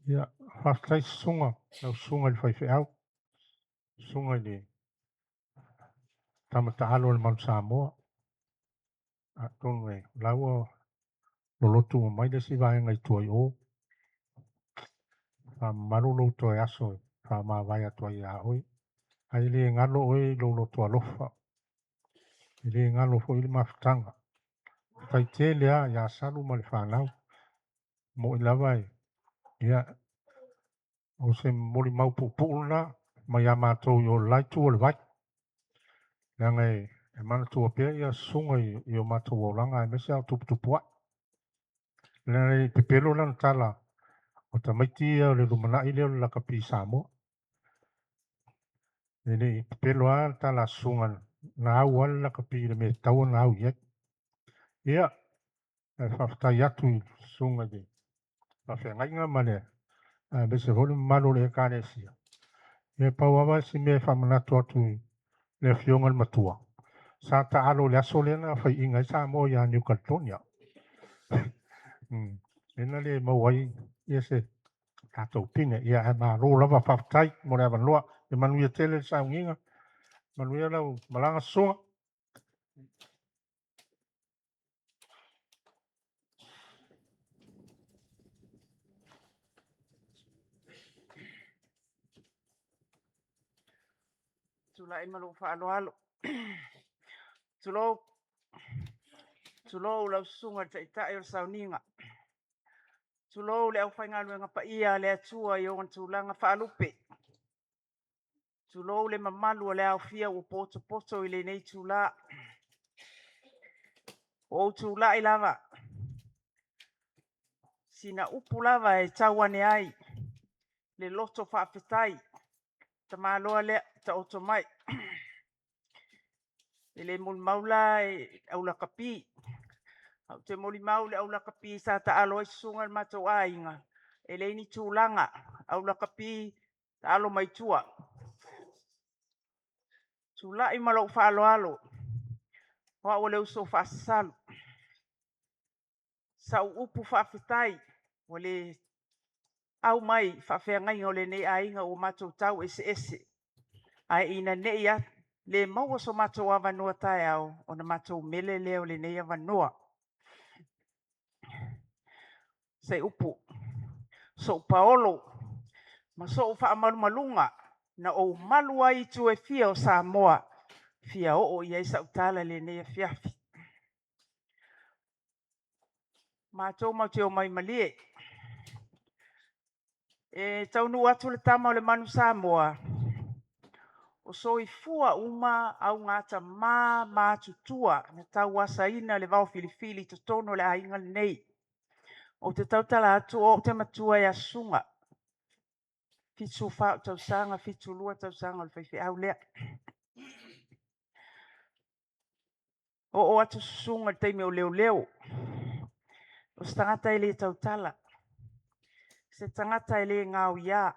Ia, haftai sunga, au sunga le whaiwhi au. Sunga le tamata alo le Mount Samoa. A tonu e, laua lolotu o mai le si vaenga I tuai o. Fa marulu toi aso, fa ma vai atua I a oi. Ai le ngalo oi lolotu alofa. Le ngalo fo ili mafutanga. Kai te lea ia salu ma le whanau. Mo I lawai. Ia, o se mori maupu puuna, ma ia mātou I o laitu o le vai. Nanga e mana tua pia ia sunga I o mātou o langa e mese au tuputupua. Nanga e pepelo lana tala. O ta maiti ia o le lumana I leo la kapi Samoa. Nene pepelo a tala sunga na au ala la kapi le me tau na au iek. Ia, e whaftai atu I sunga de. Whawhengainga mane. Bese holu malo le kānesia. E pauawa si me whamanatu atu le fiongal matua. Sa ta alo le aso le na whai inga I Samoa ia New Caledonia. Ena le mawai ia se tātou pine. Ia e mā ro lava whaftai mo le avanloa. E manuia tele sa unginga. Manuia lau malanga songa. Tula I malo whaalo alo. Tulo lau sunga te itai o sauninga. Tulo le au whainga luenga pa ia le atua I ongan tulanga whaalupe. Tulo le mamalu le au fia o poto I le nei tula. O tula I lava. Sina upu lava e tawane ai. Le loto whaafetai. Ta maloa le ta otomai. Le mul maula e au la kapi. Au te moli mau le au la kapi sa ta alo I sunga mato ainga. E le ni tūlanga au la kapi ta alo mai tua. Tula I malo whaalo alo. Wa o le uso whaasasalu. Sa upu whaafetai. O le au mai whawhengai o le nei ainga o mato tau ese. Ai ina nei ya le maua so mato avanua tai au. O na mato mele leo le nei avanua. Se upu. So paolo. Ma so wha malunga. Na o malua I tu e fia o Samoa. Fia o I eisa utala le nea fiafi. Ma tō mau te o mai malie. E taunu atu le tama o le manu Samoa. O so I fua uma au ngata ma tutua. Na tau asa ina le vau filifili to tono le ainga nei. O te tautala atu o te matua ya sunga. Fitu whao tau sanga, fitu lua tau sanga le whaiwhi au lea. O atu sunga le teime o leo. O se tangata ele tautala. Se tangata ele ngau ia.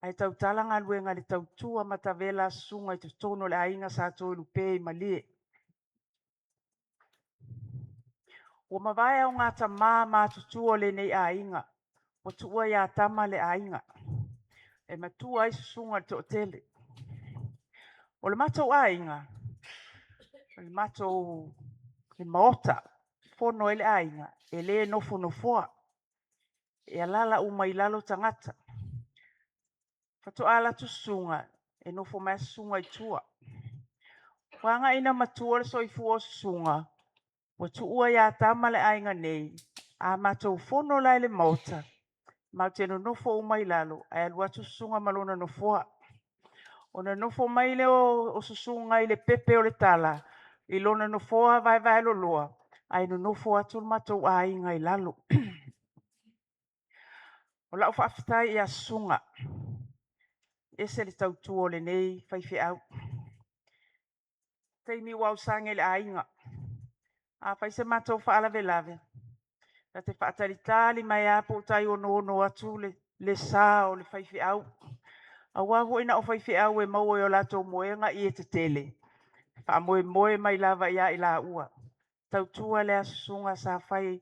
Ai tautala ngā luenga le tautua matavela sunga I te tono le ainga sa toi lupe malie. O mawai au ngata ma tutua le nei ainga. O tua ia tama le ainga. E matua I sunga le tele. O le mato ainga. O le mato le maota. Fono ele ainga. Ele nofo nofoa. E alala uma I lalo tangata. Fato ala tu sunga. e nofo mai sunga i tua. Wanga ina matua le soifua o sunga, wa tuua ia tama le ainga nei, a matou fono lai le mauta, ma te no nofo o mai lalo, ai alua tu sunga malona nofoa. Ona nofo mai le o susunga i le pepe o le tala, i lona nofoa vai lo loa, ai no nofo atu matou a inga i lalo. O lau whaafitai ia sunga, ese le tautua o le nei, whaifi au. Teimi wau sange le ainga, a whaise matou whaalawe lawe. Na te whaataritali mai a po tai ono atu le sā o le whaifi au. A waho ina o whaifi au e mau o lato moenga i e te tele. Wha moe mai lava ia i la ua. Tautua le asunga sa whai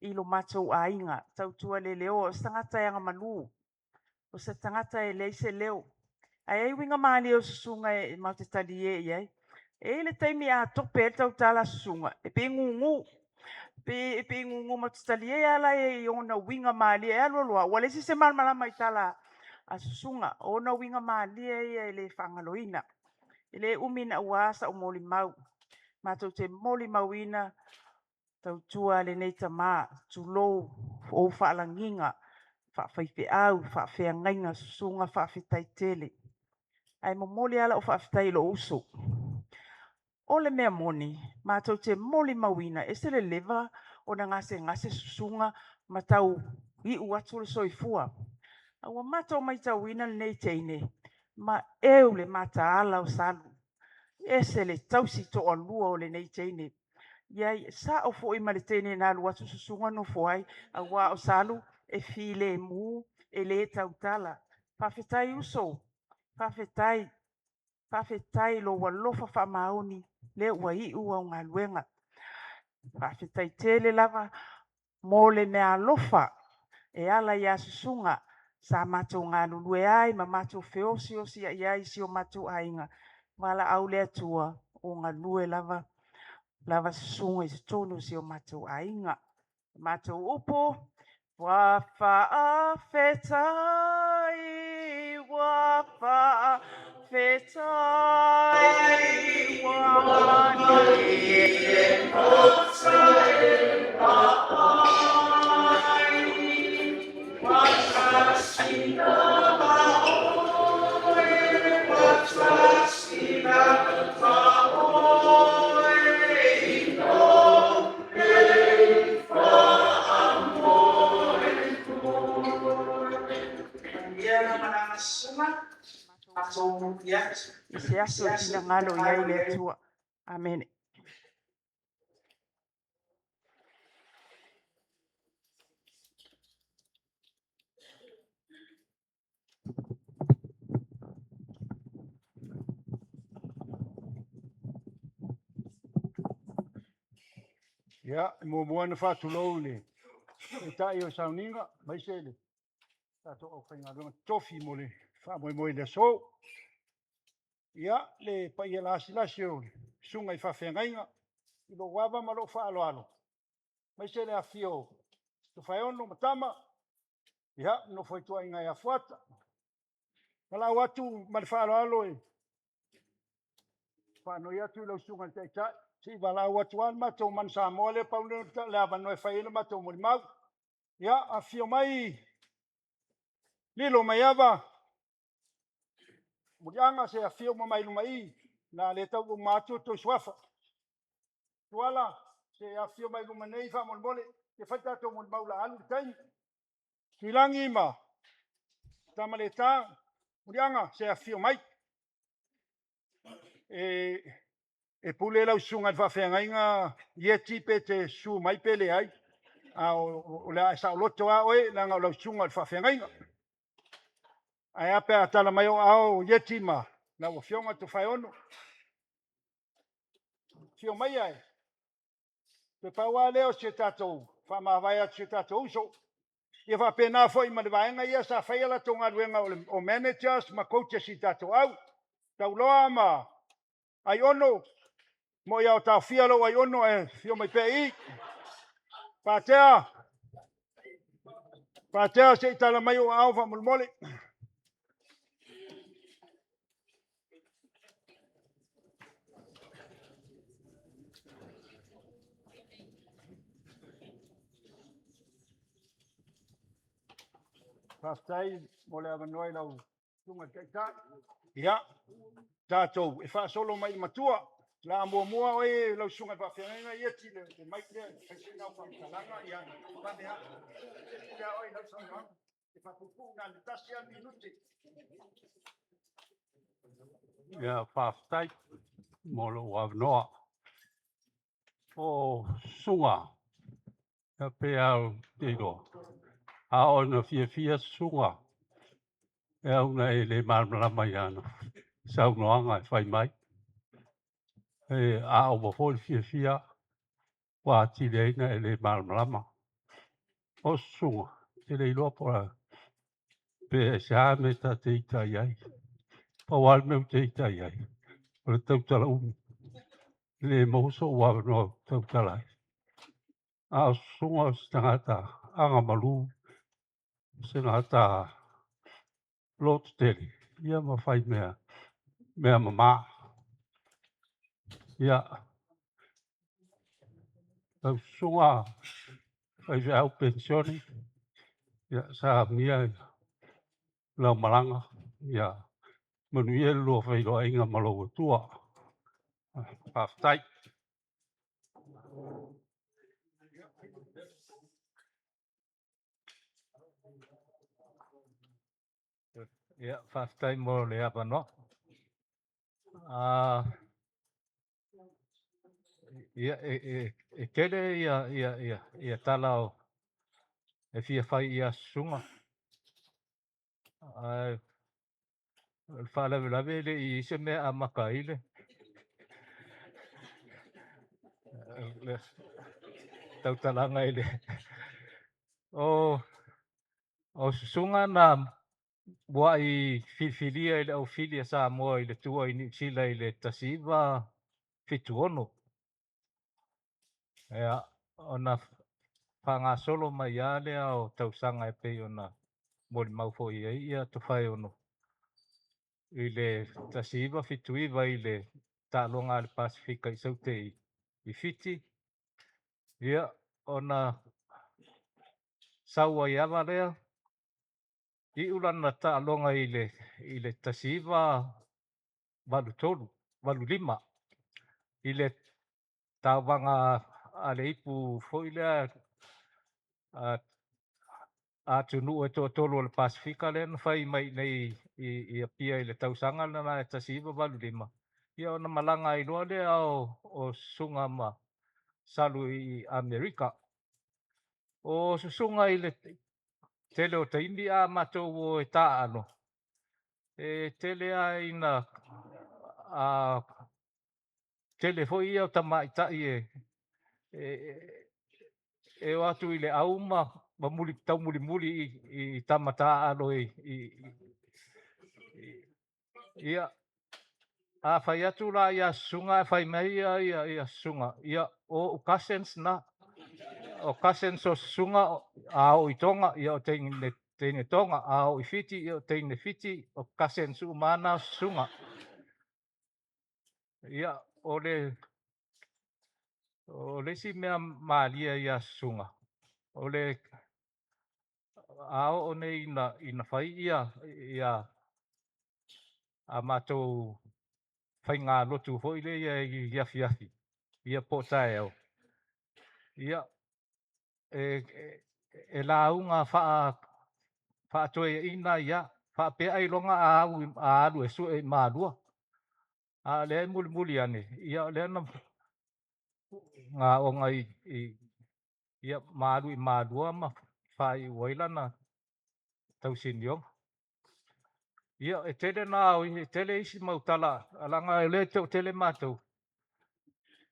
i lo matou a inga. Tautua le leo o stangata yanga manu. O se tangata e leise leo. Ai ai winga maali o susunga e mau te tali e iai. E le taimi a tope e tautala susunga. E pe ngungu. Pe ngungu mau te tali e ala e ona winga maali e aloloa. Wale si se malmala mai tala a susunga. Ona winga maali e le whangaloina. Ele umina uasa o moli mau. Matou te moli mauina. Tautua le nei tamā. Tulou o whaalanginga. Whaafaipe au. Whaafeangainga susunga. Whaafetai tele. Ai mo moli ala o whaafetai lo uso. O le mea moni. Matou te moli mauina. E se le leva o na ngase susunga. Matau i uatu le soifua. Awa matou mai tauina le nei teine. Ma eule mata ala o salu. Ese le tausi to o lua o le nei teine. Iai sa o fo ima le teine na lua susunga no foai. Awa o salu e file mu e le tautala. Whafetai uso. Whafetai lo walofa wha maoni. Le ua i ua o ngā luenga. Whafetai tele lava. Mo le mea lofa. E ala ia susunga. Sa matou ngā lulue ai. Ma matou feosi osi a iai si o matou ainga. Wala au lea tua. O ngā lue lava. Lava susunga i se tonu si o matou ainga. Matou upo. Whafetai. Whafetai. Ise aso tina ngalo iai le tua. Amen. Ya, mo buana whatulou le. E tai o sauninga, mai sele. Tato o whainga runga tofi mo le. Wha moe le so. Ya, le pai e lasi o le. Sunga i whawhengainga. I lo wawa ma lo wha alo. Mai sele a fio. Tu whaiono matama. Ya, no foi tua inga ia fuata. Kala watu ma le wha alo e. Wha ia tu lau sunga te tai. Si wala watu an ma tau man sa mole pa unu le avano e whaina ma tau mori mau. Ya, a fio mai. Lilo mai ava. Murianga se a fio ma mai lumai. Na le tau matu to swafa. Tuala se a fio mai lumanei fa mole. Te whaita tau mori mau la alu taini. Hilangi ma. Tamaleta. Murianga se a fio mai. E pule lau sunga whawhengainga ieti pe te su mai pele ai. O le sa loto a oe langa lau sunga whawhengainga. Ai ape a tala mai o au ieti ma. Na o fionga tu whaiono. Fio mai ai. Te paua leo se tatou. Whamawai at se tatou so. Ia whapena fo i maniwaenga ia sa whaiala tonga ruenga o managers ma coaches i tatou au. Tau loa ma. Ai ono. Mo ia o tau fialo ai ono e fio mai pe i. Patea se tala mai o au fa mulmole. Whaftai, mo le amanoi lau tunga teitai. Ia, tātou, e whaasolo mai matua. La mua o e lau sunga whawhiangainga ia tine, te maikea, e singa o whamtalanga, ia, whanea. Ia oi, lau sunga, e whapupu ngā letasi a minuti. Ia, whaftai, mo lo wavnoa. O sunga, e pe au tiro. A ona fia sunga. E au na e le marama iana. Sau noanga e whai mai. E a o wafori fia. Wa tireina e le marama. O sunga. Te le iloa pora. Pe e saa me ta te itai ai. Pawal meu te itai ai. O le tautala umi. Le mauso wa no tautala ai. A sunga o stangata. Anga malu. Stangata. Lot tele. Ia ma whai mea. Mea mama. Ia. Au sunga. Whai au pensioni. Ia sa mia. Lau malanga. Ia. Manuia lo whai loa inga malo tua. Whaftai. Ia, whaftai mo le apa no. Ia, e kele ia talau. E fia whai ia sunga. Whalawe lawe le i se mea a makaile. Tautalanga ile. O sunga na Wa i filia ile au filia sa mo ile tua i sila ile tasiva fituono. Ea ona whanga solo mai ale au tausanga e pei ona mori maufo ia to whai ono. Ile tasiva fituiva ile talonga ale Pasifika i saute i fiti. Ia ona saua i awa lea. I ulana talonga ile tasiva walu tolu, walu lima. Ile tawanga ale ipu foilea a tunu e to tolu le Pasifika le fai mai nei i apia ile tausanga na e tasiva walu lima. Ia ona malanga i loa le o sunga ma salu i Amerika. O sunga ile tele o taimi a matou o e taano. E tele a ina a tele foi ia o tamaitai e watu ile auma mamuli tau muli i tamata alo ia a fai atu la ia sunga fai mai ia sunga ia o cousins na o cousins o sunga a o itonga ia o tene tonga a o ifiti ia o tene fiti o cousins umana sunga ia o le si mea malia ia sunga o le ao o nei ina fai ia a matou fai ngā lotu hoi le ia fiafi ia potae au ia e la unga faa toe ina ia faa pe ai longa a alu e su e malua a le muli ane ia le na ngā onga ia malu i malua ma fai wailana tau sinio ia e tele na e tele isi mautala alanga le tele matou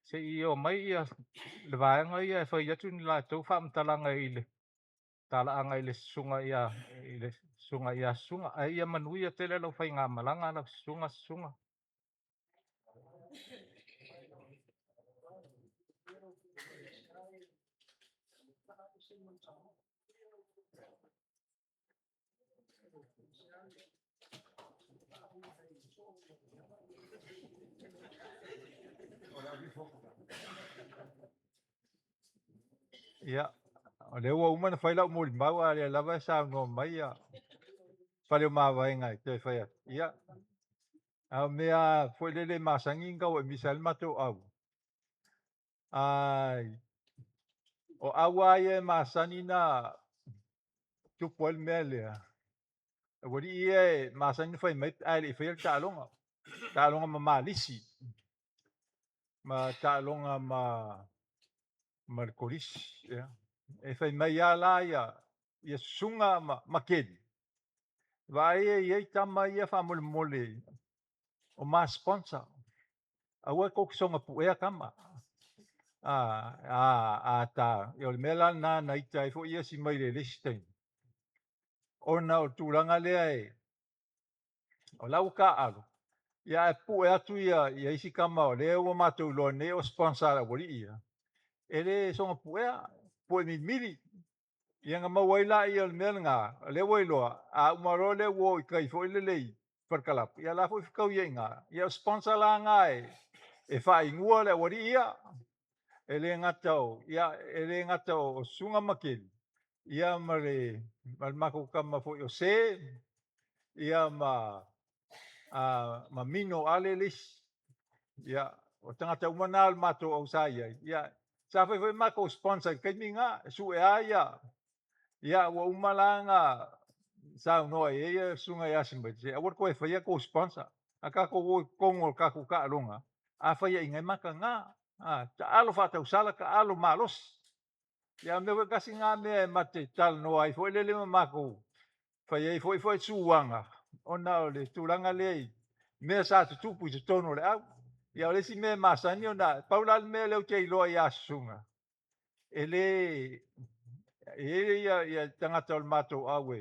se io mai ia le vaenga ia fai atu ni la tau fa mtalanga ile tala anga ile sunga ia sunga ai ia manuia tele lo fai ngā malanga la sunga ia le ua uma na fai lau mo limau a le lava sa no mai ia fale o mavaenga te fai ia a mea foi le masangi ngau e misal mato au ai o awa ia masani na tupu el mele wari ia masani fai mai ai le fai talonga ma malisi ma talonga ma Marcoris, ja. E fai mai ia la ia sunga ma kedi. Vai ia tama ia fa mole o ma sponsor. Aua ko songa pu ia kama. Ta yo mela na ita fo ia si mai le listen. Ona o turanga le ai. O lau ka alo. Ia pu ia tu ia isi kama o le o ma tu lo ne o sponsor a wori ia. Ele songa pu ia po mili ia nga mawaila ia mel nga le wailo a umaro le wo kai fo le lei perkalap ia la fo fikau ia nga ia sponsor la nga e fa ingua le wari ia ele nga tau ia ele nga tau sunga makil ia mare mal mako kama fo yo se ia ma mino ale lis ia o tanga tau manal mato au saya ia sa fo mako sponsor kai minga su ia ia wa umalanga sa no e sunga ya simba se awor ko fa ya ko sponsor aka ko kongo ka ku ka longa a fa ya ingai maka nga ta alo fa ta usala ka alo malos ya me ka singa me mate tal no ai fo le mako fa ya fo suanga ona le tulanga le me sa tu pu se tono le au ya le si me masani ona paula me le te lo ya sunga ele ia tangata o matou awe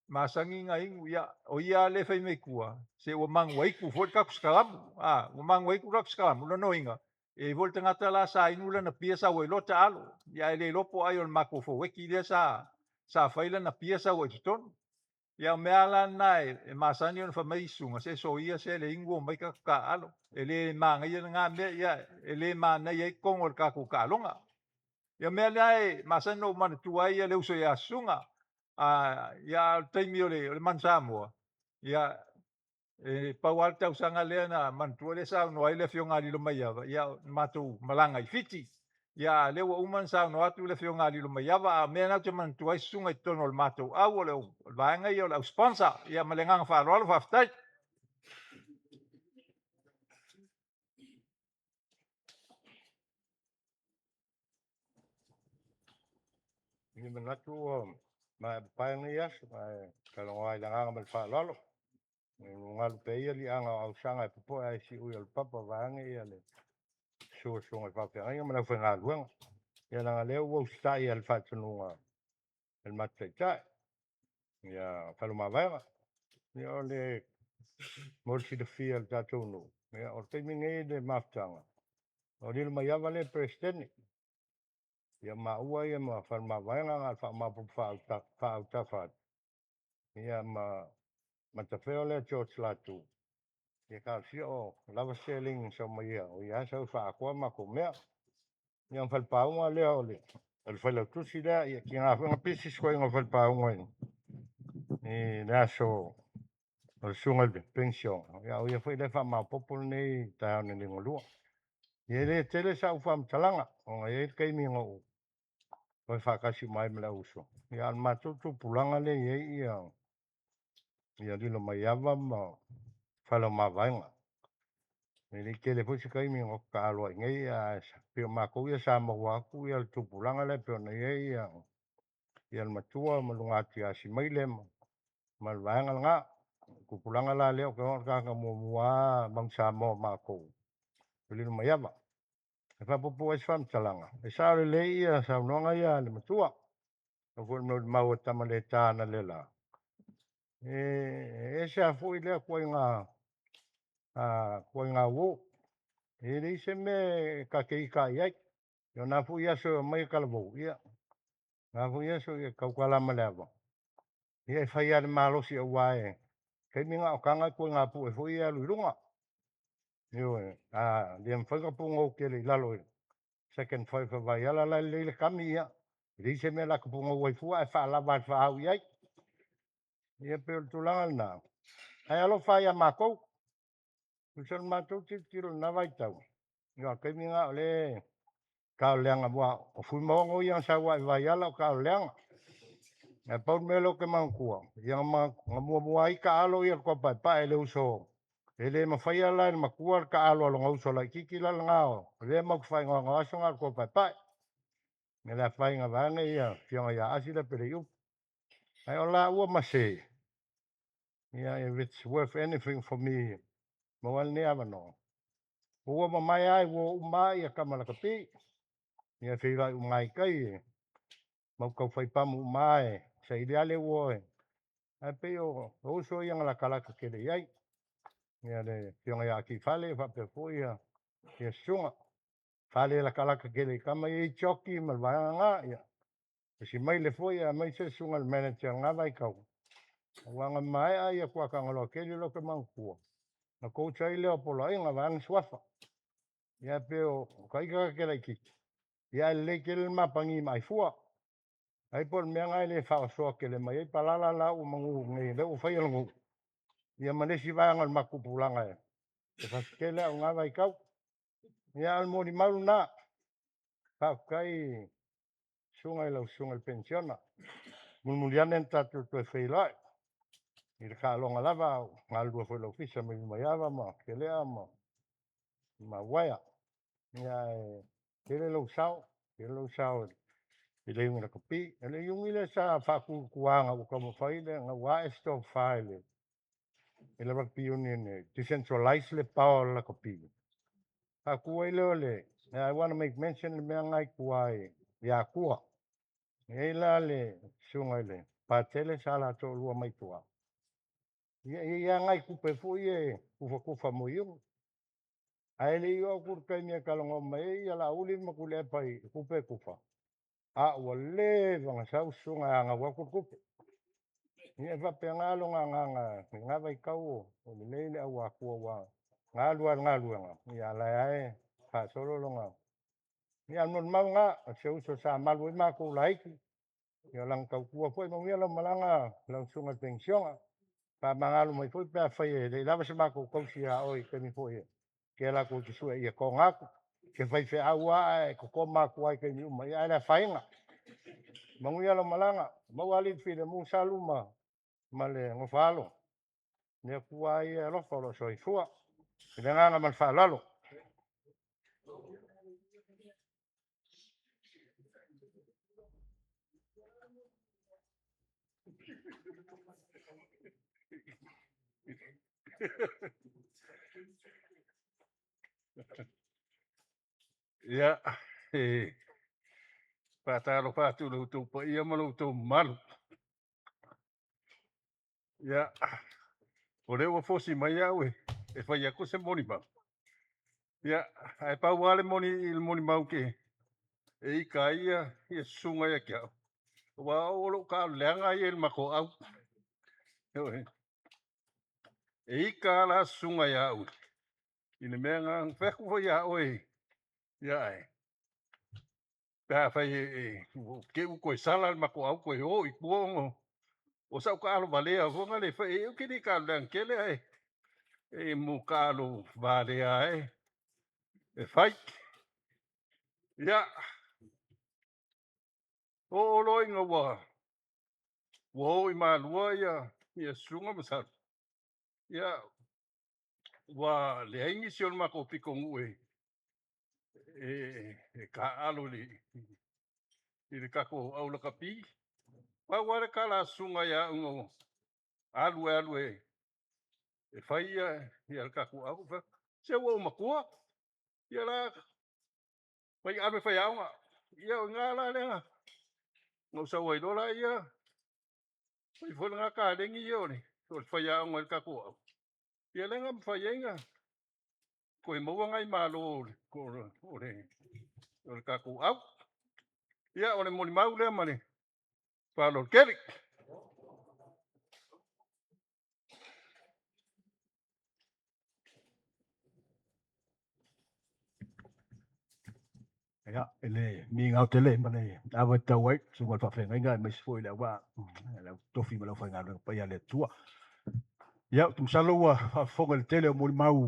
masangi nga ingu ia o ia le fai me kua se o mangwa iku fo ka kuskalamu o mangwa iku ka kuskalamu no inga e vol tangata la sa inula na piesa o lota alo ia le lopo ai o mako fo weki le sa faila na piesa o ton ia meala nai e masani on fa mai sunga se so ia se le ingu mai ka alo ele manga ia nga me ia ele mana ia kongol ka ku ka longa ia mea leai masani no mana tuai ia le uso ia sunga ia taimi o le mansamoa ia paual tau sanga lea na mantua le sa no ai le fionga li lo mai ia matou malanga i fiti ia le ua uman sa no atu le fionga li lo mai a mea na te mantua i sunga i tono le matou au o le vaenga ia o le sponsor ia malenga fa rolo fa ftai Ni menatu ma pioneers ma kalau ai langa mal fa lolo ngal pe ia li anga au sanga po ai si u el papa vanga ia le so ngal fa pe ai ma fa ngal wen ia langa le u sta ia el fa tunu el matcha ia fa lo ma va ia le morsi de fiel ta tunu ia o te minge de maftanga o le ma ia vale president ia ma ua ia ma fa ma vaenga ngal fa ma fa ia ma te feo le George Latu ia ka si o lava selling so ma ia o ia sa fa ko ma ko mea ia fa pa un le o le el fa le tu si da ia ki nga fa pisi ko nga fa pa un e na so o sunga de pension ia o ia fa le fa ma popol nei ta ne ni ngolu ia le tele sa fa mtalanga o ia kai mi ngo o fa ka si mai mla uso ia ma tu pulanga le ia dilo mai ava ma falo ma vainga ni ke le fusi kai mi ngo ka lo ngai a pe ma ko ia sa mo wa ku ia tu pulanga le pe nei ia ma tua ma lunga ti a si mai le ma vainga nga ku pulanga la le ko ka mo wa bang sa mo ma ko dilo mai ava e fa popo e fam talanga e sa le ia sa no nga ia le ma tua ko no ma o tamaleta na le la e sa foi le ko nga wo e le se me ka ke ka ia yo na fu ia so mai ka lo ia na fu ia so ka ka la malava ia fa ia malo si wa e ke mi nga ka nga ko nga pu e fu ia lu lunga yo le fa ka pu ngo ke le la lo second five va ia la le ka mi ia Risa me la kupunga waifua e wha lava e wha au iai. Ia pe o tulanga na. Ai alo whai a mākou. Usan mātou tiro na vai tau. Ia kaimi ngā ole kao leanga mua. O fui maongo iang sa wai vai ala o kao leanga. E pau melo ke mangkua. Ia ngā mua i ka alo ia kua pai pai le uso. Ele mawhai ala ni makua ka alo alo ngauso lai kiki la ngao. Le mau kwhai ngā ngaso ngā kua pai pai. Me la whai ngā vanga ia. Fionga ia asila pere iu. Ai o la ua mase. Yeah, if it's worth anything for me, mawal ni avano. Ua mamai ai wo umai a kamala kapi. Ia whira umai kai. Mau kau whai pamu umai. Sa ili ale woe. Ai pe o uso ia ngala kalaka kele iai. Ia le fionga ia ki whale whape po ia. Ia sunga. Whale la kalaka kele kama i choki malvanga ngā ia. Si mai le fo ia mai se sunga le manager ngā vai kau. Wanga mai ai a kua kangalo kele lo ke mangkua. Na kou chai leo polo ai ngā vang swafa. Ia pe o kaika ke lai ki. Ia le ke le mapangi mai fua. Ai por mea ngai le whao soa ke le mai ai palala la u mangu ngai le u whai alangu. Ia manesi vai ngal makupulanga e. E whaskele au ngā vai kau. Ia al mori malu na. Pau kai sungai lau sungai pensiona. Mulmuliane tatu tu e whailai. I le kālonga lava ngā lua whai lau fisa mai maiava ma ke lea ma waia. Ia kele lau sao. Kele lau sao. I le unga kapi. E le ungi le sa whaku kuanga u kama whaile ngā wae stop whaile. I le rugby union decentralize le power la kapi. Whaku ai leo le. I want to make mention le mea ngai kuai. Ia kua. E la le sungai le. Patele sa la to lua mai tua. Ia ngai kupe fu ie kufa kufa mo iu. Ai le iwa kurkai mea kalongo mai ia la uli makule pai kupe kufa. A ua le vanga sau sunga anga wakur kupe. Ia vape ngalo ngā vai kau o le leile au akua wa. Ngā lua ngā. Ia lai ae. Ka solo longa. Ia non mau ngā. Se uso sa malu i mako laiki. Ia lang kau kua fwoi mawia lau malanga. Lau sunga pensionga. Pa mangalo mai fwoi pia fwoi. Le lava se mako kausi a oi kemi fwoi. Ke la ko tisua ia ko ngaku. Ke fai fe aua e ko mako ai kemi uma. Ia ele whainga. Mawia lau malanga. Mau alit fide mu saluma. Male ngofalo. Nia kua ia lofa lo soi fua. Ile nganga man whalalo. Ia, patalo patu lo tu pa ia malu tu malu. Ia, ore wa fosi mai au e fai aku se moni ba. Ia, ai pa wale moni il moni mau ke. E ka ia sunga ia kia. Wa o ka lenga ia il mako au. E ka la sunga ia au. Ine mea ngā wheku fo ia oi. Ia ai. Pea fai ke u koe sala mako au koe o i kuongo. O sau ka alo valea vonga le fai e ukini ka leang kele ai. E mu ka alo valea ai. E fai. Ia. O loi ngā wā. Wo i mā lua ia. Ia sunga masar. Ia. Wa le aingi sion mako piko ngue. E ka alo li. I le kako au la kapi. Wa wale ka la sunga ia ungo. Alu e. E fai ia. Ia le kako au fa. Se wo makua. Ia la. Fai ame fai aunga. Ia o ngā la lenga. Ngau sa wai dola ia. Fai fona ngā ka lengi ia o ni. Fai aunga le kako au. Ia lenga fai inga. Koe maua ngai malo o le kako au. Ia o le moni mau lea mani. Palo keri. ya ele mi ngau tele mane ava tawai sunga fa fenga ngai mai foi le wa le tofi ma lo fa ngau pa ya le tua ya tum salo wa fa fonga le tele mo mau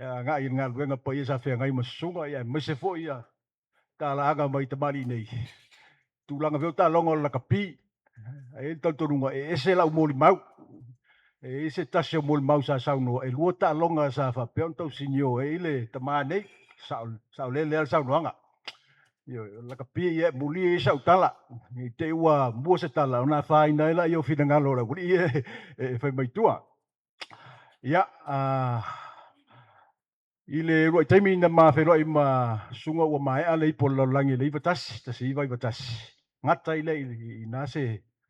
ya ngai ngal wenga pa isa fe ngai masunga ya mai se foi ya ta la aga mai te mali nei tu langa veo ta longo la kapi e tatorunga e se la mo mau e se tasio mo mau sa sa no e luo ta longa sa fa pe on tau sinio e ile te mane sa le sa no nga yo la kapi e muli sa tala ni te wa mo se tala ona fa ina la yo fina ngalo la uri e fa mai tua ya ile roi taimi na ma fe roi ma sunga wa mai ale po lo langi le batas ta si vai batas ngata ile ina se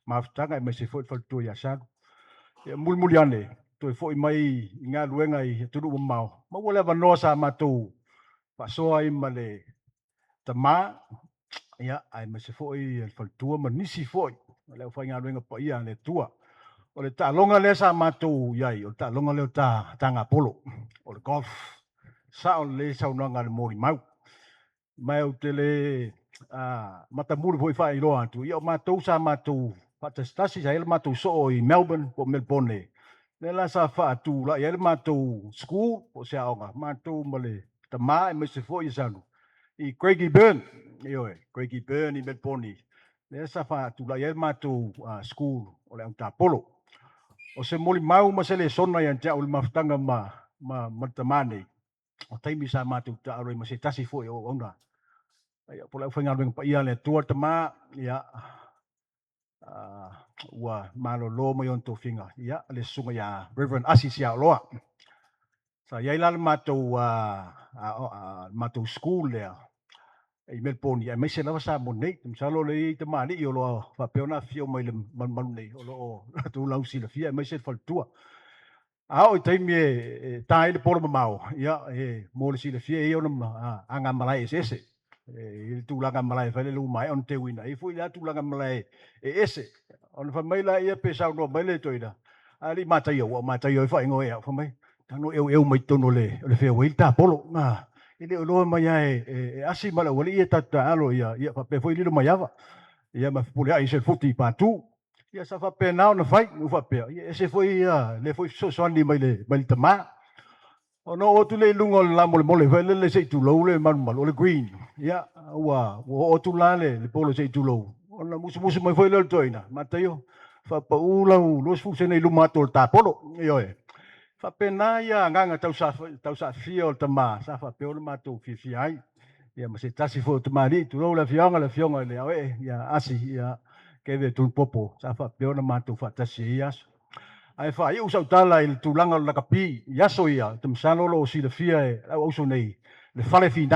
ma ftanga me se fo tu ya sa mul muliane to fo mai nga luenga i tu du mau ma wala va no sa ma tu pa so ai male tama ya ai me se fo i fo tu ma nisi fo le fa nga luenga pa ia le tua o le ta longa le sa ma tu ya o ta longa le ta tanga polo o le golf sa o le sa unanga le mori mau mai o tele mata mulu foi fa i lo atu ia ma tu sa ma tu fa te stasi sa ele ma tu so i Melbourne po Melbourne le la sa fa tu la ele ma tu school o se aonga ma tu male ta ma me se foi sa no i Craigie Burn io Craigie Burn i Melbourne le sa fa tu la ele ma tu school o le ta polo o se moli mau ma se le sona ia ta o le maftanga ma tamane o taimi sa ma tu ta aro ma se tasi foi o ona ai po la fanga ben pa ia le tua tama ia wa malo lo mo yon to finga ia le sunga ya Reverend Asisia loa sa ia la mato mato school le ai Melbourne ia me se lava sa mo nei sa lo le te mani io lo fa peona fio mai le man nei o lo tu lau si le fia me se fal tua o taimi e tai le polo mau ia mo le si le fia io na anga malai ese e tu langa malai fa le lu mai on te wina e fu ia tu langa malai e ese on fa mai la ia pe sa no mai le toina ali mata io fa ngo ia fa mai tano eu mai tono le fe wei ta polo na ile lo mai e asi mala wali ia ta alo ia fa pe foi lilo mai ava ia ma pule ai se futi pa tu ia sa fa pe na fai u fa pe ia se foi ia le foi so ni mai le tama ono o tu le lungo la mole le se tu lo le man le green ya wa o tu la le polo se tu lo ona musu mai foi le toina matayo fa pa ula lo fu se nei lu mato ta polo io fa pena ya nganga tau sa fio tama sa fa pe o mato fi ai ya ma se tasi fo tama ri tu lo la fionga le awe ya asi ya ke ve tu popo sa fa pe o mato fa tasi ya ai fa eu sa tala il tulanga la kapi ya so ia tem salo lo si le fia e o so nei le fale fi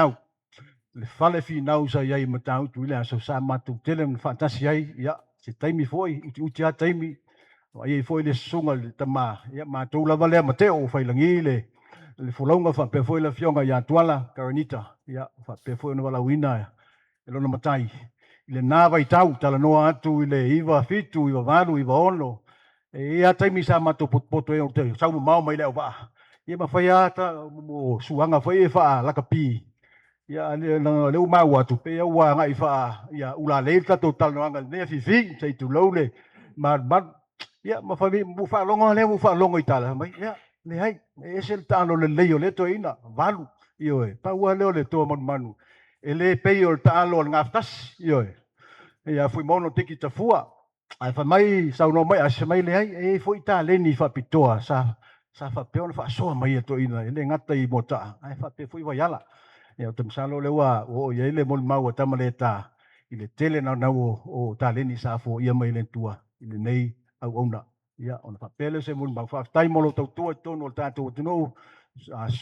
nau sa ia i matau tu le so sa matu tele fantasi ai ya se taimi foi u tia taimi ai foi le sunga le tama ya matu la vale mateo fai langi le folonga fa pe foi la fionga ya tuala Karanita ya fa pe foi no la wina e lo matai le nava i tau tala no atu le iva fitu iva valu iva ono e a taimi sa mato poto e o te sau mau mai leo va ia ma fai ata mo suanga fai e fa la kapi ia le mau atu pe wa ngai fa ia ula le ta total no anga ne fi sei tu lole ma ia ma fai mu fa longo itala mai ia le hai e se tano le leo le to ina valu io e pa wa le to manu e le pe o talo ngaftas io e ia fui mono tiki tafua ai fa mai sa no mai as mai le ai e foi ta le ni fa pitoa sa fa peon fa so mai to ina le ngata i mota ai fa pe foi vaiala e te msalo le wa o ye le mol mau ta maleta i le tele na o ta le ni sa fo ia mai le tua i le nei au ona ia ona fa pele se mol mau fa tai molo to to no ta to no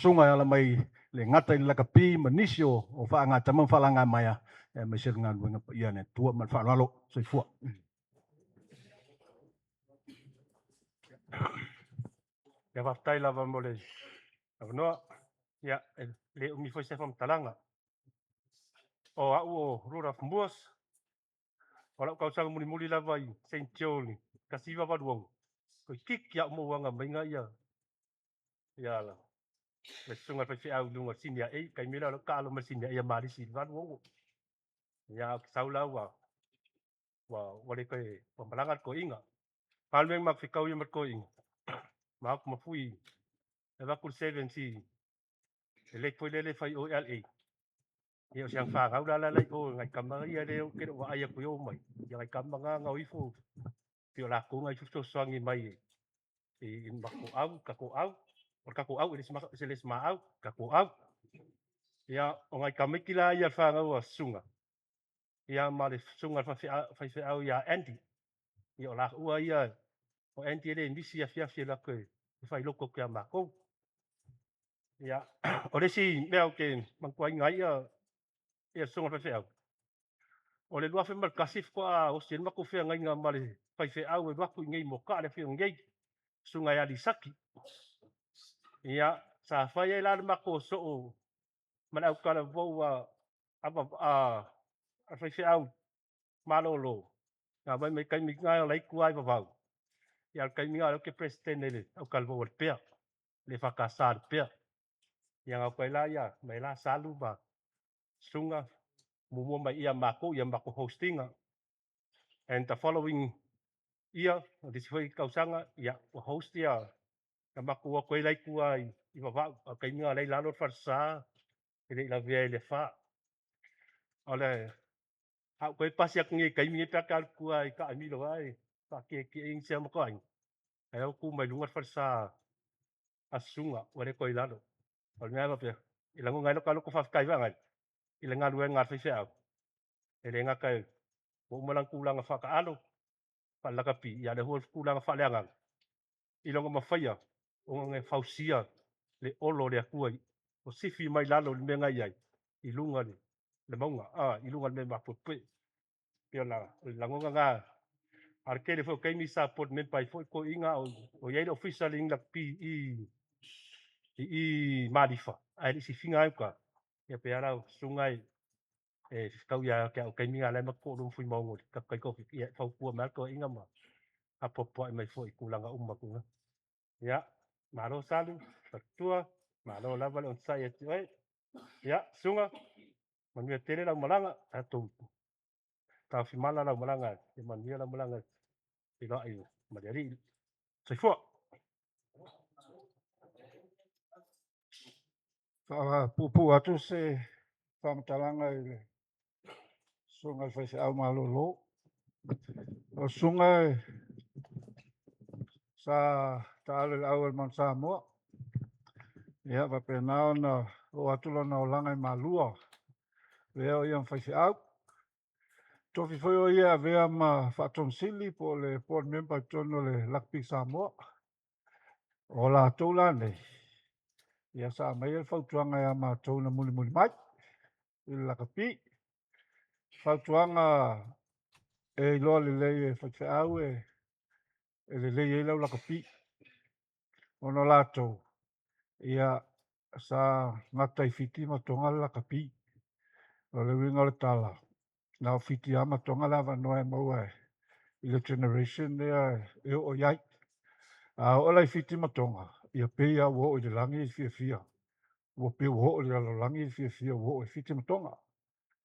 sunga ala mai le ngata i la kapi manisio o fa ngata man fa langa mai e me se ngan wenga ia ne tua man fa lalo se fu Ya vartai lava mole. Avno ya le umi foi se fam talanga. O au rura fmbos. Ora kau sang muli lava i Saint John. Kasiva vaduang. Ko kik ya mo wanga mainga ya. Ya la. le sunga fa fi au lunga sinia e kai mira lo kalo ma sinia ia mari silvan wo ya saula wa le kai pambalanga ko inga palmeng mak fi kau ia mat ko inga mak ma fui e va kur 7 le foi le fai o la ia siang fa gau la o ngai kamanga ia le o ke wa ia ko yo mai ia ngai kamanga ngau ifu ti la ko ngai fu soangi mai e mako au ka ko au se les ma au ka ko au ia o ngai kamikila ia fa ngau sunga ia ma le sunga fa au ia Andy ia la ua ia o Andy le misi fia la ko fai loko ke mako ia o le si mea ke mangkuai ngai ia sunga fa au o le lua fe mal kasif ko o sien mako fe ngai nga ma le fai au e waku ngai mo ka le fe ngai sunga ia di saki ia sa fai ai la mako so o mana au kala vo a fai au malolo na vai me kai mi ngai lai kuai vavau ia kai mi ngai ke president ele au kala vo pea le fakasar pea ia ngau kai la ia mai la salu ba sunga mumo mai ia mako hostinga and the following year this foi kausanga ia host ia na mako ko lai kuai i vavau kai mi ngai la lo farsa ele la via ele fa ole au koe pasi aku ngi kai mi pe ka kuai ka mi lo ai pa ke ing se mo kai ai au ku mai lunga farsa asunga ore ko ilalo ol nga pe ilango ngai lo ka lo ko fa kai va ngai ilanga lu nga fa se au ele nga kai mo malang kulang fa ka alo pa la ka pi ya le hol kulang fa le nga ilongo ma faia o ngai fausia le olo le kuai o sifi mai lalo le nga ai ilunga le maunga ilunga me ma pe pia la ngonga nga arkele fo kai mi support men pai fo ko inga o ye official ing la pi i malifa ai si finga ka ya pe ara sungai e kau ya ka kai mi ala ma ko dum fui mongo ka kai ko ya fo pu ma ko inga ma apopo mai fo i kulanga umma ku ya malo salu tua malo lava on sai ya sunga manu tele la malanga atu ta fi mala la malanga e manu la malanga ila ai madari sai fo pupu atu se whamatalanga i le sunga i whaise au malolo. O sunga sa taale le au man Samoa. Ia wape nao na o atula na o langa i malua. Leo ia whaise au. Tofi foi o ia vea ma whatonsili po le board member tono le Lakpi Samoa. O la toula nei. Ia sa mai e whautuanga ia ma tōna muli mai. I Lakapi. Whautuanga e loa le lei e whaite au e le lei e lau Lakapi. Ono lātou. Ia sa ngatai fiti ma tonga Lakapi. O le winga le tala. Nau fiti ama tonga lava noe maua e. I le generation lea e o iai. O lai fiti ma tonga. Ia peia wo i le langi i fia. Wo pe wo o le langi i fia wo i fiti ma tonga.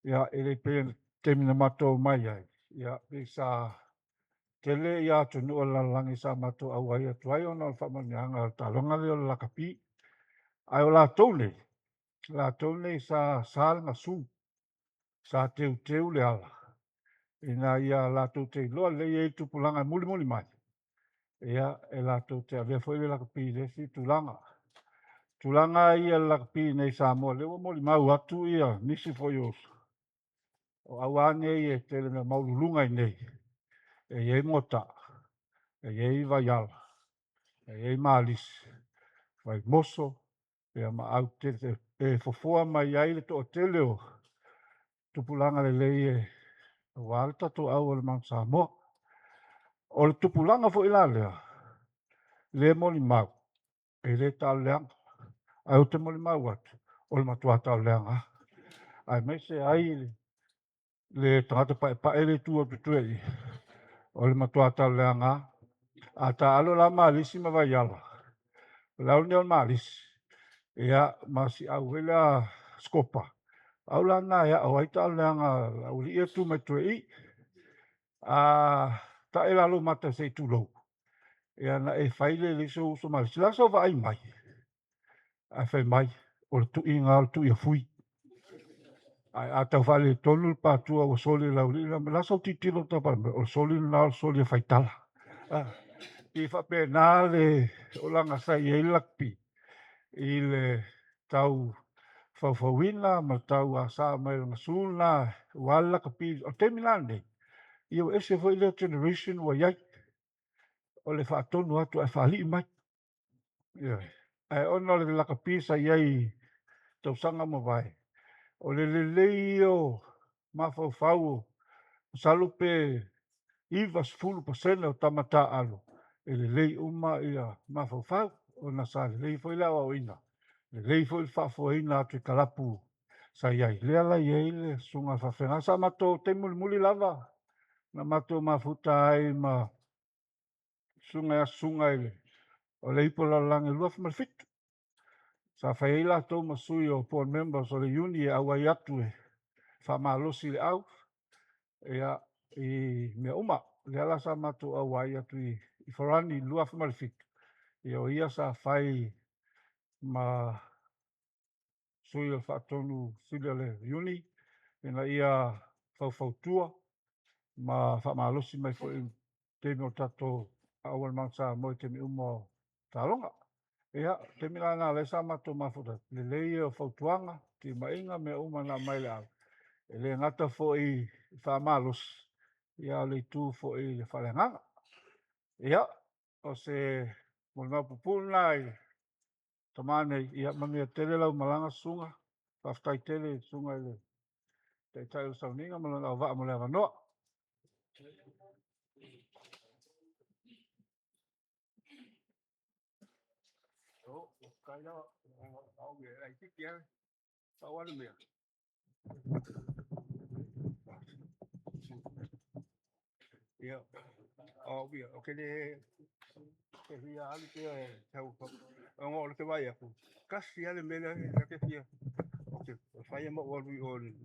Ia ele pe temina matou mai ai. Ia pe sa tele ia tunu o la langi sa matou au ai atu ai ona o whamanianga talonga leo Lakapi. Ai o la toune. La toune sa sal nga su. Sa teu le ala. Ina ia la tau te loa le e tupulanga muli mai. Ia e la tau te avea foi le Lakapi le si tulanga. Tulanga ia Lakapi nei Samoa leo muli mau atu ia nisi foi osu. O awane e tele me maululunga i nei. E iei mota. E iei vaiala. E iei maalis. Vai moso. E ma au te e fofoa mai ai le to tele o. Tupulanga le lei e walta to au le man Samoa. O le tupulanga fo ila lea. Le moli mau. E le tau leanga. Ai te moli mau atu. O le matua tau leanga. Ai me se ai le tangata pa ele tua tutuei. O le matua tau leanga. A ta alo la malisi ma vai ala. Lau ne o malisi. Ia masi au hela skopa. Au lana ia au aita leanga au ia tu mai tui. Ta e lalo mata se tulou. Ia na e faile le so so mai. Sila so vai mai. A fai mai. O le tui ngā le tui a fui. Ai a tau fale tonu pa tua o soli lau li. La so titilo ta pa o soli na soli a faitala. I fa pe na le o langa sai e lakpi. I le tau faufauina ma tau a sa mai na suna wala kapi o terminal io ese foi le generation wa yai o le faatonu atu e faali'i mai ia e ona le lakapisa iai tausaga mavae o le lelei o mafaufau salu pe 20% o tamata'alo e lelei uma ia mafaufau ona sa lelei foi le auauina lelei foi le fa'afoaina atu i kalapu sa iai lea lai ai le suga faafega sa matou te mulimuli lava na matou mafuta ai ma sunga ele o le ipo lalange lua fmalfitu sa fai ai latou masui o board members o le uni e auai atu e faamalosi le au ia i mea uma le ala sa matou auai atu i farani lua fmalfitu ia o ia sa fai ma sui o faatonu sili le uni ina ia faufautua ma faamalosi mai fo'i temi o tatou aua le mangasa mo i temi uma o talonga ia temi lana le sa matou mafuta lelei o fautuaga timaiga mea uma na mai le au e lē gata fo'i faamalosi ia o le itu fo'i le fa'aleagaga ia o se mo le maupupuna i tamane ia ma mea tele lau malaga suga faafetai tele suga i le taʻitaʻi o le sauniga ma lona auva'a mo le avanoa ia ia o ke hia ali ke tau o le ke vai aku kasi ale mele ke fia okay fai mo o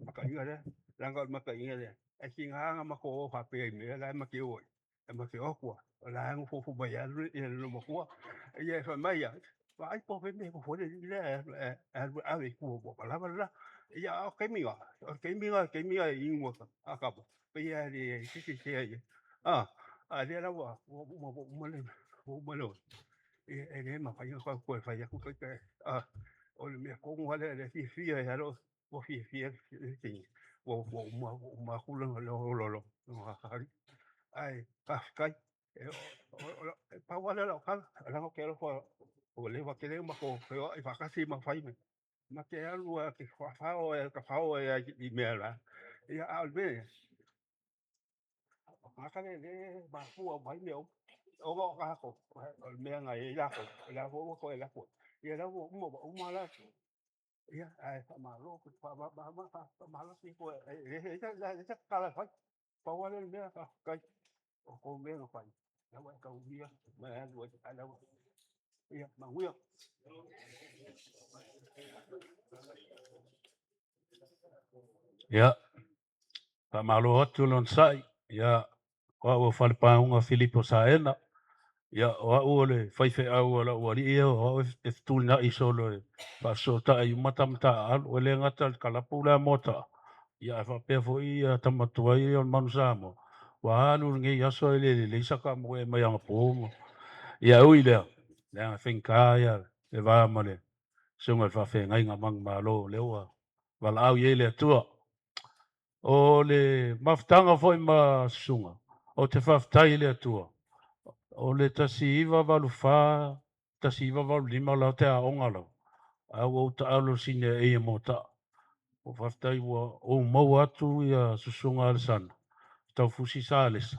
makainga le langa makainga le e kinga ma ko fa pe me la ma ke o e ma ke o kwa la ngo fo ba ya e lo mo kwa e fa mai ya vai po ve me po le ave ku bo la la ya o ke mi i ngo ka ba pe ya le si le la wa mo le mo lo e le ma fai ko fai ku ke o le mea kongo ale le fia e alo o fia tingi o ma kula lo hari ai kai pa wala la ka la ko kero o le wa kele ma ko e fa kasi ma fai me ma ke alu ke fa o e i me la ia al be ma ka le ba fu o mai me o ka ko me nga e la ko e la ko ia la mo ma la ia ai fa malo ko fa malo si ko e kala fa pa wala le ka kai o ko me no fa la wa ka uia ma lo ala ia ma uia Ya, pa malo atu lon sai, ya wa o fale pa unga Filipo Saena, ya wa o le fai fe au la wa li e o e tul na i solo pa so ta i mata al o le ngata kala pula mota. Ya fa pe fo i tamatua i on manusamo. Wa anu nge ya so le saka mo e mai anga po. Ya ui le. Le finka ya le va male. Sunga fa fe ngai ngamang malo le wa. Wala au ye le tua. O le maftanga foi ma sunga. O te whaftai le atua. O le tasi iwa walu wha, tasi iwa walu lima lau te aonga lau. Au au ta alo sine e mo ta. O whaftai wa o mau atu ia susunga ale sana. Tau fusi sa alesa.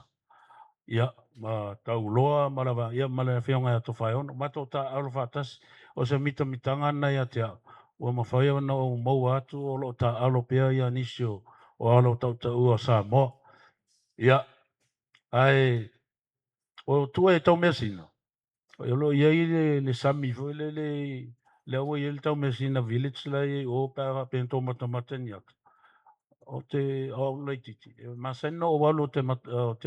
Ia, ma tau loa malawa, ia mala whionga atu whaiona. Mato ta alo whatas, o se mitanga na ia te au. O ma whaiona o mau atu, o lo ta alo pia ia nisio. O alo tau ta ua sa mo. Ia, ai, o tua e tau mea sina. O lo ia i le sami foi le Le o i le tau Messina Village lai o pa pe toma tamata ni atu. O te o lai titi. Ma seno o walo te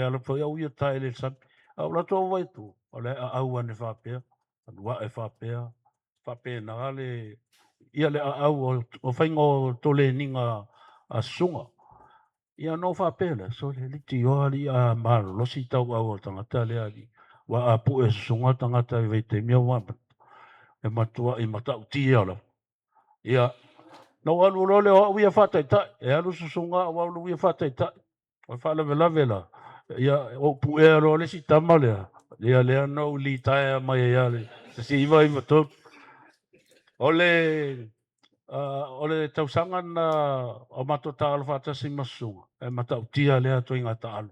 ala foi au ia tai le sapi. Au la to vai tu. O le au ane whapea. Wa e whapea. Whapea na ale ia le au o whaingo tole ninga a sunga. Ia no whapea le. So le liti o ali a maro. Losi tau au o tangata le ali. Wa a pu e sunga tangata e vei te mia wama. E matua i matau tia la. Ia. No alu lole o uia fatai tai. E alu susunga o alu uia fatai tai. O whala vela vela. Ia o pu e aro le si tama lea. Ia lea no li tae mai e ale. Si iwa iwa top. Ole ole tausanga na o mato ta'alu fatasi masunga. E matau tia lea to inga ta'alu.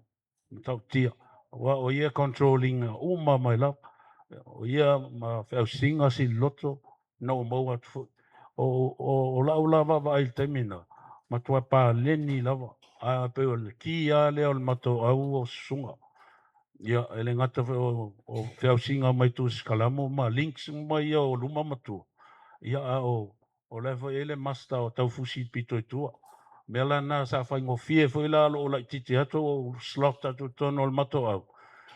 Matau tia. O ia controlling uma mai lau. O ia ma whau singa si loto. No mau atu. O lau lava va il temina. Matua pa leni lava. A pe o le ki a le o le mato au o sunga. Ia ele ngata o whau singa mai tu skalamo ma links mai o luma matu. Ia o lewa ele masta o tau fusi pito i tua. Mela na sa whai ngofie fo ila o lai titi ato o slot atu tono o mato au.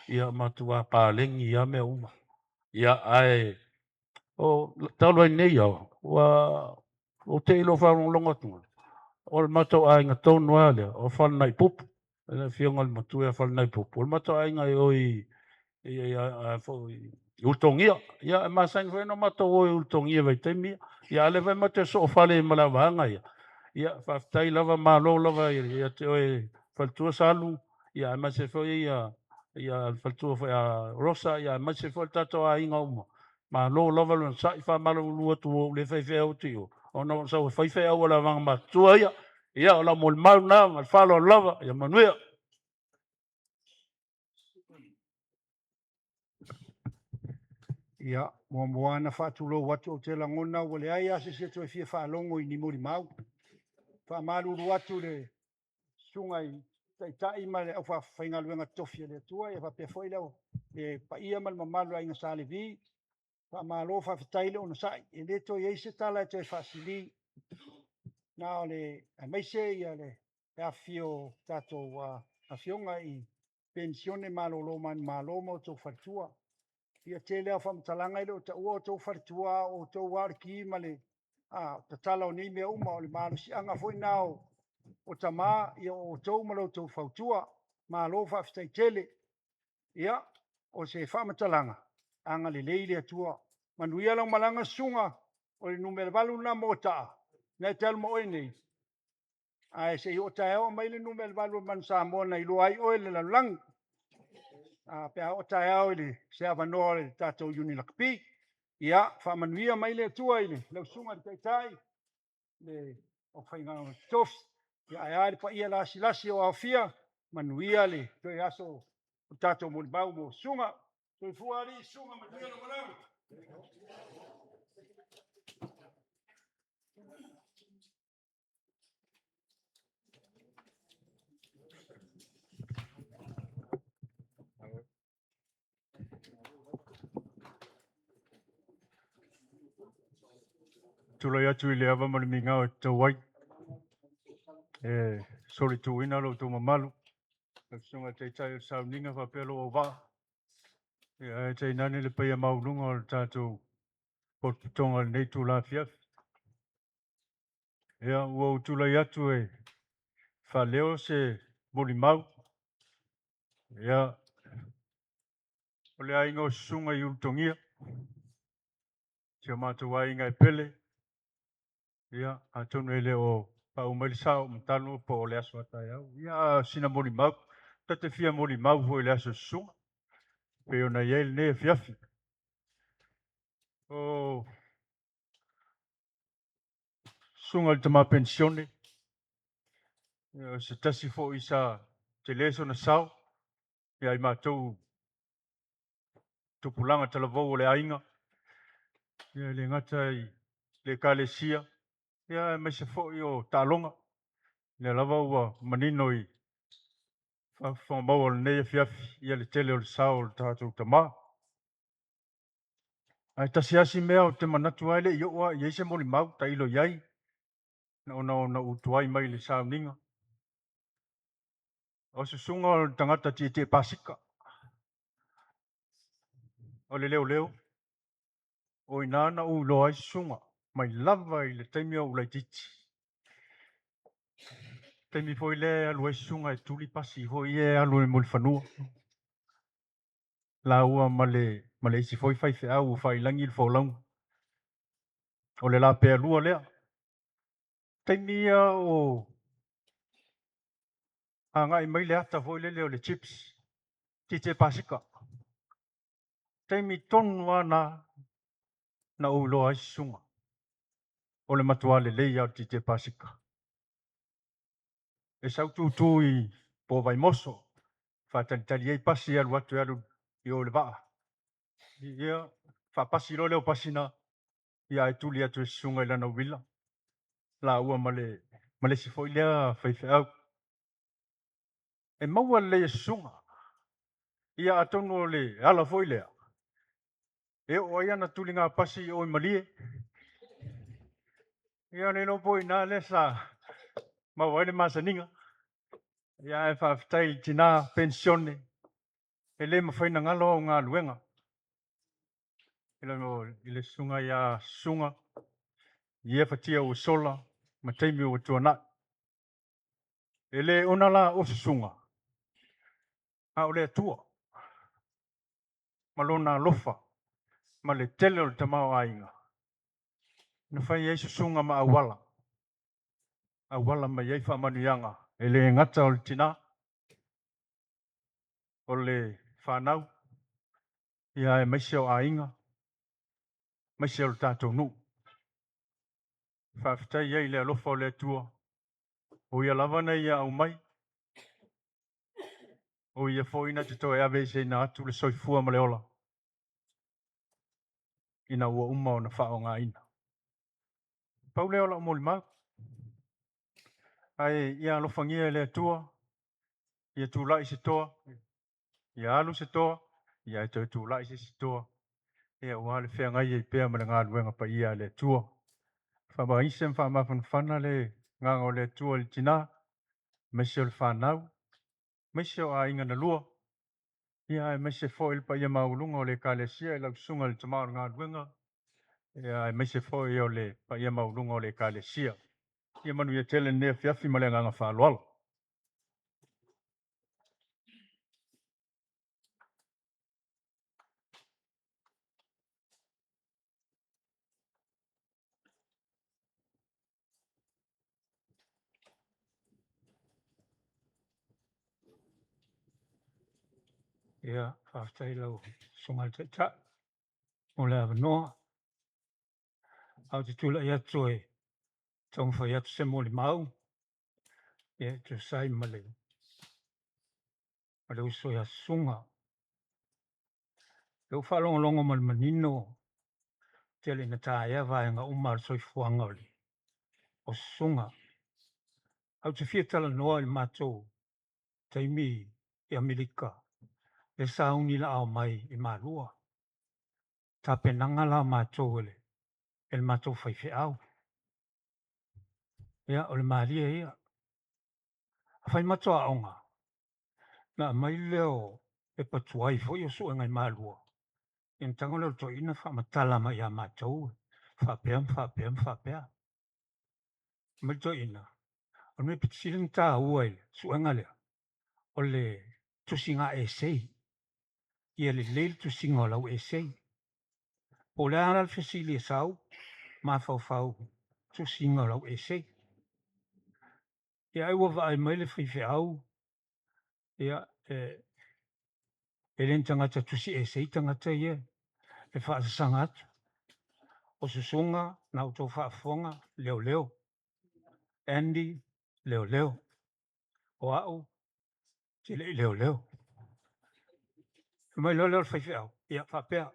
Ia matua pa lengi ia me uma. Ia ai o talo ai nei au. O te ilo whaong longa tunga. O le mato ai ngā tonu alea. O whanai pupu. Ele whionga le matu e whanai pupu. O le mato ai ngai oi ultongia. Ia e masain wheno mato oi ultongia vai teimia. Ia ale vai mate so o whale mala wahanga ia. Ia whaftai lava malo lava ia te oi whaltua salu. Ia e mase whoi ia whaltua whai a rosa. Ia e mase whoi tato a inga uma. Malo lava luna sai whamalo lua tu o le whaiwhai au tio. Ona sa o whaiwhai au ala wanga matua ia. Ia o la mo le mau na ma whalo lava. Ia manuia. Ia, moana whaatulo watu o te langona o le ai ase se toi fia whaalongo i ni mori mau. Whaamaru watu le sungai tai ma le au whainga luenga tofia le tua e whapea foi leo le paia mal mamalu ai ngasa le vi. Whaamalo whawhitaile o na sai e le toi eise tala e toi whaasili. Na o le maise ia le afio tato a fionga i pensione malolo man maloma o tau whatua. Ia te lea whamatalanga i leo ta ua o tau whatua o tau warki male ta tala o nei mea uma o le malo si anga foi nao o ta maa ia o tau malo tau whautua malo whaftai tele ia o se whamatalanga anga le leile atua manuia lau malanga sunga o le numere valu na mota na te alma oi nei ai se o ta eo mai le numere valu man sa mona i luai o le lalang pe o ta eo le se avanoa le tatou unilakpi ia whamanuia mai le atua i le lau sunga te tai le o whainga tof ia ai pa ia la silasi o afia manuia le toi aso o tatou mo bau mo sunga toi fuari sunga manuia lo malau Tula atu i le awa mani mi ngau e tau wai. Sori tu ina lo tu mamalu. E sunga te tai o sau ninga wha pelo o wā. E te nani le paia maununga o le tātou potputonga nei tu la fiaf. Ea ua utula atu e wha leo se mori mau. Ea o le ainga o sunga i ultongia. Tia mātou ainga e pele. Ia, a tonu ele o pa umarisao mtano po o le aso atai au. Ia, sina mori mau. Tate fia mori mau ho le aso sunga. Pe ona iel ne fiafi. O sunga le tama pensione. Se tasi fo isa te leso na sao. Ia i mātou tupulanga talavou o le ainga. Ia le ngata i le kalesia. Ia mai se fo i o talonga. Le lava ua manino i whamau o le nei fiafi. Ia le tele o le sao o le tātou tama. Ai tasiasi mea o te manatu ai le i oa i eise mo limau ta ilo iai. Na ona utuai mai le sauninga. O susunga o tangata te pasika. O le leo. O inana u loa i sunga. Mai lava i le taimia u lai titi. Taimi foi le alu i sunga e tuli pasi foi e alu e mulfanua. La ua male isi foi fai fe au fai langi il faulang. O le la pea lua lea. Taimia o ngai mai le ata foi le leo le chips. Tite pasika. Taimi tonu ana na u loa i sunga. O le matua le leia o tite pasika. E sau tu i po vai moso. Fatalitali ai pasi alu atu alu i o le vaa. Ia fa pasi lo leo pasina. Ia e tuli atu e sunga i lana wila. La ua male si foi lea fai au. E maua le sunga. Ia atonu le ala foi lea. E o iana tuli ngā pasi o i malie. Ia ne no poi na le sa mawaile masaninga. Ia e whaafitai tina pensione. E le mawhaina ngalo o ngā luenga. I le sunga ia sunga. Ia whatia o sola. Ma teimi o tuana. E le onala o sunga. A o le atua. Malona lofa. Ma le tele o le tamao ainga. Na whai eisu sunga ma awala. Awala ma iei whaamanuianga. E le ngata o le tina. O le whanau. Ia e maise o ainga. Maise o le tātou nu. Whaafitai iei le alofa o le atua. O ia lavana ia au mai. O ia fōina te toe ave se na atu le soifua ma le ola. Ina ua uma o na whao ngā ina. Pau le ola o moli mau. Ai ia alofangia le atua. Ia tūlai se toa. Ia alu se toa. Ia e toi tūlai se toa. Ia ua le whea ngai e pēa ma le ngā luenga pa ia le atua. Whaba isem whamafan whana le nganga o le atua le tina. Mese o le whanau. Mese o a inga na lua. Ia e mese foil pa ia maulunga o le kālesia e lau sunga le tamau ngā luenga. Ia e mese foil o le pa ia maulunga o le kālesia. Ia manu ia tele nea fiafi ma le nganga whaloalo. Ia, whaftai lau sunga te ta. O le avanoa. Au te tula ia toe. Tong whai atu se moli mau. Ia te sai male. Male uso ia sunga. Leu whalongolongo mal manino. Tele na tā ea vai ngā umar soi fuanga oli. O sunga. Au te whiatala noa i mātou. Taimi i Amerika. E sauni la au mai i Marua. Tā penanga la mātou ele. El mātou whaiwhi au. Ia, o le Maria ia. A whai matoa aonga. Na mai leo e patuai fo i o sua ngai Marua. Ian tango leo to ina whamatala mai a mātou. Whapea. Mai to ina. O me pitisiling tā uai sua ngalea. O le tusinga e sei. Ia le leil tusinga o lau e sei. O le anal fesili e sau. Ma fau. Tusinga o lau e sei. Ia ua vai mai le whiwhi au. Ia e len tangata tusi e sei tangata ia. E whaasasanga atu. O susunga na uto whaafonga leo. Andy leo. O au te leo. Mai leo whiwhi au. Ia whapea.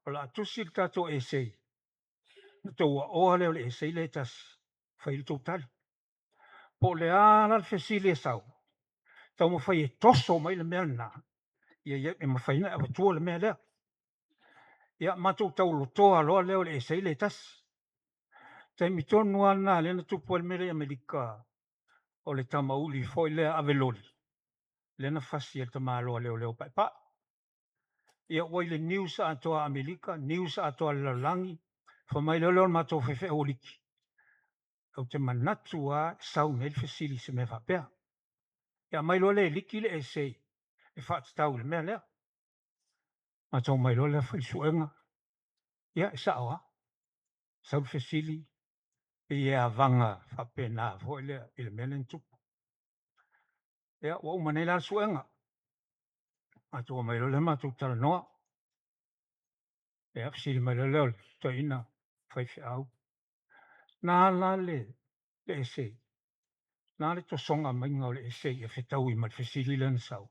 O la tusi tato e sei. Nato ua oa leo le e sei le tas. Whaili tau tali. Po le ala le fesili e sau. Tau mo whai e toso mai le mea na. Ia e ma whai na e watua le mea lea. ia matou tau lotoa loa leo le sei le tasi. Tai mi tonu ana le na tupu al mere Amerika o le tamauli foi le aveloli. Le na fasi e tamaloa leo leo pai pa. Ia wai le news atoa Amerika, news atoa le langi, fa mai leo leo matou fefe o liki. Au te manatu a sau nel fesili se me vapea. Ia mai lo le liki le e sei, e whaatitau le mea lea. Matou mai lo le whaisuenga. Ia e saoa, sau fesili, ia vanga whapena foi lea i le melen tupu. Ia wa umane la suenga. Matou mai lo le matou tala noa. Ia fesili mai lo leo le toina whaifi au. Nā la le e sei. Nā le to songa mai ngau le e sei e whetau i mat fesili le sau.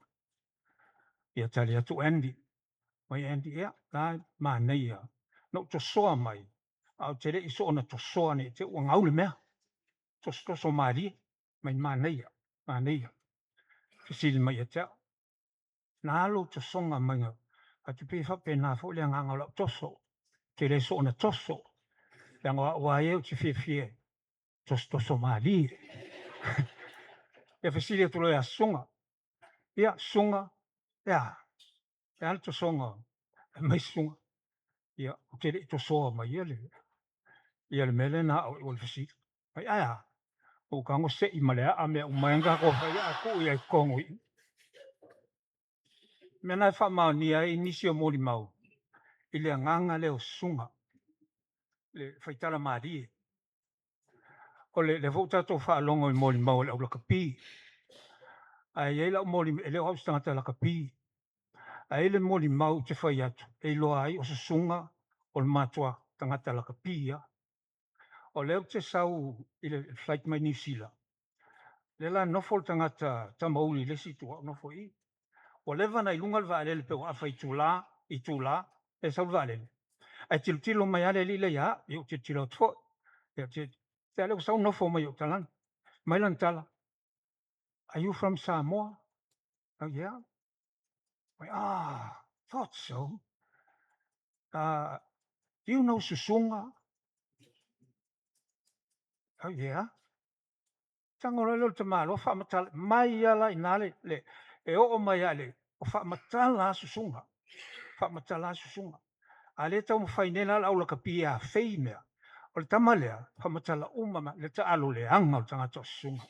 Ia tali atu Andy. Mai Andy ia, nā mā nei ia. No to soa mai. Au tere iso ona to soa ne te ua ngau le mea. To so maari. Mai mā nei ia. Mā nei ia. Fesili mai e tea. Nā lo to songa mai ngau. A te pefa pe nā fo le ngangau la toso. Tere iso ona toso. Le ngau wa e o te fie. To maari. Ia fesili atu lo ia sunga. Ia sunga. Ia. Ia to songa. Mai sunga. Ia tere to soa mai ia le. Ia le mele na o le fesili. Mai aia. O kango se i malea a mea umaenga ko whai a ku ia i kongo i. Mea nai whamau ni ai nisi o mori mau. I le nganga leo sunga. Le whaitara maari. O le votato whaalongo i mori mau le au laka pi. Ai e lau mori, e leo haustangata laka pi. Ai le mori mau te whai atu. E loa ai o se sunga o le matua tangata laka pi ia. O leo te sau i le flight mai New Zealand. Le la nofo tangata tamauli le situa nofo i. O leva na ilunga le vaalele pe o awha i tūla, e sau vaalele. Ai tilo mai ale li le ia, i o te tilo tfo. Ia te ale o sau nofo mai o talan. Mai lan tala. Are you from Samoa? Oh yeah. Thought so. Do you know Susunga? Oh yeah. Tango lo te malo fa matala mai ala inale le e o mai ale o fa matala Susunga. Fa matala Susunga. Ale tau fainela la ula kapia feimea. O le tamalea fa matala umama le ta alo le anga o tanga to Susunga.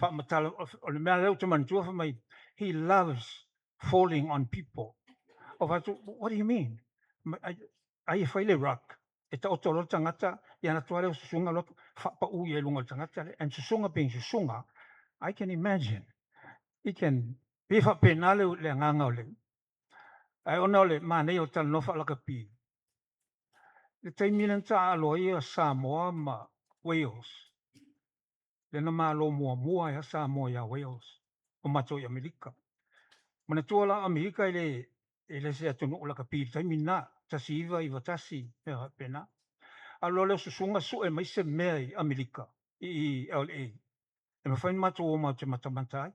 Fa matala o le mea leo te mantua fa mai. He loves falling on people. What do you mean? Ai faile rock. E ta otolo tangata ia na tuare o Susunga loto fa pa u ye lunga tangata le and Susunga being Susunga. I can imagine. It can be fa penale le nganga le. Ai ona le mane o tal no fa la kapi. Le taiminan ta alo ia Samoa ma Wales. Le na malo mua ia Samoa ia Wales. O mato i Amerika. Mana tuala Amerika ele se atunu o la kapi taimina tasiva i vatasi pena. Alo leo Susunga su e mai se mea i Amerika i LA. E me whain matu o mau te matamantai.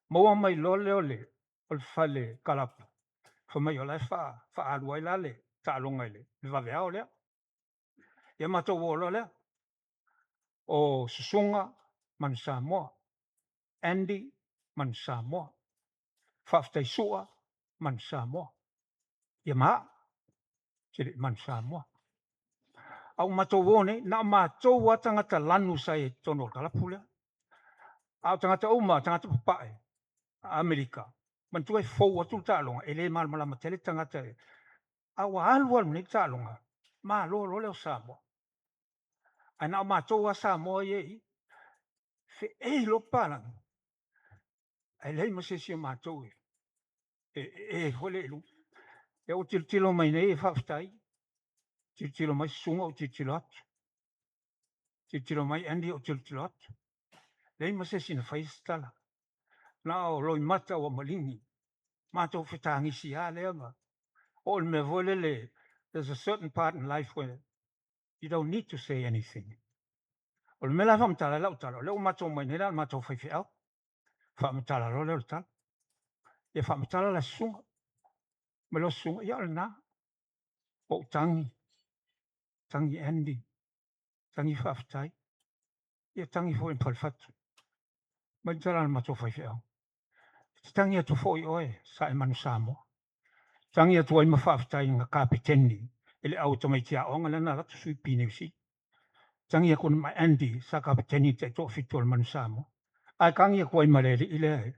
Maua mai lo leo le o le whale kalapa. Wha mai o lai wha aluai la le ta alonga le. Le vave ao lea. Ia matu o lo lea. O Susunga man Samoa. Andy man Samoa. Whaftai sua man Samoa. Ia maa. Tiri man Samoa. Au matou wone, na matou wa tangata lanu sai tono kalapula. Au tangata uma, tangata papae, Amerika. Mantua e fou atu talonga, ele malama tele tangata e. Au alwa ni talonga, ma lo leo Samoa. Ana matou wa Samoa ye, fe e lo palang. Ele masesi matou e hole lu. E o tilo mai nei faftai. Tilo mai sunga o tilo atu. Tilo mai Andy o tilo atu. Lei masesi na faistala. Na o loi mata o malingi. Mata o whetangi si a lea ma. O me vole le. There's a certain part in life where you don't need to say anything. O le mela whamtala lau tala. Leo mata o mai nera mata o whaifi au. Whamtala lo leo tala. E whamtala la sunga. Me lo sunga. Ia le na. o tangi Andy, tangi whaftai, ia tangi fo in palfatu. Mai tala ma to fai feo. Tangi atu fo i oe, sa e manu Samoa. Tangi atu ai ma whaftai ngā kapiteni, ele au tamai tia onga lana ratu sui pine usi. Tangi aku ma Andy, sa kapiteni te to fitu al manu Samoa. Ai kangi aku ai marere ile ai.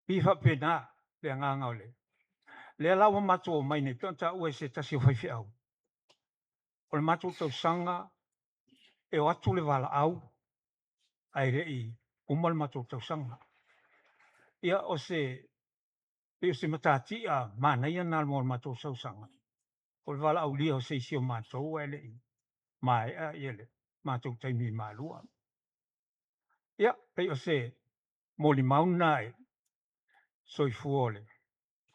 Pifa pena, le nganga ole. Le lawa mato mai ne tonta ue se tasi fai feo. O le mato tau sanga, e o atu le wala au, ai rei, umal mato tau sanga. Ia o se matati a mana ia nal mo mato tau sanga. O le wala au lia o se isi o mato e lei. Mai a iele, mato taimi malua. Ia, pei o se moli mauna e soifuole.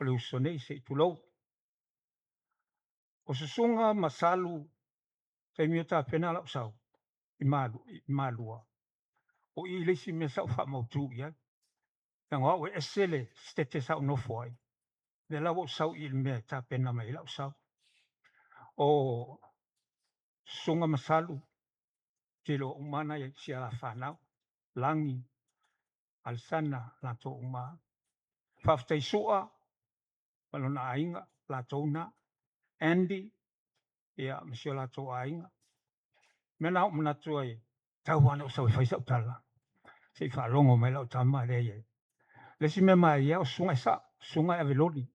O le usonei se itulou. O se sunga masalu taimi o ta pena la usau. I malua. O i leisi me sa ufa mautu ia. Yang wa we esele stete sa no foi. Le la wo sau il me ta pena mai la usau. O sunga masalu tilo umana ya sia la fanau langi alsana la to uma faftai sua malona ainga la tona Andy ya msio la to ainga mena mna tuai tauana usau fai sa tala se fa longo mai la tama le ye le si me mai ya sunga e veloli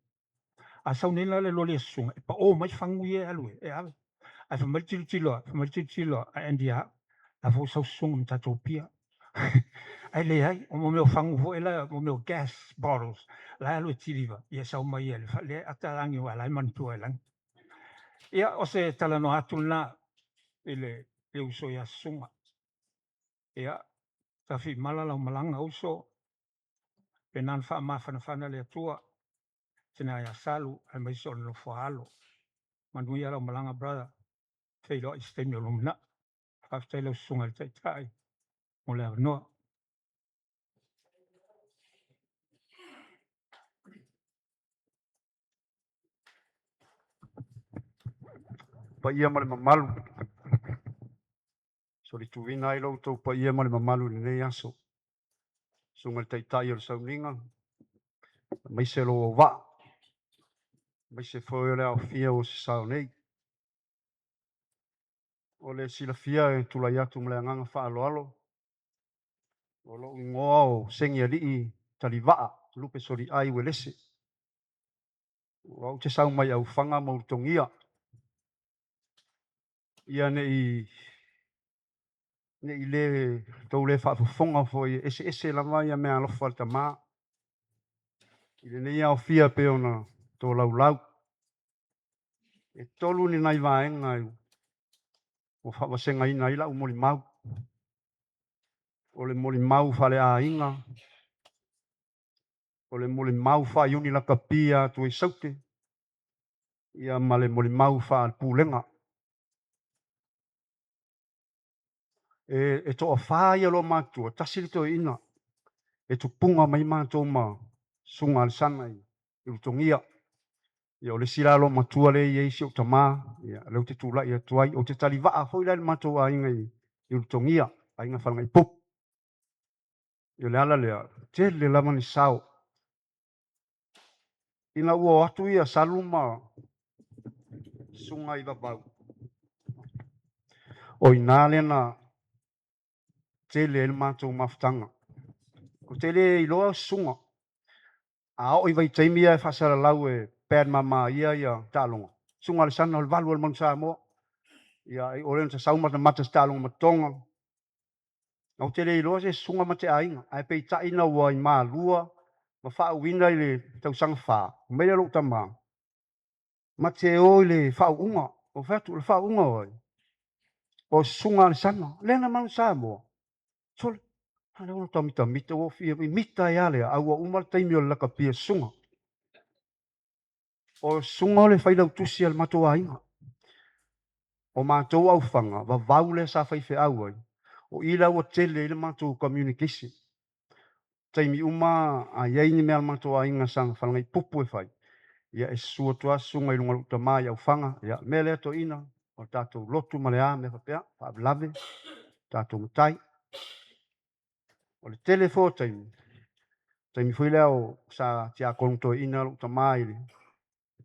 a sau nela le loli sunga pa o mai fangu ye alue e ave a fa mal tilo a Andia a fo sau sunga mta topia ai le ai o mo fangu fo ela mo meu gas bottles la alue tiliva ia sau mai ele fa le atalangi wala man tu elang ia o se tala no atulna ele le uso ya sunga ia tafi malala malanga uso penan fa ma fana le tua sina ya salu ai mai so no falo manu ya la malanga brother fei lo istemi lo na fa lo sunga tai tai mo le no pa ia male mamalu. So li tuina ai lo tau pa ia male mamalu ni nei aso. Sunga le taitai o le sauninga. Mai se lo va. Mai se foi le au fia o se sao nei. O le sila fia e tulai atu mle anganga wha alo alo. O lo ingoa o sengi alii tali vaa lupe sori ai we lese. O au te sau mai au whanga mautongia. Ia nei le tau le whaafufonga foi ese lama ia mea alofa al tamaa. Ile nei au fia pe ona tō lau lau. E tolu ni nai vaenga i o whaawasenga ina ila u moli mau. O le moli mau whale a inga. O le moli mau wha iuni laka pia tu i saute. Ia ma le moli mau wha al pūlenga. E toa wha ia lo mātua, tasiri to ina. E tu punga mai mātua ma sunga al sana i utongia. Ia o le sila lo matua le i eisi o tamā. Ia leu te tūla i atuai. O te tali waa foi le mātua a inga i utongia. A inga whalanga i pup. Ia le ala lea. Te le lama ni sao. Ina ua atu ia saluma sunga i babau. O ina le na te le mātua mafutanga. Ko te le i loa sunga. A o i vai taimia e whasara lau e pēr mama ia tālonga. Sunga le sana o le valu al manu Samoa. Ia o le nta saumata matas tālonga matonga. Au te le i loa se sunga mate ainga. Ai pei taina ua i maa lua. Ma wha uina i le tausanga wha. Meia lo tama. Ma te o i le wha unga. O whatu le wha unga oi. O sunga le sana. Lena manu Samoa. Tole. Hale ono tamita mita o fia. Mita ia lea. Aua umal taimi o le laka pia sunga. O sunga o le whailau tusi al matua inga. O mātou au whanga. Wa vau le sa whaife au ai. O ila ua tele ile mātou communication. Taimi uma a iaini mea al matua inga sang whangai pupu e whai. ia e sua tua sunga i lunga luta mai au fanga ia mele to ina o tatou lotu malea me papea lave tatou mutai o le telefo taimi foi leo sa tia konto ina luta mai le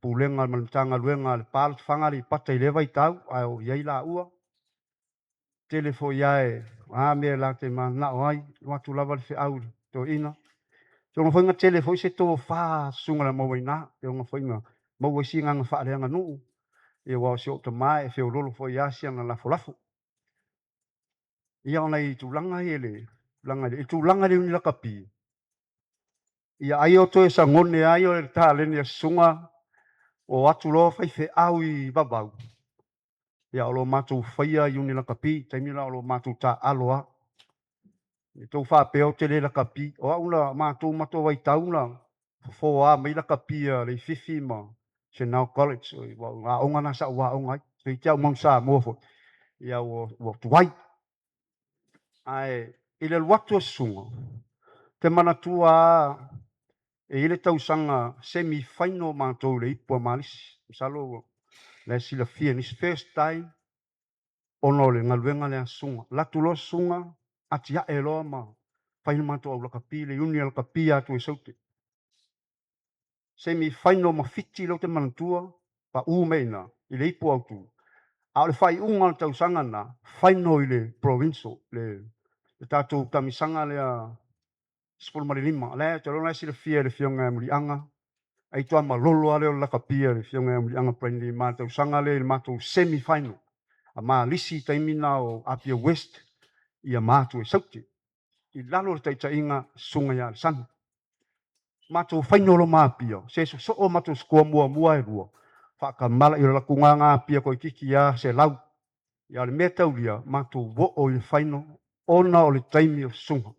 pulenga maltanga luenga le pal fanga li pata i leva i tau au ia la ua telefo ia e me la te mana ai watu lava le au to ina so nga foi nga telefo se to fa sunga la mo ina yo nga foi nga mo si nga fa le nga nu e wa si o to mai e fe o lolo foi ia si nga la folafo ia ona i tulanga ele langa le tulanga le ni la kapi ia ai o to e sa ngone ai o le ta le ni sunga o atu lo fai fe au i babau ia o lo matu faia i uni la kapi taimi la o lo matu ta aloa e tau fa pe o te le la kapi o una matu matu vai taula fo a mai la kapi le fifi ma se now college o nga onga na sa wa onga te tia mong sa mo fo ia o tuai ai ile watu sunga te mana tua e ile tau sanga semi final matu le ipo malis salo le sila fia ni first time ono le ngaluenga le sunga la tulo sunga atia elo ma final matu au la kapi le uni la kapi atu e saute semi final ma fiti lo te mana tua pa u meina ile ipo au tu a le fai unga tau sanga na final ile provincial le tatou tamisanga le sepuluh mali lima le te lona sila fia le fionga mulianga ai toa malolo ale o la kapia le fionga mulianga praini ma tau sanga le matou semi final a ma lisi taimina o Apia West ia matu e sauti i lalo le taitainga sunga ia le sana matou final o mapia se so o matou skoa mua e rua whakamala i la kunganga Apia ko kiki ia se lau ia le mea taulia matou wo o i final ona o le taimi o sunga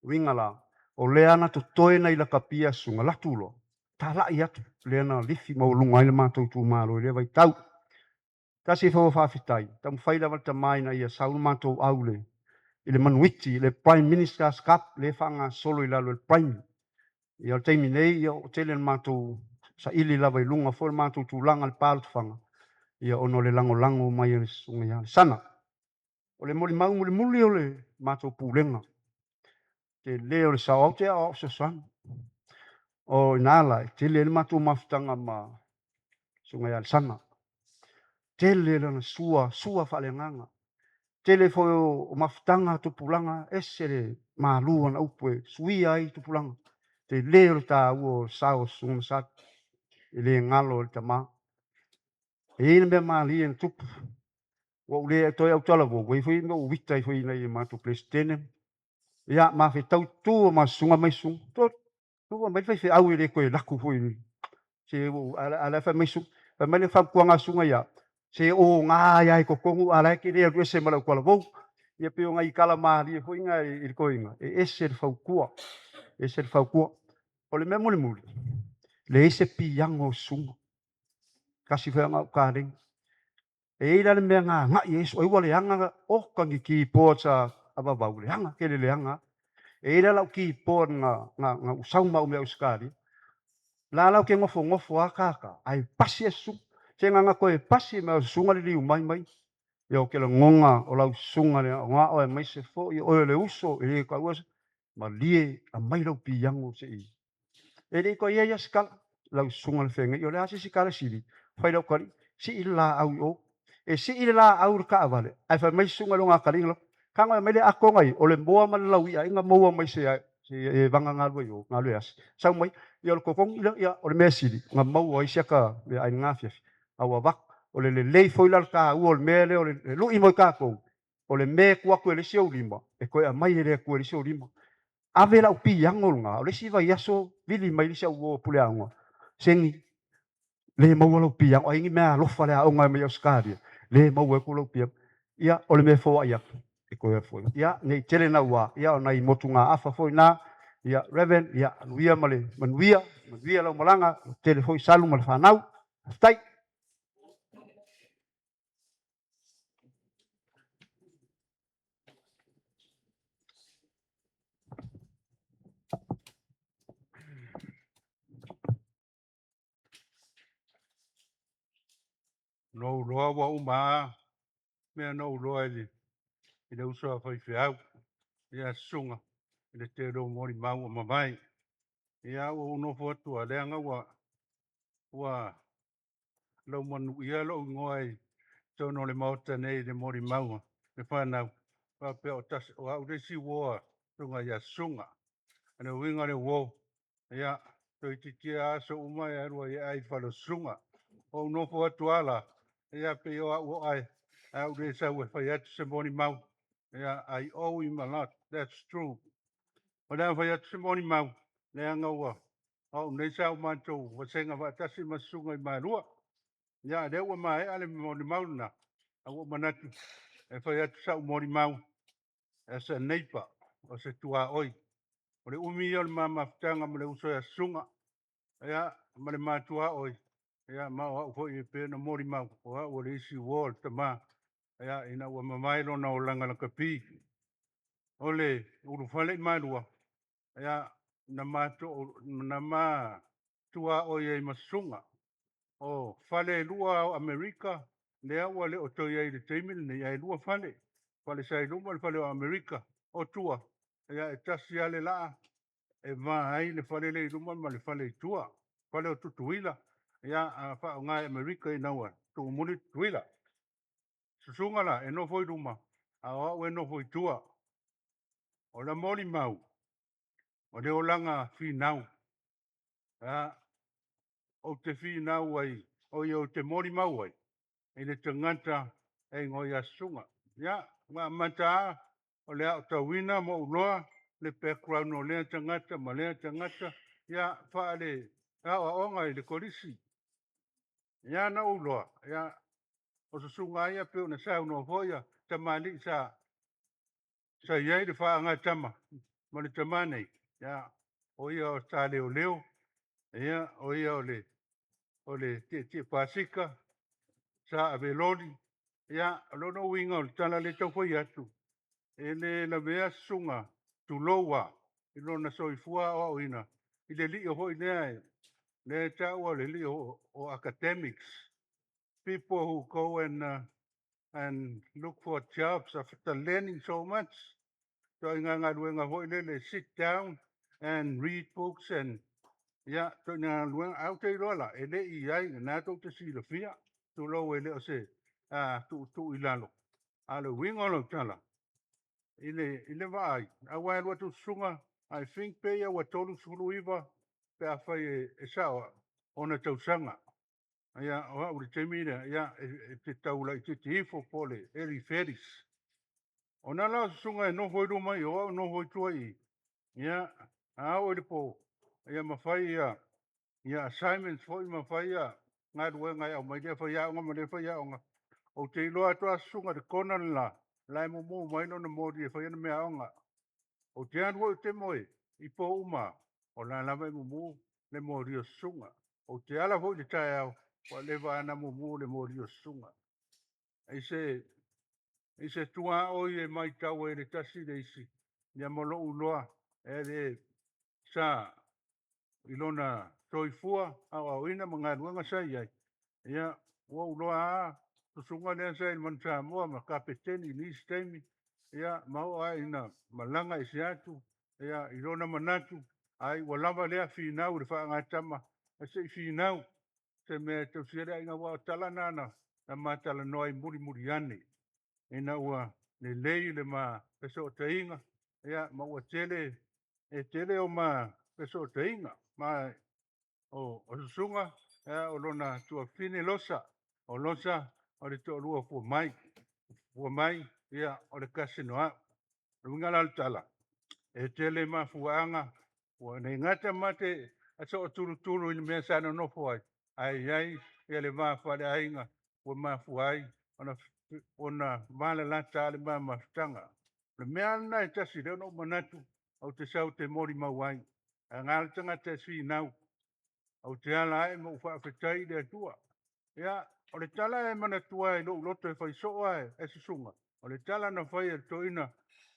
wingala o le ana to toena i la kapia sunga la tulo ta la ia le ana lifi mo lunga ile matou tu malo le vai tau kasi fo fa fitai tam faila val tamai na ia saul matou aule ile manuiti le prime minister's cup le fanga solo i la le prime ia taimi nei ia o tele matou sa ili la vai lunga fo matou tu langa le pal fanga ia ono le lango mai le sunga ia sana o le moli mau muli o le matou pulenga te leo le sao te o se san o nala te le matou maftanga ma sunga ia sana tele lana sua falenganga tele fo o maftanga tu pulanga esere malua na upe suia ai tu pulanga te leo ta o sao sunga sat ele ngalo le tama e me mali en tup o le to au tala vo we foi no vita foi na i matou plestene ia ma fe tau tu ma sunga mai sung to no mai fe au le ko la ku foi se o ala fa mai sung fa mai le fa kuanga sunga ia se o nga ia ko kongu ala ki le se mala ko la vo ia pe nga i kala mali foi nga i ko inga e ese fa kua ese fa kua o le memo le muli le ese piango sunga kasi fa nga ka ring e ila le mea nga yesu ai wale anga o kangi ki pota aba baule anga kele le anga e ila lau ki po nga usau mau me uskari la lau ke ngofo akaka ai pasi esu se nga ko e pasi me sunga le liu mai yo ke la ngonga o lau sunga le nga o mai se fo i o le uso e ka was ma lie a mai lau piango se i e le ko ia skal lau sunga le fenga yo le asi sikala sili fai lau kali si ila au o e si ila au ka vale ai fa mai sunga longa kaling lo kanga mai le ako ngai o le moa ma lau ia inga moa mai se e vanga ngalo yo ngalo as sa mai yo ko kong ila ia o le mesili nga mau ai saka le ai ngafia awa vak o le foi la ka u o le mele o le lu i mo ka ko o le me ku ko le sio lima e ko mai le ku le sio lima ave la upi yangol nga o le si va yaso vili mai le sio o pule anga sengi le mau lo pi yang o ingi me lo fa le o nga me yo skadi le mau ko lo pi ia o le me fo ia e ko e fo ia nei tele na wa ia o nai motunga afa fo na ia reven ia wia male manuia lo malanga tele fo salu mal fanau tai no loa wa uma mea no loa ele i le uso a whaiwhiau ia sunga i le te ro mori mau o mamai ia o unofo atua leanga wa lau manu ia lo ngoa i tono le maota nei le mori mau le whanau pa pe o tas o au resi woa tunga ia sunga ane winga le wo ia to i titia aso umai arua ia ai whalo sunga o unofo atuala ia pe o au ai au resa ue whai atu se mori mau ia I owe him a lot that's true o lea whai atu se mori mau lea ngaua o nei sa o mantou wa senga wa tasi masunga i marua ia le ua mai ale mori mau na au o manatu e whai atu sa o mori mau as a neighbor o se tua oi o le umi o le mamafutanga ma le uso ya sunga ia ma le matua oi ia ma o fo i pe na mori mau o le isi wall tama ia ina ua mamai lona o langa la kapi o le uru fale i marua ia na ma tua oi e masunga o fale lua o Amerika lea ua le o toi ai le teimile nei ai lua fale sai luma le fale o Amerika o tua ia e tasi ale laa e vai le fale le luma ma le fale tua fale o tutuila ia a fa nga Amerika i naua tu muni tuila susunga la e no foi luma a o e no foi tua o la moli mau o le olanga fi nau a o te fi nau ai o i te moli mau ai e le tangata e ngoi a sunga ia ma mata o le au tawina mo uloa le background o le tangata ma le tangata ia fa le a onga i le kolisi ia na uloa ia o se sunga ia pe ona sa no voia tamani sa iai le fa nga tama ma le tamane ia o ia o sa leo leo ia o ia o le te pasika sa aveloni ia lono winga o le tala le tau foi atu ele la mea sunga tu loa i lona soifua o ina i le li o hoi nea le tau o le li o academics people who go and look for jobs after learning so much so inga nga luenga hoi le sit down and read books and ya to nga luenga au te rola ele i ai na to te silofia tu lo ele o se tu ilalo ale winga lo tala ile vai awa lo tu sunga I think pe ya watolu suluiva pe afa e sawa ona tausanga ya o uri temira ya te taula te tifo pole eri feris ona la sunga no foi do mai o no foi tuai ya a o le po ya mafai ya assignments foi mafai ya nga duwe nga ya mai le fa ya nga mai le fa ya nga o te lo ato sunga de kona la mo mai no mo di fa ya me nga o te anu o te moe i po uma o la lava i mumu le mori o sunga o te ala ho i te tae au o le vana mumu le mori o sunga i se tua o i e mai tau e le tasi le isi ni molo uloa e le sa ilona soifua au au ina mga ruanga sai ai ia o uloa a sunga le sa il mancha mo ma kapeteni ni stemi ia mau ai ina malanga i se atu ia ilona manatu ai walama le finau le fa ngatama se finau se me to sira inga wa tala nana na matala noi muri muri ane ina wa le lei le ma peso tainga ia ma wa tele e tele o ma peso tainga ma o sunga o lona tua fine losa o losa o le to lua fu mai ia o le kasinoa runga la tala e tele mafuanga o ne ngata mate aso tulu i me sa no foi ai ia le mafa le ainga o mafuai ona mala la tale ma mastanga le mea na e tasi le no manatu au te sau te mori mawai a ngal tanga te si nau au te ala e mo fa fetai le tua ia o le tala e manatua e lo loto e fai so ai e susunga o le tala na fai e toina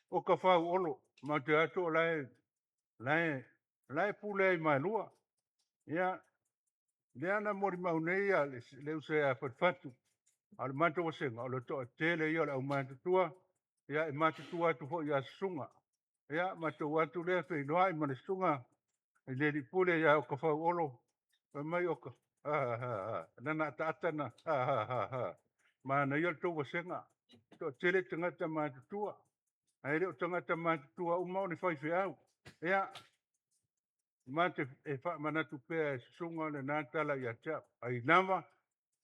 o ka fau olo ma te ato lai pule mai lua ia le ana mori maunei le use a fatfatu Ale mato o senga, o le toa tele ia le au matatua, ia e matatua atu fo ia sunga. Ia mato watu lea fe noa i mane sunga, i le li pule ia o ka fau olo, pa mai o ka, nana taatana, ma na ia le tau o senga, toa tele tangata matatua, ai reo tangata matatua umau ni fai fe au. Ia, mate e wha manatu pēa e sunga le nātala i a tau, ai nama,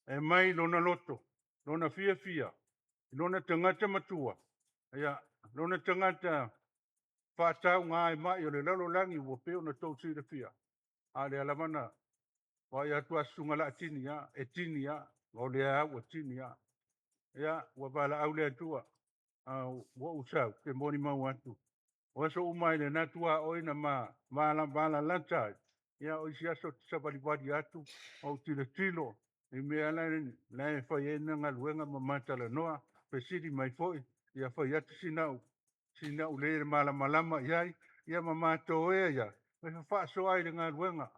e mai lona loto, lona fia fia, lona tangata matua, ia, lona tangata whātau ngā e mai o le lalo langi ua peo na tau tira fia. A le alamana, wai atua sunga la tini ya, e tini ya, o le au a tini ya. Ia, ua bala au le atua, ua usau, ke moni mau atu. Ua so umai le natua oina bala lantai. Ia, o isi aso tisapalipadi atu, o tila tilo, i mea la e whai e nanga luenga mamatala noa, pe siri mai foi, ia whai atu sinau le malama iai, ia mamato ea ia, me whaaso ai le ngā luenga,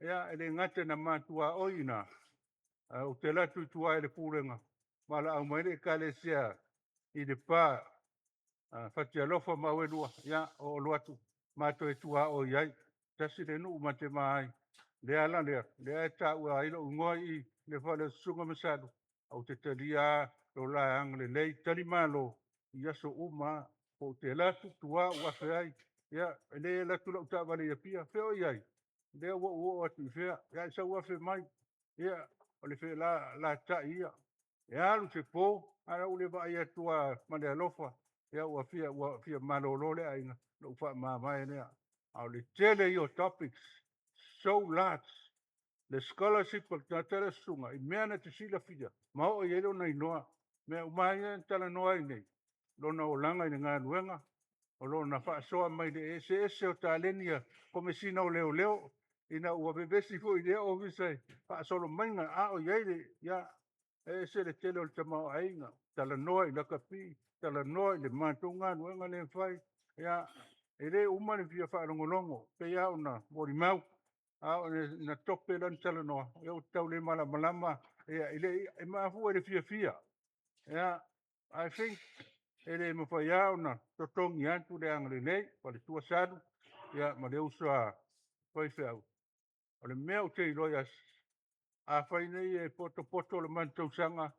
ia ele ngate na matua oina, o te latu i tua ele pūrenga, mala au maere ka le sea i le pā, whatia lofa mawelua, ia o luatu, mato e tua o iai, tasi le nuu mate mai, le ala le ta ua ilo ungoi i le whale sunga masadu, au te talia, lo la ang le lei, tali malo, ia so uma, o te latu tua ua whai, ia le latu la uta vale ia pia, feo iai, le ua atu fea, ia sa ua fe mai, ia o le fe la ta ia, ia alu se po, ala ule va ia tua male alofa, ia ua fia malolo le ainga, lo ufa mamai nea, au le tele io topics, so large, le scholarship o ta tele sunga, i mea na te sila fia, ma o ielo na inoa, mea umai tala noa i nei, lona o langa i ngā nuenga, o lona whaasoa mai le ese o tā lenia, kome sina o leo, ina ua bebesi fo i leo o visai, whaasolo mainga a o iaile, ia, ese le tele o le tamao ainga, tala noa i laka pi, tala noa i le mātunga nuenga le whai, ia, ele umani fia whaalongolongo, pe ia ona mori mau, a o na tope lan tala noa, ia o tau le malama, ia, ile e maafu e le fia, ia, I think, ele mo fa ya ona totongi atu le angale nei pa le tua sadu ya ma le usa foi feu o le mea o te iloias a fai nei e poto le mantou sanga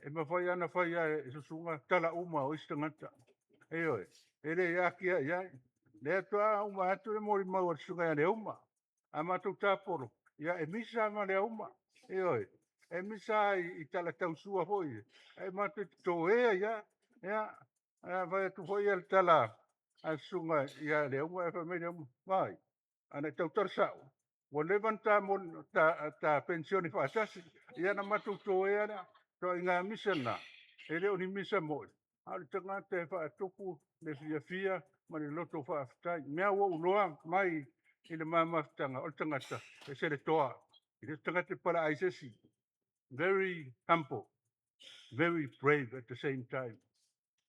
e ma fai ana fai e susunga tala uma o istangata e oe ele ya kia ya le atua uma atu le mori mau sunga ya le uma a matou taporo ya e misa ma le uma e oe e misa i tala tausua foi e matou toea ya vai tu foi el tala a sunga ia le uma e família vai ana tau tarsau o levanta mon ta pensione fa sasi ia na matu to era to inga misena ele oni misa mo al tanga te fa tupu le fia ma le loto fa tai mea wo uloa mai ile mama tanga o tanga ta se le toa ile tanga te para aisesi very humble very brave at the same time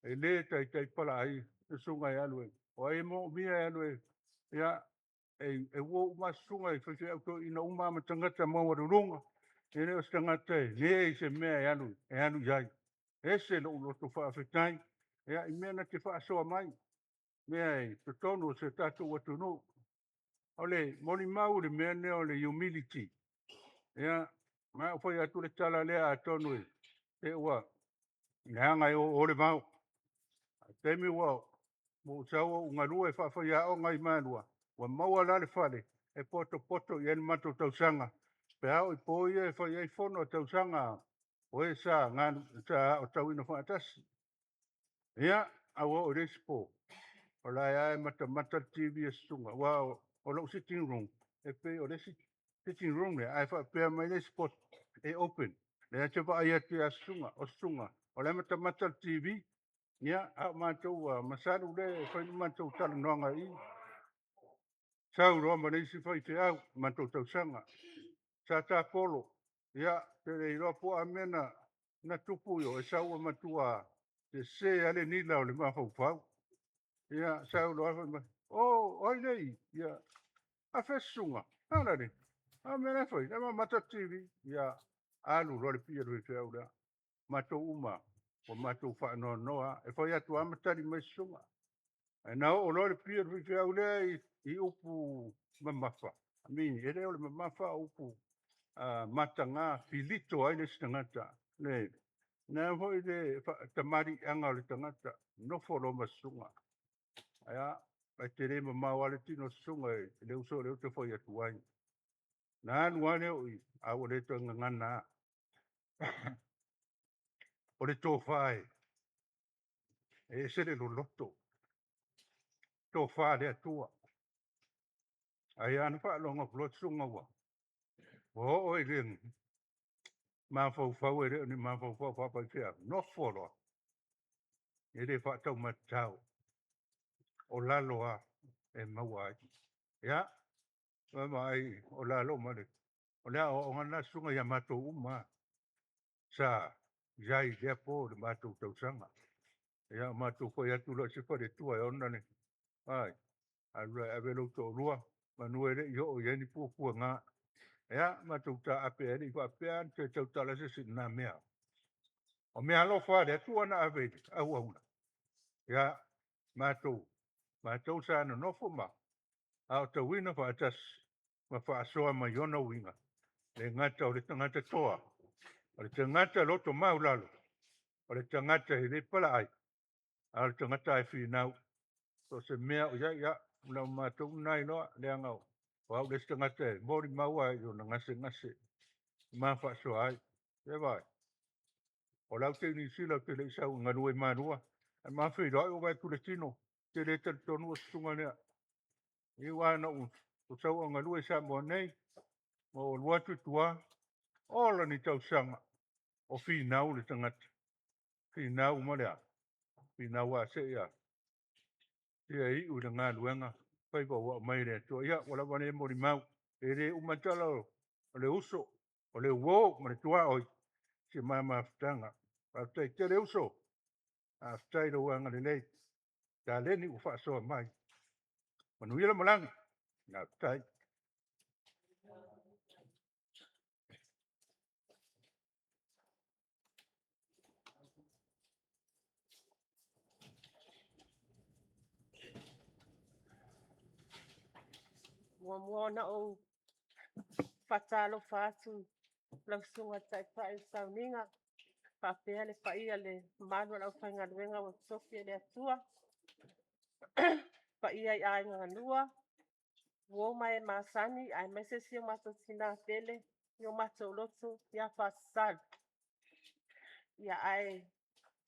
e le tai pala ai e sunga e alue o ai mo mia e alue ia e wo ma sunga e fese auto ina uma ma tangata mo wa runga e le tangata le se mea e alu jai ese lo to fa fetai ia i mea na te fa so mai mea e to tonu se tatu wa tu no ole moni mau le mea ne ole humility ia ma foi atu le tala le a tonu e wa nga o le mau temi wa mo tau unga lua e whawhai o ngai manua wa maua la le whale e poto i eni mato tausanga pe au i poi e whai ei whono tausanga o e sa ngānu sa o tau ina whaatasi ia au o respo o la e mata TV e sunga wa o lau sitting room e pe o le sitting room le ai wha mai le spot e open le te wha ai ati a sunga o le mata TV ia a mātou masaru le whai mātou tala noanga i sau roa ma neisi whai te au mātou tausanga sa tā polo ia te rei roa po a mena na tupu yo e sau a matua te se ale nila o le mawhau ia sau roa whai oi nei ia a whesunga ala ne a mena whai nama mata TV ia alu roa le pia roi te au rea mātou uma, o mātou whaanoa, e whai atu amatari mai sunga. E nao o lore pia rwhi au lea i upu mamafa. Amini, e reo le mamafa upu matanga filito ai le stangata. Le, na hoi le tamari anga o le tangata, no folo masunga. Aya, ai te re mamau ale tino sunga e le uso le uto whai atu ai. Na anu ane oi, au le to ngana. O le tō whae, e sere lo loto. Tō whae le atua. Ai anu wha longa plot sunga wa. O oi ring. Ma fau fau e reo ni ma fau fau whapai whia. No folo. E re wha tau matau. O lalo a e maua ai. Ia. Ma ai o lalo ma le. O lea o ngana sunga ya mato uma. Sa. Jai lea po le mato tau sanga. Ia mato ko ya tulo se pa de tua e ona ne. Ai. Alua ave lo to lua. Manuele yo o yeni pu ngā. Ia mato ta ape e ni fa pe te tau tala se na mea. O mea lo fa de tua na ave au au. Ia mato sa no fo ma. Au te wina fa atas ma fa soa ma yona winga. Le ngata o le tangata toa. O le tangata loto maulalo. O le tangata he le pala ai. O le tangata e whinau. So se mea o ya na mato nai noa le angau. O au le tangata e mori maua yo na ngase. Ma fa soa ai. E vai. O lau te ni sila te le isau nganue manua. E ma whi roi o vai kule tino. Te le te tonu o sunga nea. I wana o sau o nganue sa mo nei. Mo o luatu tua. Ola ni tau sanga. O whi nau le tangata. Whi nau malea. Whi nau a se ia. Ia i u le ngā luenga. Pai pa wa mai le tua. Ia wala wane mori mau. E re umatala o le uso. O le uo. Ma le tua oi. Se mai maftanga. Aftai te le uso. Aftai lo wanga le lei. Ta leni u wha soa mai. Manuila malangi. Aftai. Mua na o whatalo whātu. Lau sunga tai pai sauninga. Whapea le whaia le manu lau whainga luenga o Sofia le atua. Whaia i ai ngā lua. Wo mai masani ai mai se sio mato tina tele. Yo mato loto ya whasal. Ia ai.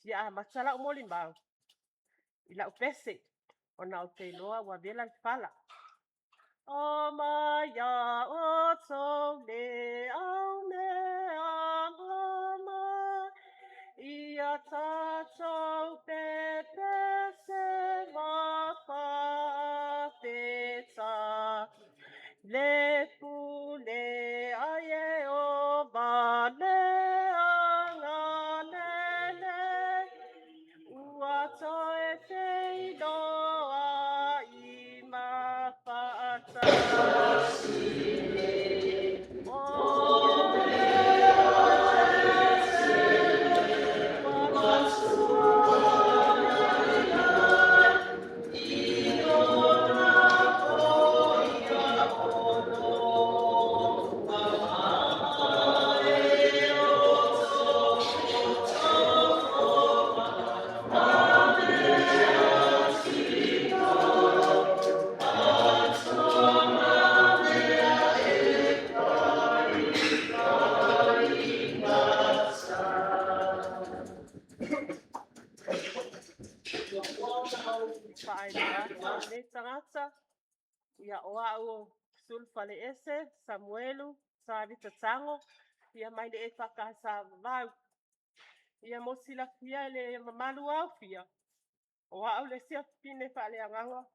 Ia matala o moli mbao. Ila upese. O na o te loa wa vela pala. O maya o tole au mea mama. Ia tātou pepe se whakawheta. Le pule aie o mane anga lele. Ua toe te iloa i mawhaata. Le tangata ia oa o sulfa le ese Samuelu sa vita tango ia mai le e whakasa vau ia mosila fia le mamalu au fia oa au le sia pine wha le angawa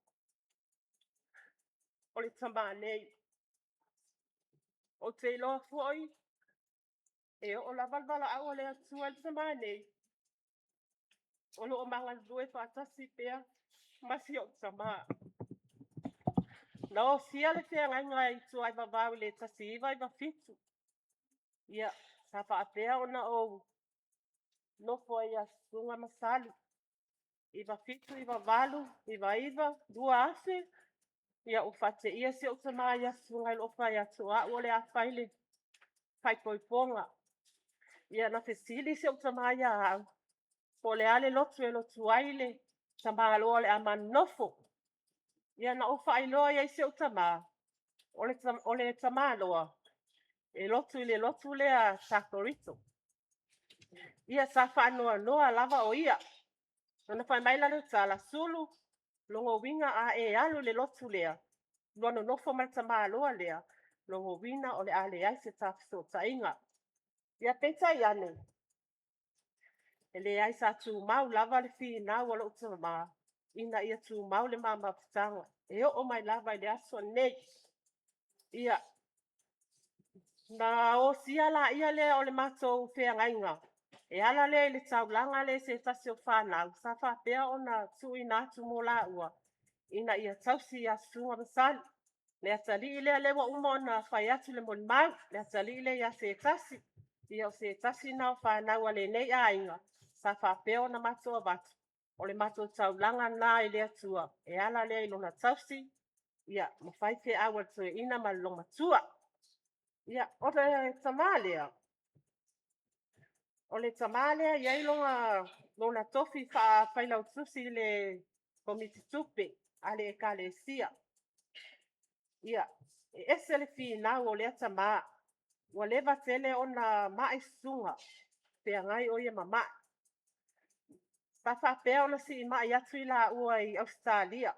o le tama nei o te iloa fuoi e o la valvala au le atua le tama nei o lo o manga due whaatasi pea masi o tama. No, sia le te nganga i tu ai vavau le tasi iwa i fitu. Ia, sa whaapea o na o nofo ia sunga masali. Iwa fitu, iwa walu, iwa, dua afe. Ia ufate ia se utama ia sunga ilo fa ia toa ole a faile. Fai poiponga. Ia na fesili se utama ia au. Pole ale lotu e lotu aile. Tama alo ole a manofo. Ia na ufa iloa ia se utama. Ole tama aloa. E lotu ile lotu le a sakorito. Ia sa fa noa lava o ia. Nona fai maila le tala sulu. Longo winga a e alu le lotu lea. Lono nofo marta aloa lea. Longo winga ole ale ai se tafiso tainga. Ia peta iane. Ele ai sa tu mau lava le fi na wala utama. Ina ia tu mau le mama putanga. E o mai lava le aso nei. Ia. Na o sia la ia le ole mato fea ngainga. E ala le taulanga le se tasi o whanau. Sa wha pea ona tui nā tu mo la ua. Ina ia tausi a sunga masali. Le atali ile le wa umo na whai atu le mon mau. Le atali ile ia se tasi. Ia o se tasi na o whanau ale nei a inga. Sa wha pea ona mato a watu. O le mato taulanga na ile atua. E ala le ilona tausi. Ia mawhai te awa tue ina malonga tua. Ia o le tamalea. O le tamalea iai lona tofi whailau tusi le komiti tupe ale e kalesia. Ia, e ese le whinau o le atama. Ua lewa tele ona mai sunga. Pea ngai o ia mama. Papa pea ona si mai atu la ua i Australia.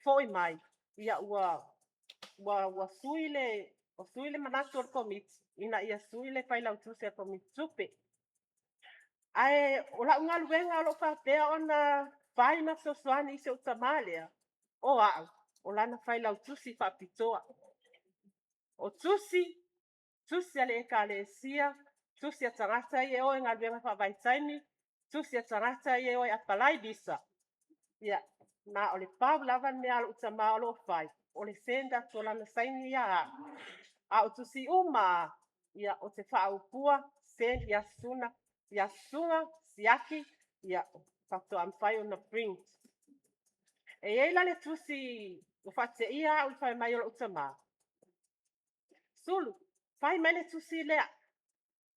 Foi mai. Ia ua suile manatu o komiti. Ina ia suile whailau tusi a komiti tupe. Ai o la unga luenga o lo whapea ona whai na sosoani i se utamalea. O au, o lana whailau tusi whapitoa. O tusi ale e kalesia, tusi a tangata i e o ngā luenga whawaitaini, tusi a tangata i e o e apalai bisa. Ia, na o le pau lava me alo utama o lo whai, o le senda to lana saini ia a o tusi uma, ia o te whaupua, sendi a suna, ia sunga, siaki, ia pato am whai o na print. E eila le tusi, o whate ia o whai mai o utama. Sulu, whai mai le tusi lea.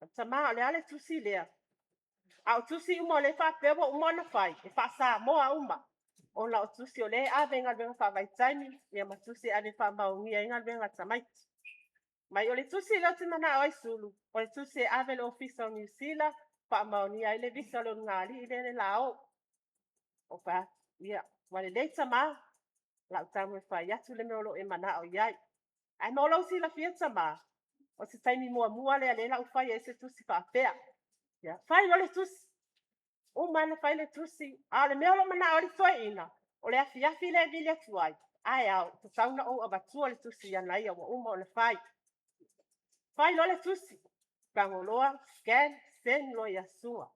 Utama o le ale tusi lea. A o tusi uma o le whapewa uma na whai, e whasa moa uma. O la o tusi o le a venga venga whawaitaini, ia ma tusi ane whamaungia inga venga tamaiti. Mai o le tusi leo te mana oi sulu, o le tusi ave le ofisa o New Zealand, whamauni ai le visa lo ngali i le lao. O pa, ia, wale le tama, la utamu e whai atu le meolo e mana o iai. Ai molo si la fia tama, o se taimi mua le alela u whai e se tusi whapea. Ia, whai o le tusi, o mana whai le tusi, a le meolo mana o le toi ina, o le afi le vile tuai. Ai au, te sauna o abatua le tusi anai a wa uma o le whai. Whai lo le tusi, kangoloa, scan, sen lo ia sua.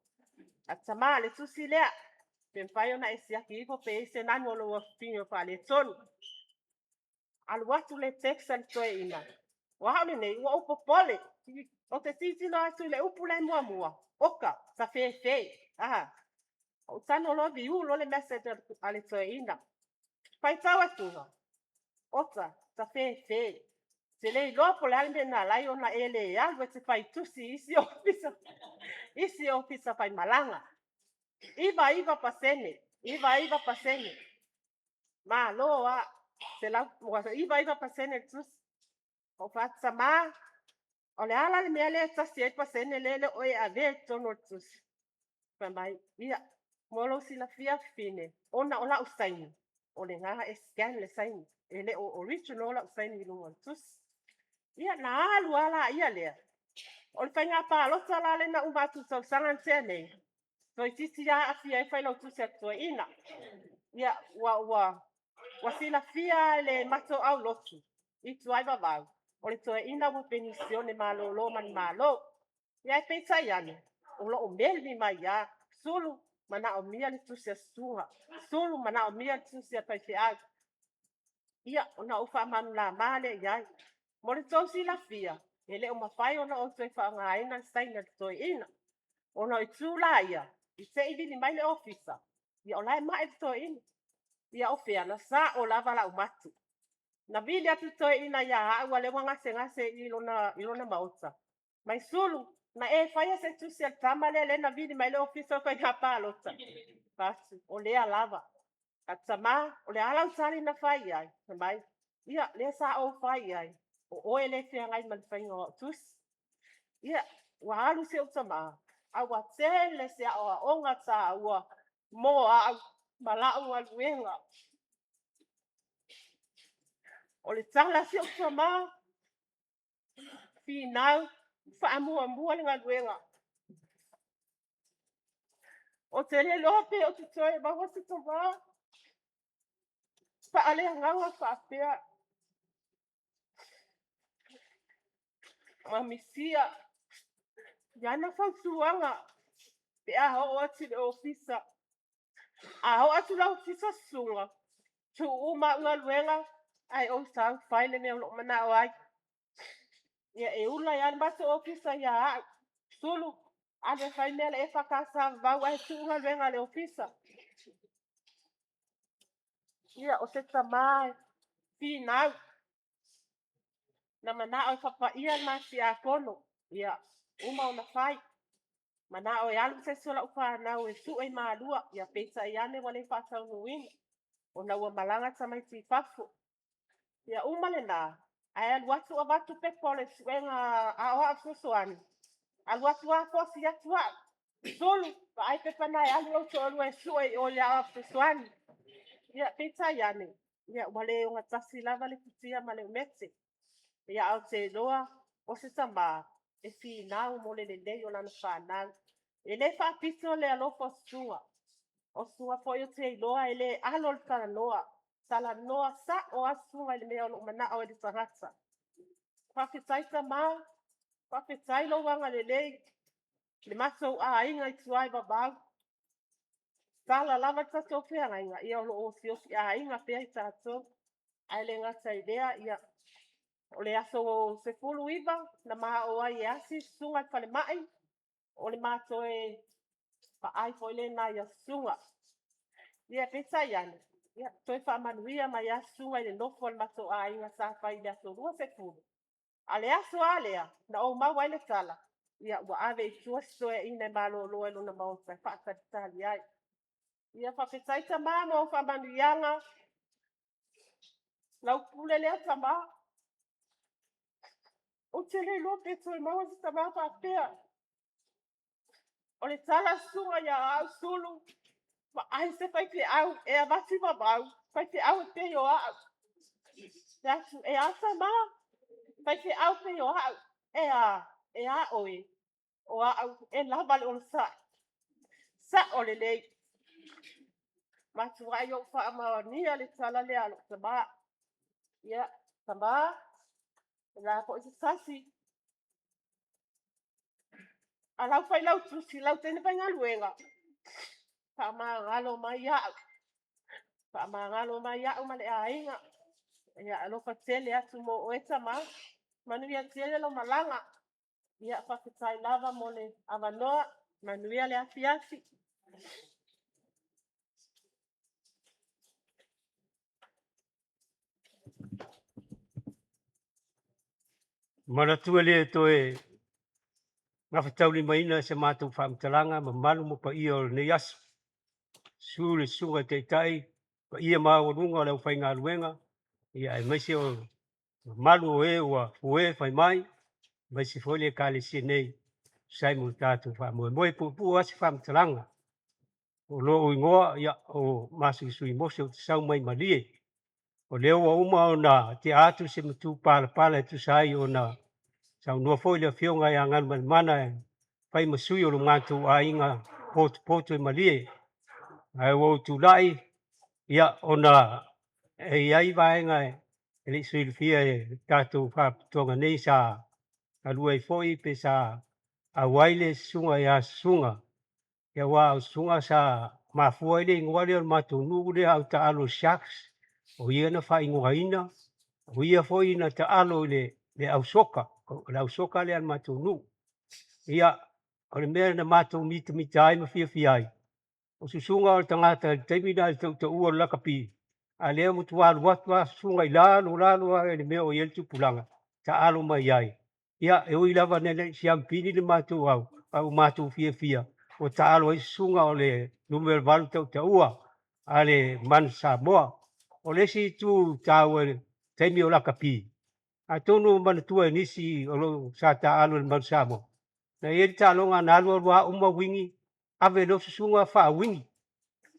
A tama le tusi lea, pen whai ona e siaki iko pe e se nanu o lo wafino pa le tonu. Alu watu le teksa le toe ina. Wahau nei, ua upo pole, o te titi no atu le upu le mua. Oka, sa fe. Aha. O tano lo vi u lo le message ale toe ina. Whai tawa tunga. Ota, sa fe. Se lei lopo le alme na lai ona ele alwe te whai tusi isi ofisa whai malanga. Iva pasene. Ma loa, se la iva pasene tusi. O fatsa ma, o le ala le mea le tasi e pasene lele o e ave tono tusi. Pamai, ia, molo si la fia fine. Ona ola usaini. O le ngaha e scan le saini. Ele o original ola usaini lunga tusi. Ia na alu ala ia lea. O le whainga pa alota la le na umatu sau sangan tea nei. So i titi a afia e whailau tusi atua ina. Ia wa sila fia le mato au lotu. I tuai vavau. O le toe ina wa penisione malo mani malo. Ia e peita iane. O lo o meli mai ia. Sulu mana o mia le tusi a suha. Sulu mana o mia le tusi a paife ag. Ia ona ufa manu la male iai. Mo le tausi la fia. Ele o mawhai ona o tue whaangaina saina le toe ina. Ona i tūla ia. I te iwi ni mai le ofisa. Ia o lai mai to ini. Ia o fea na sa o lava la umatu. Na vili atu to ina ia a wale wanga se ngase ilona maota. Mai sulu na e faya se tu se tama le na vili mai le ofisa ko ia palota. Pasi o lea lava. Atsama o le ala usali na fai ai. Mai ia le sa o fai ai. O ele fea ngai man fai ngo tus. Ia wa alu se utama. Awa tele se awa onga sa awa mo a malao wa luenga. O le tala se utama. Finau whaamua mua le ngā luenga. O te le lope o te toi mawa se tama. Whaale ngawa whaapea. Mamisia. Yana whausuanga. Pe aho atu le ofisa. Aho atu la ofisa sunga. Tu uma ngā luenga. Ai o sang whaile mea lo mana o ai. Ia e ula yan bato ofisa ia sulu. Ade whaile le e whakasa vau ai tu ngā luenga le ofisa. Ia o se tamai. Pinau. Na mana o whapa ia masi a kono. Ia uma o na whai. Mana o e alu se sola upa nau e su e maalua. Ia pesa i ane wale whasau nuina. O na ua malanga tamai ti whafu. Ia uma le nā. Ai alu atu a watu pepole suenga a oa fusuani. Alu atu a fosi atu a. Sulu. Pa ai pepana e alu au tolu e su e o le a fusuani. Ia pesa i ane. Ia wale o ngatasi lava le kutia ma le umete. Ia au te loa o se tama. E fi nau mo le lei o lana whanau. E le whapito le alofo sua. O sua po yo te loa e le alol tala noa. Tala noa sa o asunga le mea o mana o e le tangata. Whawhitai tama. Whawhitai lo wanga le lei. Le maso a inga i tuai babau. Tala lava tato whea inga. Ia o lo o siosi a inga whea i tato. Ai le ngata idea ia. O le aso o se fulu iwa, na maha o ai asi sunga i whale mai. O le mato e pa ai fo ile na ia sunga. Ia peta iane. Ia toi wha manuia mai a sunga i le nofo le mato a inga sa whai le aso rua se fulu. A le aso a lea, na o maua ile tala. Ia ua ave i tua soe ine malo loa luna maota. Whaka di tali ai. Ia whawhetaita maa mo wha manuianga. Lau pule lea tama. O te le lope toi maua si tama whapea. O le tala sunga ia au sulu. Ma ai se whai te au e a vati mabau. Whai te au e pe o au. Tatu e a tama. Whai te au pe o au. E a oe. O au e labale o le sa. Sa o le lei. Ma tu ai o wha amawania le tala le alo tama. Ia tama. La po se sasi. Alau fai lau tusi lau tene fai ngaluenga. Pa ngalo mai au. Pa ngalo mai au male ainga. Ia alo fa tele atu mo o etama. Manu ia tele lo malanga. Ia fa kitai lava mole avanoa. Manu ia le afiasi. Mana tua le toe nga whatau ni maina se mātou whaamtalanga ma manu mo pa ia o nei asu. Sūle sunga te tai, pa ia maa o runga leo whai ngā ruenga. Ia e maise o manu o e ua ue whai mai, maise fole ka le se nei, sai mo tātou whaamoe. Moe pupu asi whaamtalanga. O lo o ingoa, ia o masu sui mose o te sau mai malie. O leo wa uma o na te atu se matu pala pala tu sai o na sau noa foi le fionga ya ngal mana fai masui o lo ngatu a inga poto e malie. Ai wo tu lai ia o na e ai vai ngai ele sui fia e tatu fa tonga nei sa alua i foi pe sa a waile sunga ya sunga. Ya wa sunga sa mafua ile ngwale o matu nugu au ta alo shaks. O ia na wha ingoa ina, o ia foi na ta alo le au soka le al matunu. Ia o le mea na mātou mita ai ma fia ai. O susunga o le tangata teimina i tau ua laka pi. A lea mutu walu watu a susunga i lalo a le mea o iel tupulanga. Ta alo mai ai. Ia e ui lava nene si ampini le mātou au mātou fia. O ta alo ai susunga o le numero valu tau ua. A le man Samoa. O le si tu tau e teimi o laka pi. A tonu manatua e nisi o lo sa ta alo le man Samoa. Na ieri ta alonga na alua rua uma wingi. Ave lo susunga fa wingi.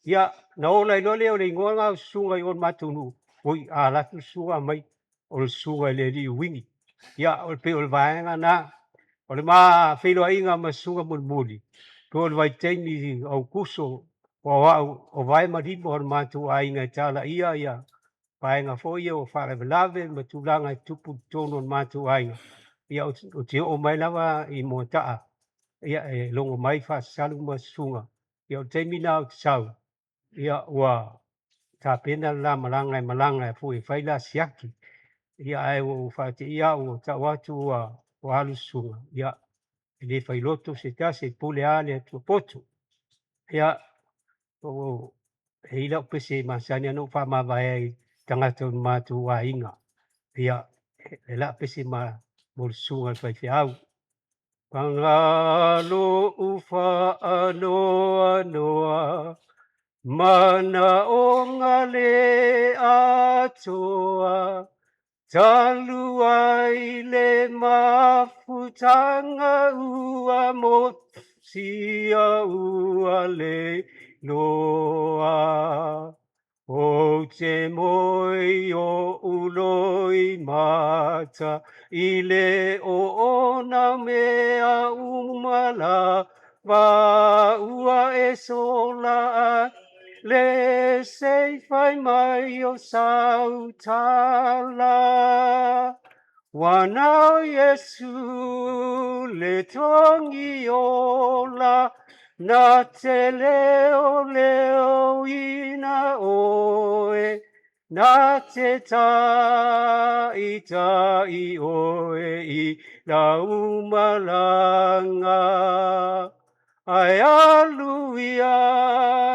Ia na ola i lole o le ingoanga o susunga i on matunu. Oi a latu susunga mai o le susunga i le li wingi. Ia o le pe o le vaenga na o le ma whilo a inga ma susunga muli. Pe o le vai teimi au kuso o vai marimo o le matu a inga i tala ia. Vaenga fo ia o whare lave ma tulanga i tupu tono o le matu a inga. Ia o te o mai lava i mo taa. Ia e longo mai fa salu ma susunga. Ia o teimi na o te sau. Ia ua ta pena la malanga e fu i whaila siaki. Ia ai o whate ia o ta watu o alu sunga. Ia le whailoto se tase pule ale atu potu. Ia o e ila upese masani anu wha mawai tangata un matu wa inga. Ia e la pese ma mol sunga whai au. Pangalo ufa anoa mana o ngale atoa talu ai le mafutanga ua mo sia ua le loa o te moi o uloi mata i le o ona mea umala wa ua e sola le sei fai mai o sautala wana Yesu le tongi ola na te leo ina oe na te tai oe i la umalanga ai aluia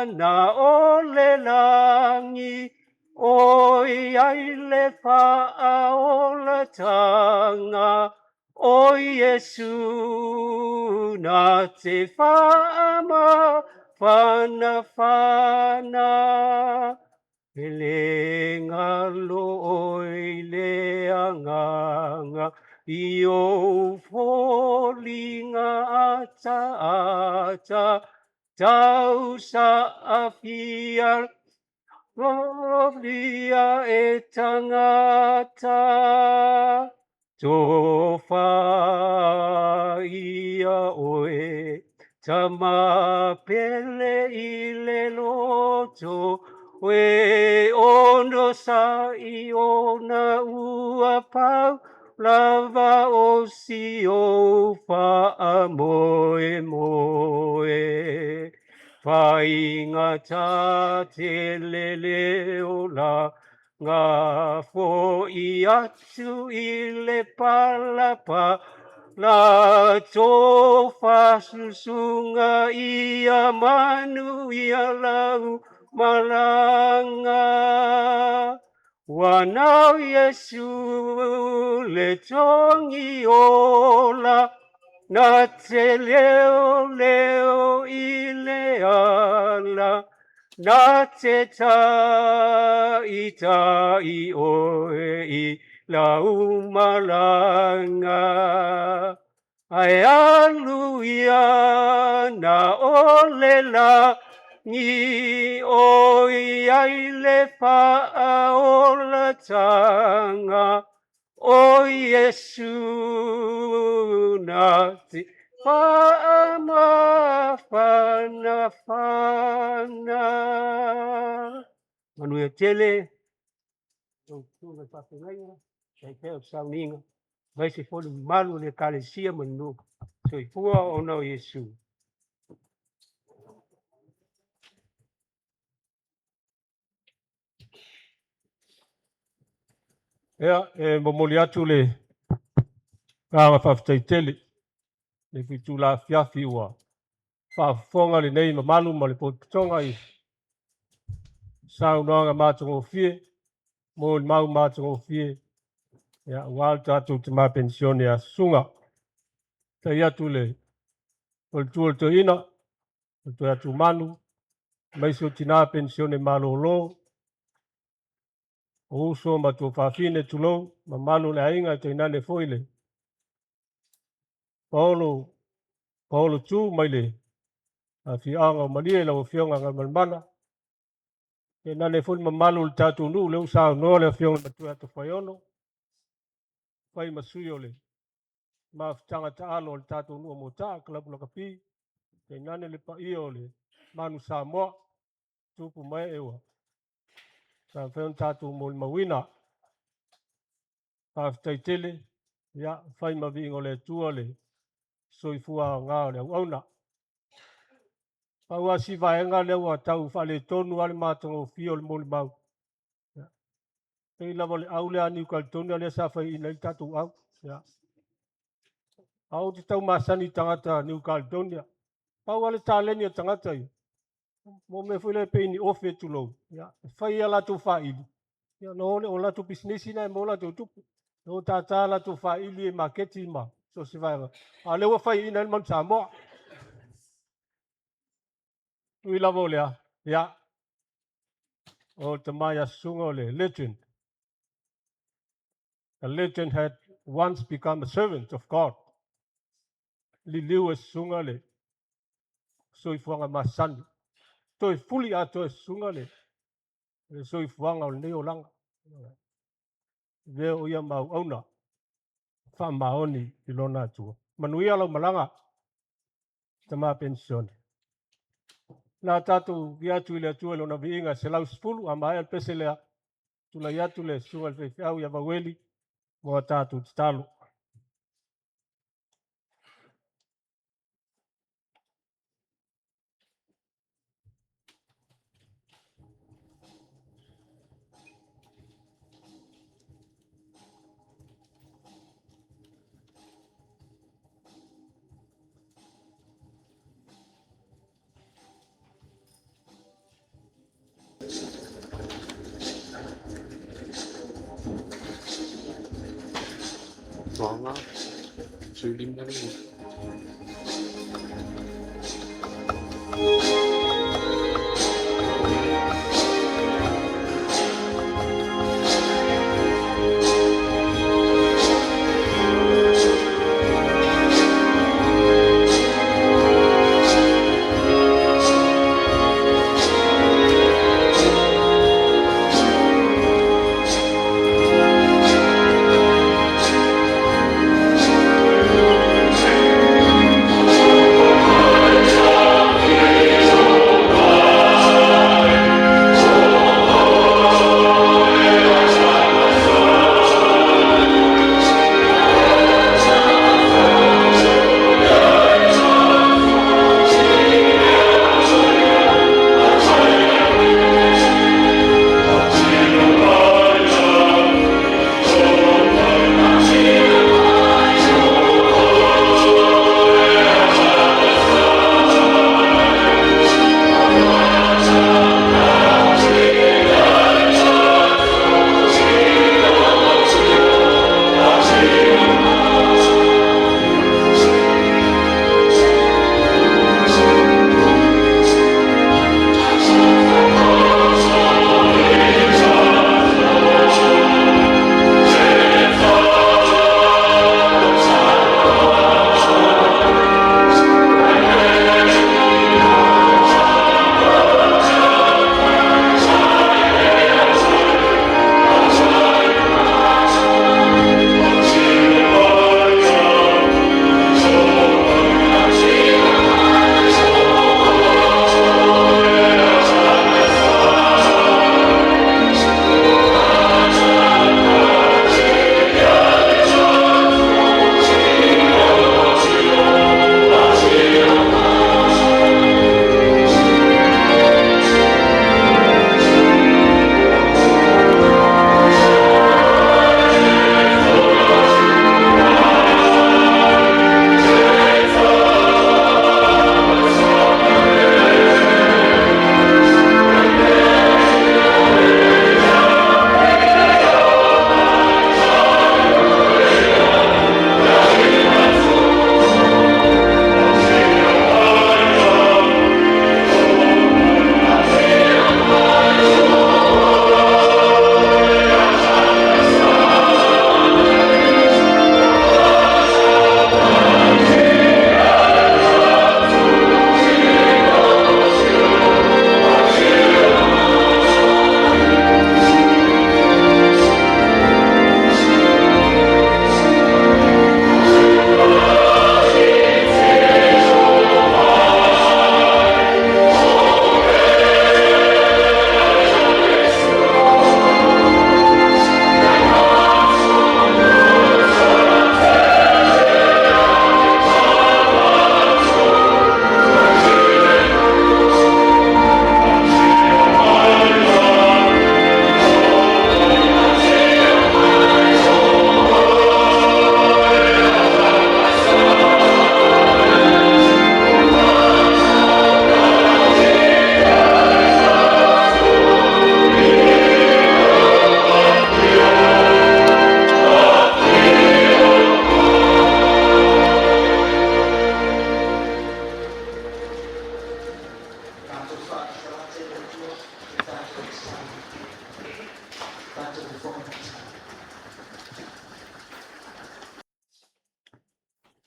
na ole langi oi ai le faa o la tanga o Yesu na te fama fana ele ngalo oi le anganga i o folinga ata tau sa afia Gloria e tangata tofa ia oe tama pele i le loto we ono sa i ona ua pau lava o si o fa amoe moe Faingata te lele ola ngā fo i atu i le palapa la tō whasusunga i a manu i a lau malanga. Wanau Yesu le tongi ola na te leo i le ala, na te tai oe i la umalanga. Ai aluia na ole la ni oi ai le paa o la tanga. O Yesu na te fana. Manuia tele, o tunga papengaia, sai peo sauninga, vai se folu malu le kalesia manu, soi fua o no Yesu. Ea, e momoli atu le kāma whawhtai tele. le fitula fiafi ua whaafonga le nei ma malu ma le potonga i saunoanga mātungo fie mo le mau mātungo fie ya wal tatu te mā pensione a sunga ta iatu le o le tuol to ina o to atu manu mai so tina pensione malolo o uso ma to whaafine tulou ma manu le ainga te inane foile Paolo tu mai le a fianga o malie la o fionga nga malmana e nane fo ma malu le tatu nu le usa no le fionga tu atu fayono fai masuyo le ma tanga ta alo le tatu nu mo ta club lo kapi e nane le pa io le manu sa mo tupu mai ewa sa feon tatu mo le mawina pa taitele ya fai ma vingo le tua le soifua nga le auna Paua si vaenga le wa tau fale tonu ale matongo fio le moli mau. Ei lava le au le ani ukal tonu ale sa fai ina i tatu au. Au te tau masani tangata ni ukal tonu. Paua le taleni o tangata i. Mo me fwile pe ni ofe tulo. Fai ala tu faili. No ole o la tu business na mo la tu tupu. No tata la tu faili e marketing ma. So si vaenga. Ale wa fai ina man sa mo. We love all yeah. Oh, Tamaya Sungole, legend. A legend had once become a servant of God. Liliu Sungale. So if one of my son, to fully ato Sungale. So if one of Leo Lang. There we are my owner. Fama oni ilona tu. Manuia lo malanga. Tama pension. Na tatu viatu ile tu lo na vinga selau spulu ama el peselea tula yatu le sungal fe au ya baweli mo tatu talo Vanga, sulim na rin.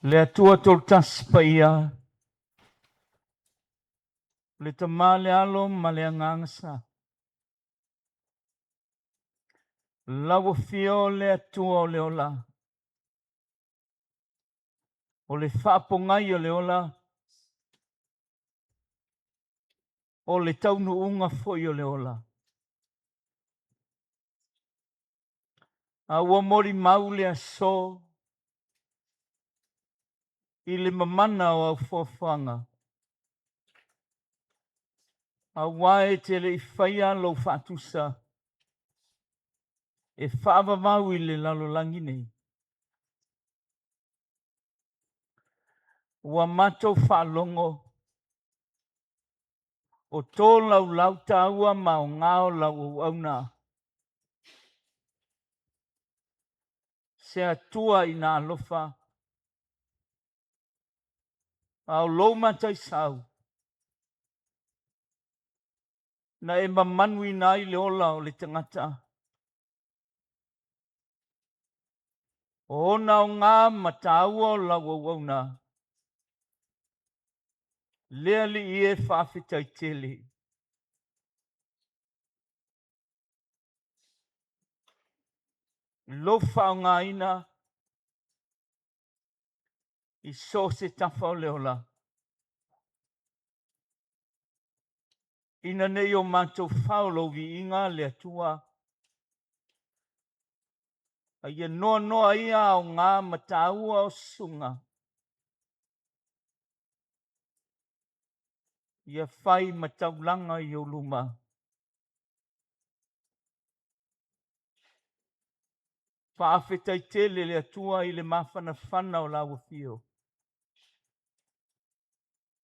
Le atua tol tas pa ia. Le tama le alo ma le angangasa. Lawa fio le atua o le ola. O le whaapongai o le ola. O le taunu unga foi o le ola. A ua mori mau le aso. I le mamana o au fofanga. A wae te le whaia lo whaatusa. E whaava mau i le lalo langi nei. Ua matou whaalongo. O tō lau lau tāua ma o ngāo lau au auna. Se atua i nā alofa. Au lou matai sau. Na e mamanui nai le ola o le tangata. O na o ngā mataua o lau au auna. Lea li i e whawhitai tele. Lofa o ngā ina. I so se tafa o le ola. Ina nei o mātou whaulo vi inga le atua. A ia noa noa ia o ngā mataua o sunga. Ia whai mataulanga i o luma. Whaafetai tele le atua i le mawhana whana o lawa fio.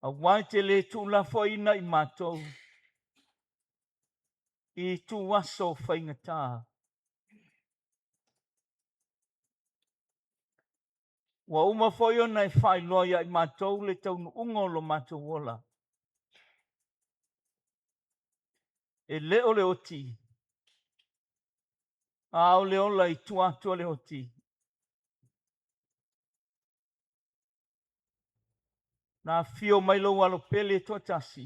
A wai te le tūla whaina i mātou. I tū waso whaingatā. Wa uma whaio nei whai loia i mātou le taunu ungo lo mātou wola. E leo le oti. Ao le ola i tuatua le oti. Na fio mai lo walo pele to tasi.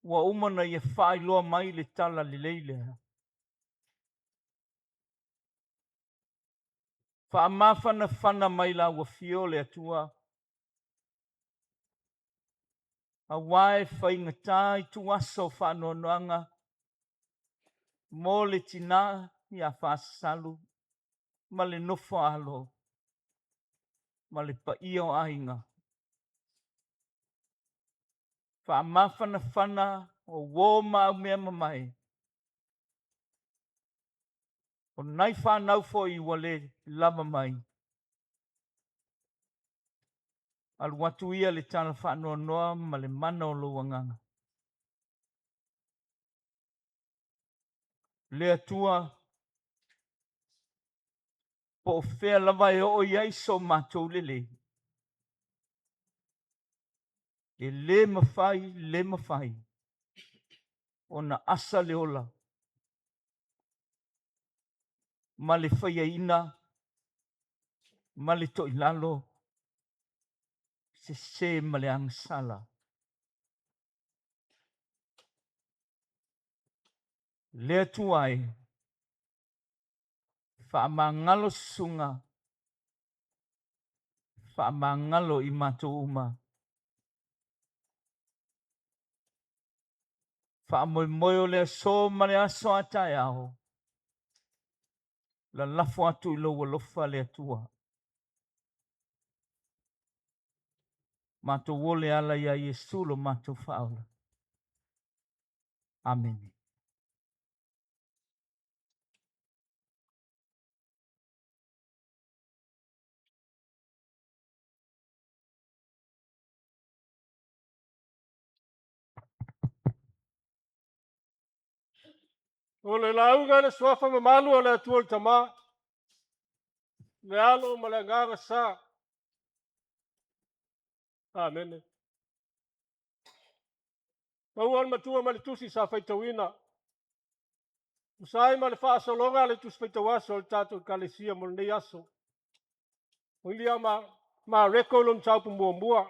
Wa umana ia whai loa mai le tala le leile. Wha mawhana whana mai la wa fio le atua. A wae whaingatā i tu aso whanoanoanga. Mō le tina i a whasalu. Ma le nofo alo. Ma le pa io ainga. Wha mawhana whana o wō mau mea mamai. O nai whanau fo i wale lava mai. Al watu ia le tala whanoanoa ma le mana o luanganga. Le atua po whea lava e o iai so mātou lele. E le mawhai. O na asa le ola. Ma le whaia ina. Ma le to ilalo. Se ma le angsala. Le atua e. Whaamangalo sunga. Whaamangalo i mātou uma. Whaamoimoio le so ma le aso atai ao. La lafo atu i loa lofa le atua. Mātou wole ala ia Yesu lo mātou whaala. Amen. O le lauga le suafa mamalu o le atua le tama. Le alo ma le ngaga sa. Amen. Mauan matua ma le tusi sa faitawina. Usai ma le whaasolonga le tusi faitawaso le tato kalesia mo nei aso. Ulia ma rekolum chau mua.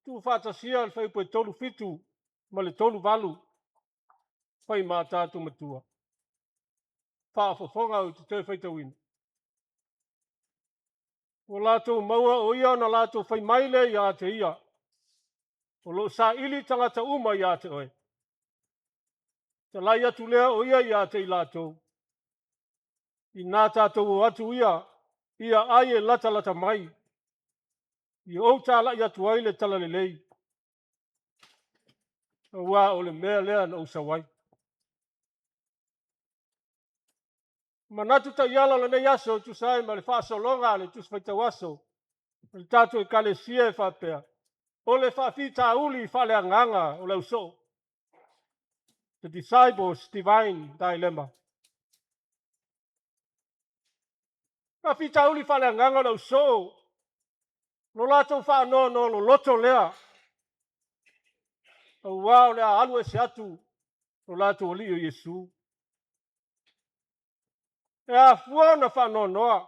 Tu fata sia al fai pe tolu fitu ma le tolu valu. Fai ma tātou matua. Fa fofonga o te fai tawina. O lātou maua o ia na lātou fai maile ia te ia. O lo sa ili tangata uma ia te oe. Te lai atu lea o ia te i lātou. I nā tātou o atu ia aie lata mai. I o tā lai atu aile tala le lei. Wā o le mea lea na usawai. Manatu ta iala le nei aso tu sai ma le whaasolonga le tu sfaita waso. Le tātou e kale sia e whapea. O le whawhita uli whale anganga o le uso. The disciples divine dilemma. Whawhita uli whale anganga o le uso. Lo lātou whaano no lo loto lea. O wao lea alu e se atu. Lo lātou oli o Yesu. E a fuona whaano noa.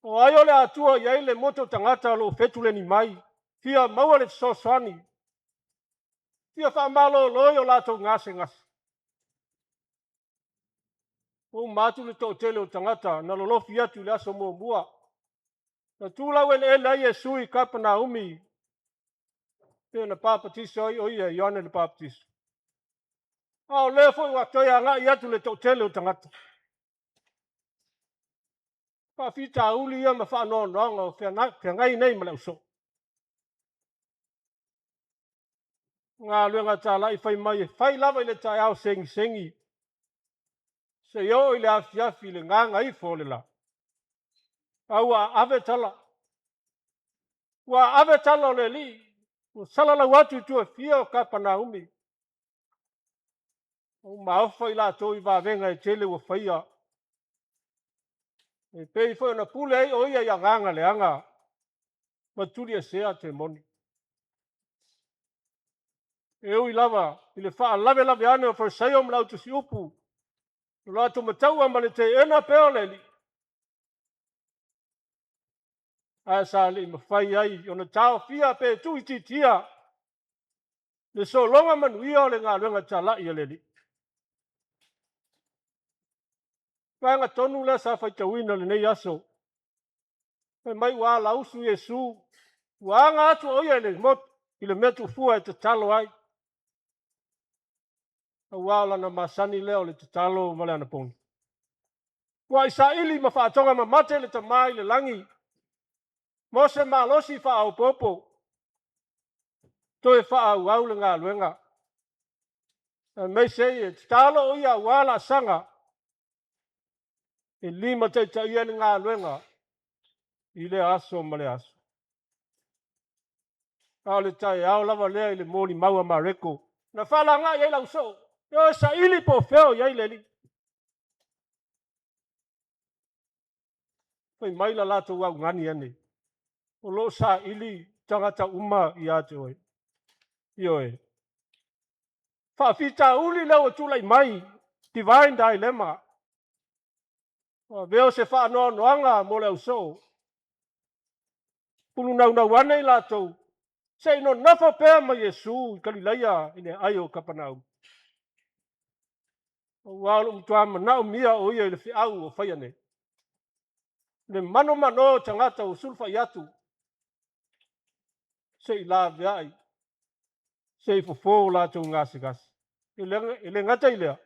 O aio le atua iai le moto tangata lo fetule ni mai. Fia maua le sosani. Fia whamalo loi o lātou ngase. O mātu le tō tele o tangata na lo lofi atu le aso mua. Na tūlau e la Yesu i kapana umi. Pea na pāpatiso o ia Ioane le pāpatiso. Ao le fo wa toia nga i atu le tō tele o tangata. Whawhita uli ia ma whaano noanga o whia ngai nei ma le uso. Ngā luenga tā lai whai mai e whai lava i le tai au sengi. Se yo i le afiafi le ngā ngai fo le la. Aua ave tala. Wa ave tala o le li. O salala watu tu e fia o kapana umi. O maofa i la tō i wāwenga e tele o whaia. E pei fo na pule ei o ia nganga le anga. Maturi e sea te moni. E ui lava, i le wha lave ane o wharsaiom lau tu si upu. Ula tu mataua ma le te ena peo le li. Ae sa li mawhai ai, o na tau fia pe tu i titia. Le so longa manuia o le ngā luenga tala i le li. Panga tonu le sa whai tawina le nei aso. Pai mai wā lausu Yesu. Wā ngā atu oia le mot i le metu fua e te talo ai. Wā la na masani leo le te talo ma le anaponi. Wā isa ili ma whaatonga ma mate le tamai le langi. Mose ma losi wha au popo. Toi wha au au le ngā luenga. Mei sei e te talo o ia wala sanga. E lima te ia ni ngā luenga. I le aso ma le aso. Ao le tai au lava lea i le mōni maua ma reko. Na whala ngā iei lau so. Yo sa ili po feo iei le li. Pai maila lato wau ngani ane. O lo sa ili tangata uma i ate oi. Ioe. Whawhita uli leo tulai mai. Divine dilemma. Veo se whaanoa noanga mo leo so. Pulu nau wane i lato. Sei no nafo pea ma Yesu Galileia ine aio kapanau. O walo mtua manau mia o ia i le whiau o whaiane. Le mano tangata o sulfa iatu. Sei la veai. Sei fofo lato ngasi. Ile ngata i lea.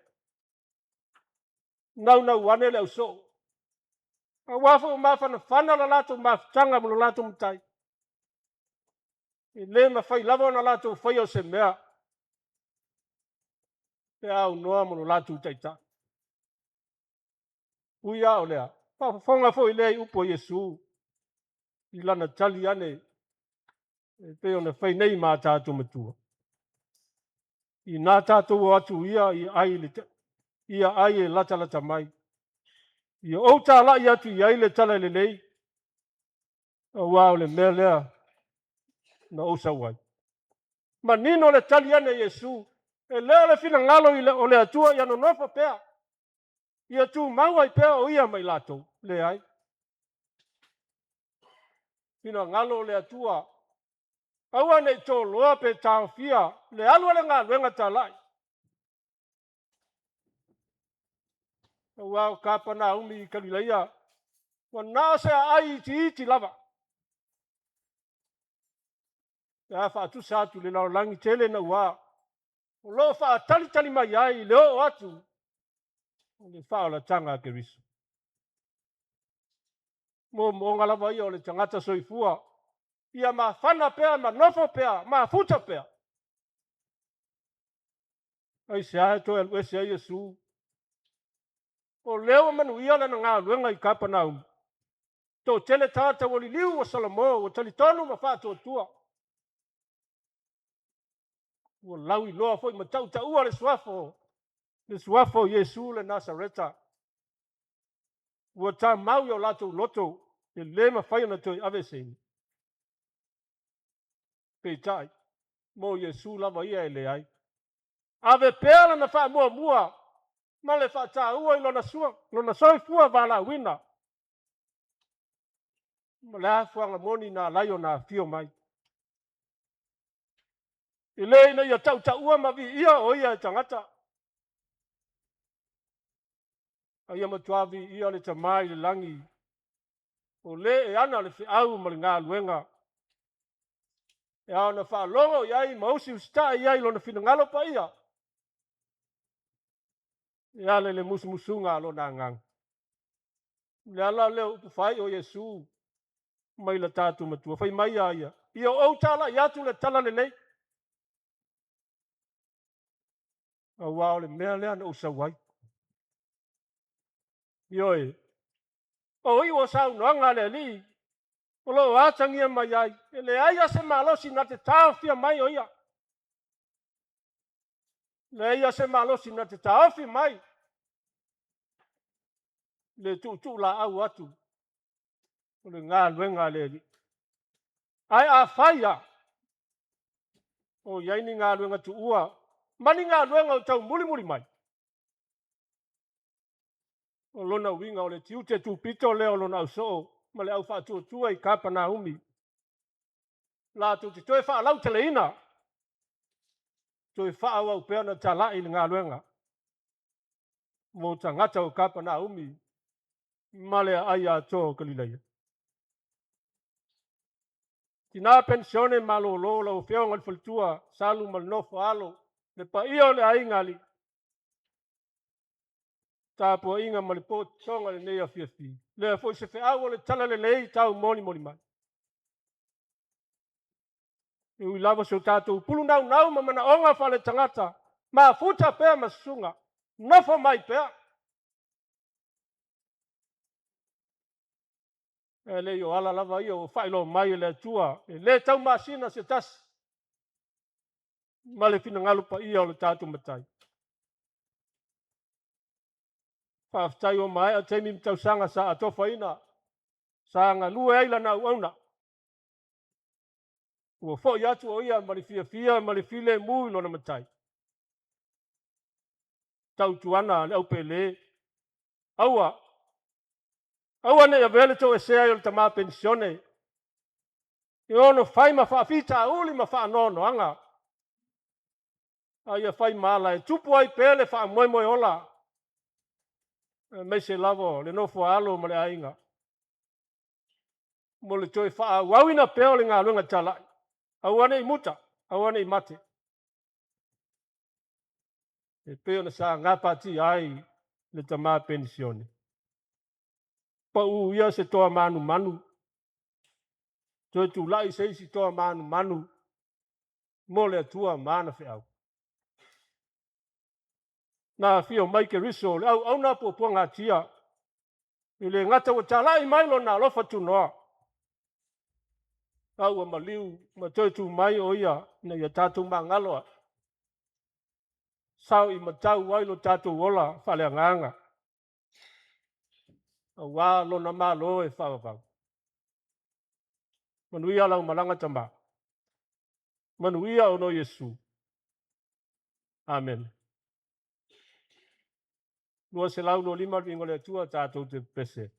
Nau wane leo so. A wafo mafana whana la lato maftanga mo lato mtai. Le ma fai lava na lato fai o se mea. Te au noa mo lato taita. Uia o lea. Whafonga fo i lea upo Yesu. I lana tali ane. E pe ona fai nei mā tātou matua. I nā tātou atu ia i ai e lata mai. I o tā lai atu i ai le tala le lei. O wao le mea lea. Na osa wai. Ma nino le tali ane Yesu. E leo le fina ngalo i le o le atua i ano nofo pea. Ia tu mau ai pea o ia mai latou, le ai. Pina ngalo le atua. Aua nei tō loa pe tāo fia, le alua le ngā luenga tā lai. Aua o kāpana umi i kalileia, wa nāse ai iti lava. Ia whaatu sātu le lau langi tele na ua. O lo wha tali mai ai, leo o atu. O le wha o la tanga ke risu. Mo ngalawa ia o le tangata soifua. Ia ma whana pea, ma nofo pea, ma futa pea. Ai se ae to el wese ai Yesu. O leo manu ia na ngā luenga i kāpana umi. Tō tele tāta wali liu wa Salomo, o tali tonu ma whātua tua. Ua laui loa foi ma tau ta ua le suafo Yesu le Nasareta. Ua tā mau yo lato loto, e le ma whai na toi ave sengi. Peitai, mo Yesu lava ia e le ai. Ave pēla na wha mua, ma le wha tā ua i lona soifua wala wina. Ma le afuanga moni na laio na fio mai. I le ina ia tau ta ua ma vi ia o ia e tangata. A ia matuavi ia le tamai le langi. O le e ana le whiau ma le ngā luenga. E au na wha longo iai mausi usta iai lona whina ngalo pa ia. E ale le musumusunga lo na ngang. Le ala leo upu whai o Yesu. Mai la tātu matua. Whai mai a ia. Ia o tala i atu le tala le nei. A wao le mea lea na usawai. Ioi. O iwa sau noanga le li. O lo atangia mai ai. E le aia se malosi na te tāwhia mai o ia. Le aia se malosi na te tāwhia mai. Le tu la au atu. O le ngā luenga le li. Ai a whaia. O iai ni ngā luenga tu ua. Mani ngā luenga o tau muli mai. O lona winga o le tiu te tu pito leo lona au soo. Ma le au whātua tua i kāpana umi. La tu te toi wha lau tele ina. Toi wha au au pēna ta lai ni ngā luenga. Mo ta ngata o kāpana umi. Ma le ai a tō kalileia. Tina pensione malo lo lau whiao ngal whaltua. Salu mal nofo alo. Le pa ia le ai ngali. Ta po inga ma le po tonga le nei a fiafi. Le foi se whiao o le tala le nei tau moni mai. E ui lava so tātou pulu nau ma mana onga whale tangata. Ma futa pēr ma sunga. Nofo mai pēr. E le o ala lava ia o whailo mai le tua. E le tau masina se tas. Ma le fina ngalupa ia o le tātou matai. Whaftai o mai a teimi mtau sanga sa atofa ina. Sanga lue eila na uauna. Ua fo i atu o ia ma le fia ma le file mui lona matai. Tau tuana le au pele. Aua ne a vele to e sea i o tama pensione. I ono fai ma wha fita uli ma wha nono anga. Aia fai mala e tupu ai pele wha moe ola. Me se lavo le nofo alo ma le ainga. Mo le toi wha wawina peo le ngā lunga talai. Awane i muta, awane i mate. E peo na sa ngapati ai le tama pensione. Pa u ia se toa manu. Toi tu lai se isi toa manu. Mo le atua mana whiau. Na fio mai ke riso, au na po ngā tia. I le ngata wa talai mai lo na lofa tu noa. Au a maliu, ma toi tu mai o ia, na ia tātou mā ngaloa. Sao i matau wailo tātou wola, whale a nganga. A wā lo na mā lo e whawawau. Manuia lau malanga tama. Manuia ono Yesu. Amen. Lua se lau no lima ringo le tua tātou te pese.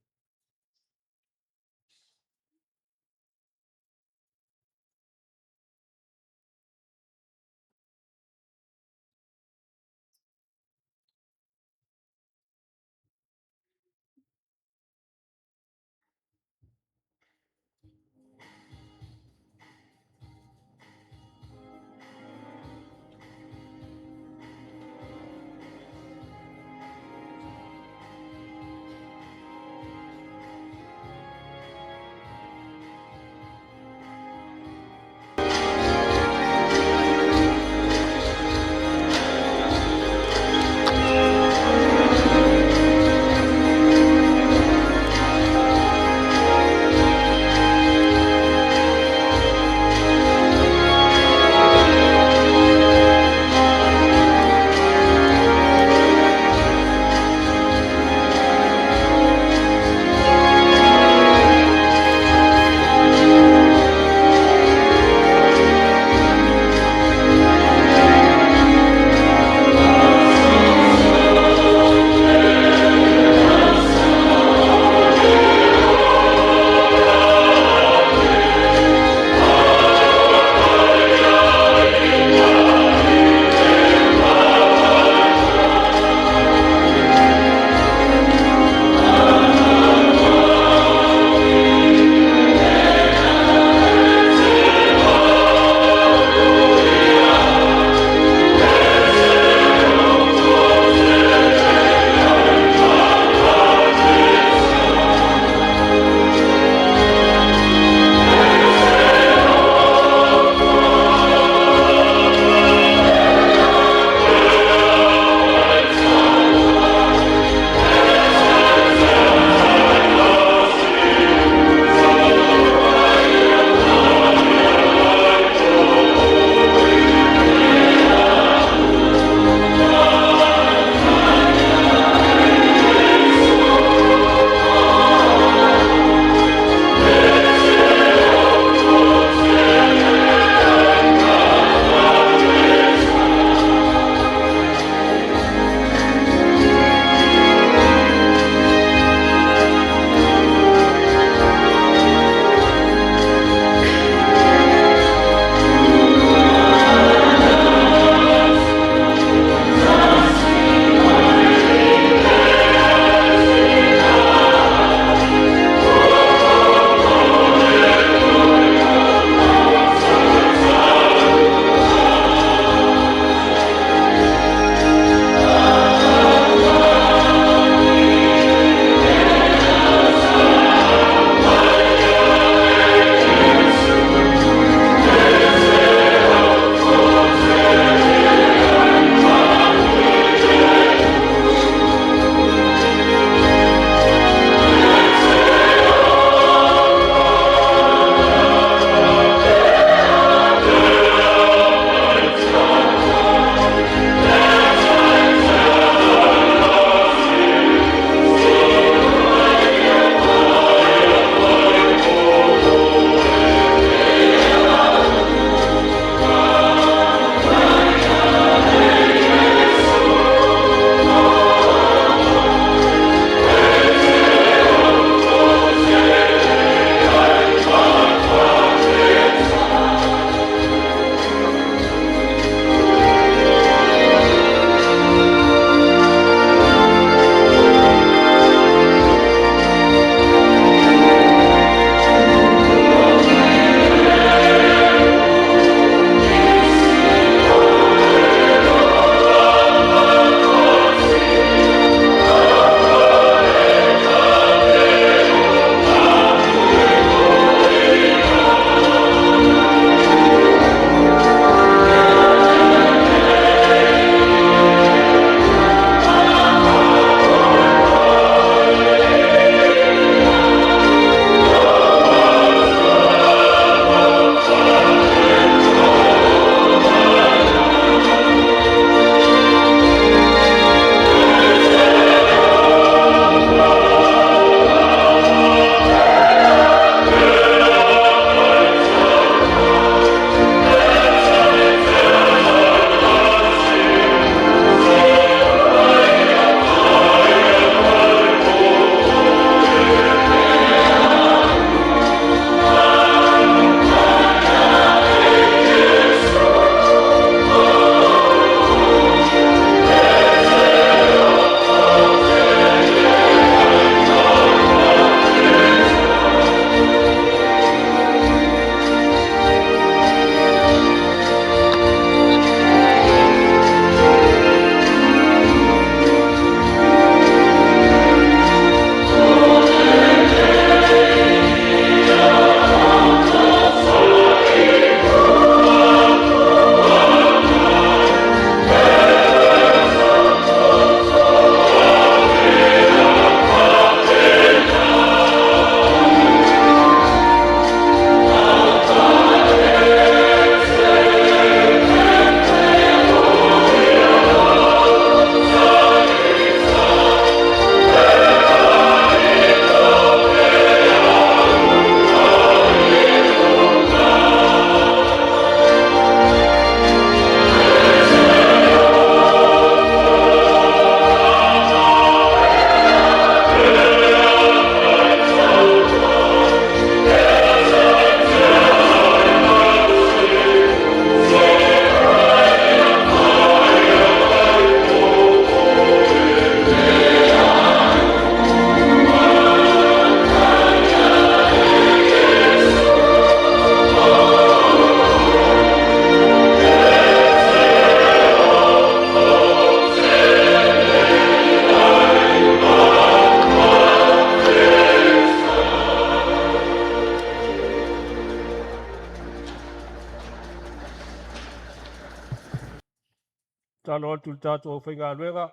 talo atu le tātou au whainga luenga,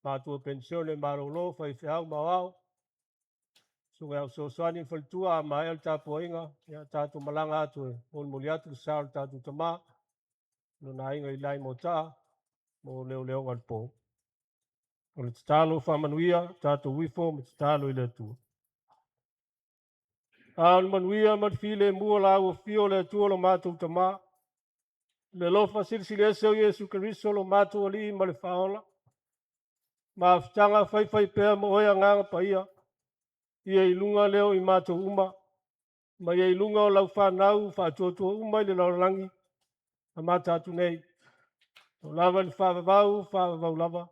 mātua pensione marolo, whai whiau mawao, sunga au sosani whalitua a mai al tāpua inga, ia tātou malanga atu e, mon muli atu le sāu tātou tamā, no nā inga I lai mo tā, mo leo leo ngal pō. O le talo whamanuia, tātou wifo, me talo I le atua. Al manuia man file mua la o fio le atua lo mātou tamā, le lofa silsile seu Yesu Keriso lo mātou ali ma le whaola, ma aftanga whai pēr mo oia nganga pa ia, ia I lunga leo I mātou uma, ma ia I lunga o lau whanau, whātua uma I le laurangi, a mātātu nei, o lava ni whāvavau lava.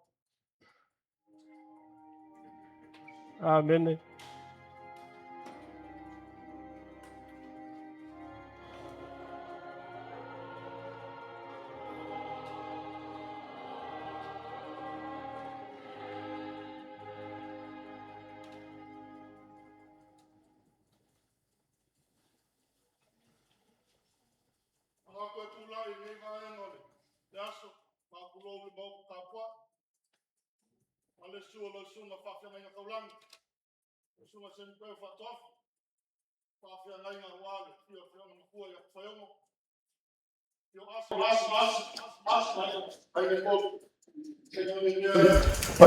Amen.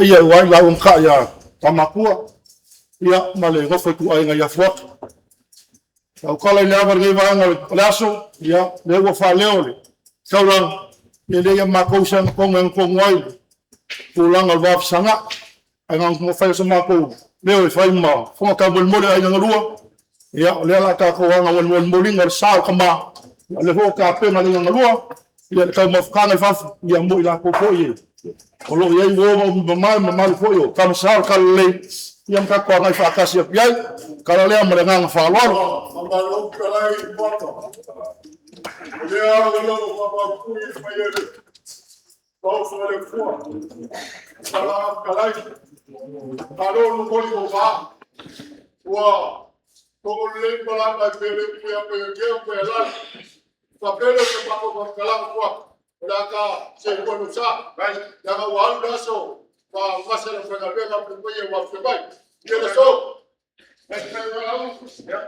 Ia wai lau ngka ia tamakua ia male ngofa tu ai ngai afuat. Au kala ni avar ngai vanga laso ia le wa fa leole. Saurang ele ia makousan kongang kongwai. Pulang al waf sanga angang mo fa sama ko leo fa ma fo ka bol mo ai ngalua. Ia le la ka ko anga won moling ar sa kama le ho ka pe ngai ngalua. Ia ka mo fa ngai fa ia mo ila ko ye. Kalau ia iwo mamai foyo kam sar kalle yang ka ko ngai fa kasi piai kala le amrenga fa lor amalo kalai boto le alo fa ku fa ye ko fa le fo kala kalai alo no ko ko fa wa ko le bala ka pele ku ya pe ke ku la fa pele ke pa ko kala ko Daka se kono sa, right? Daka walu daso, pa masala fanga bega kuye wa febai. Yele so. Yeah.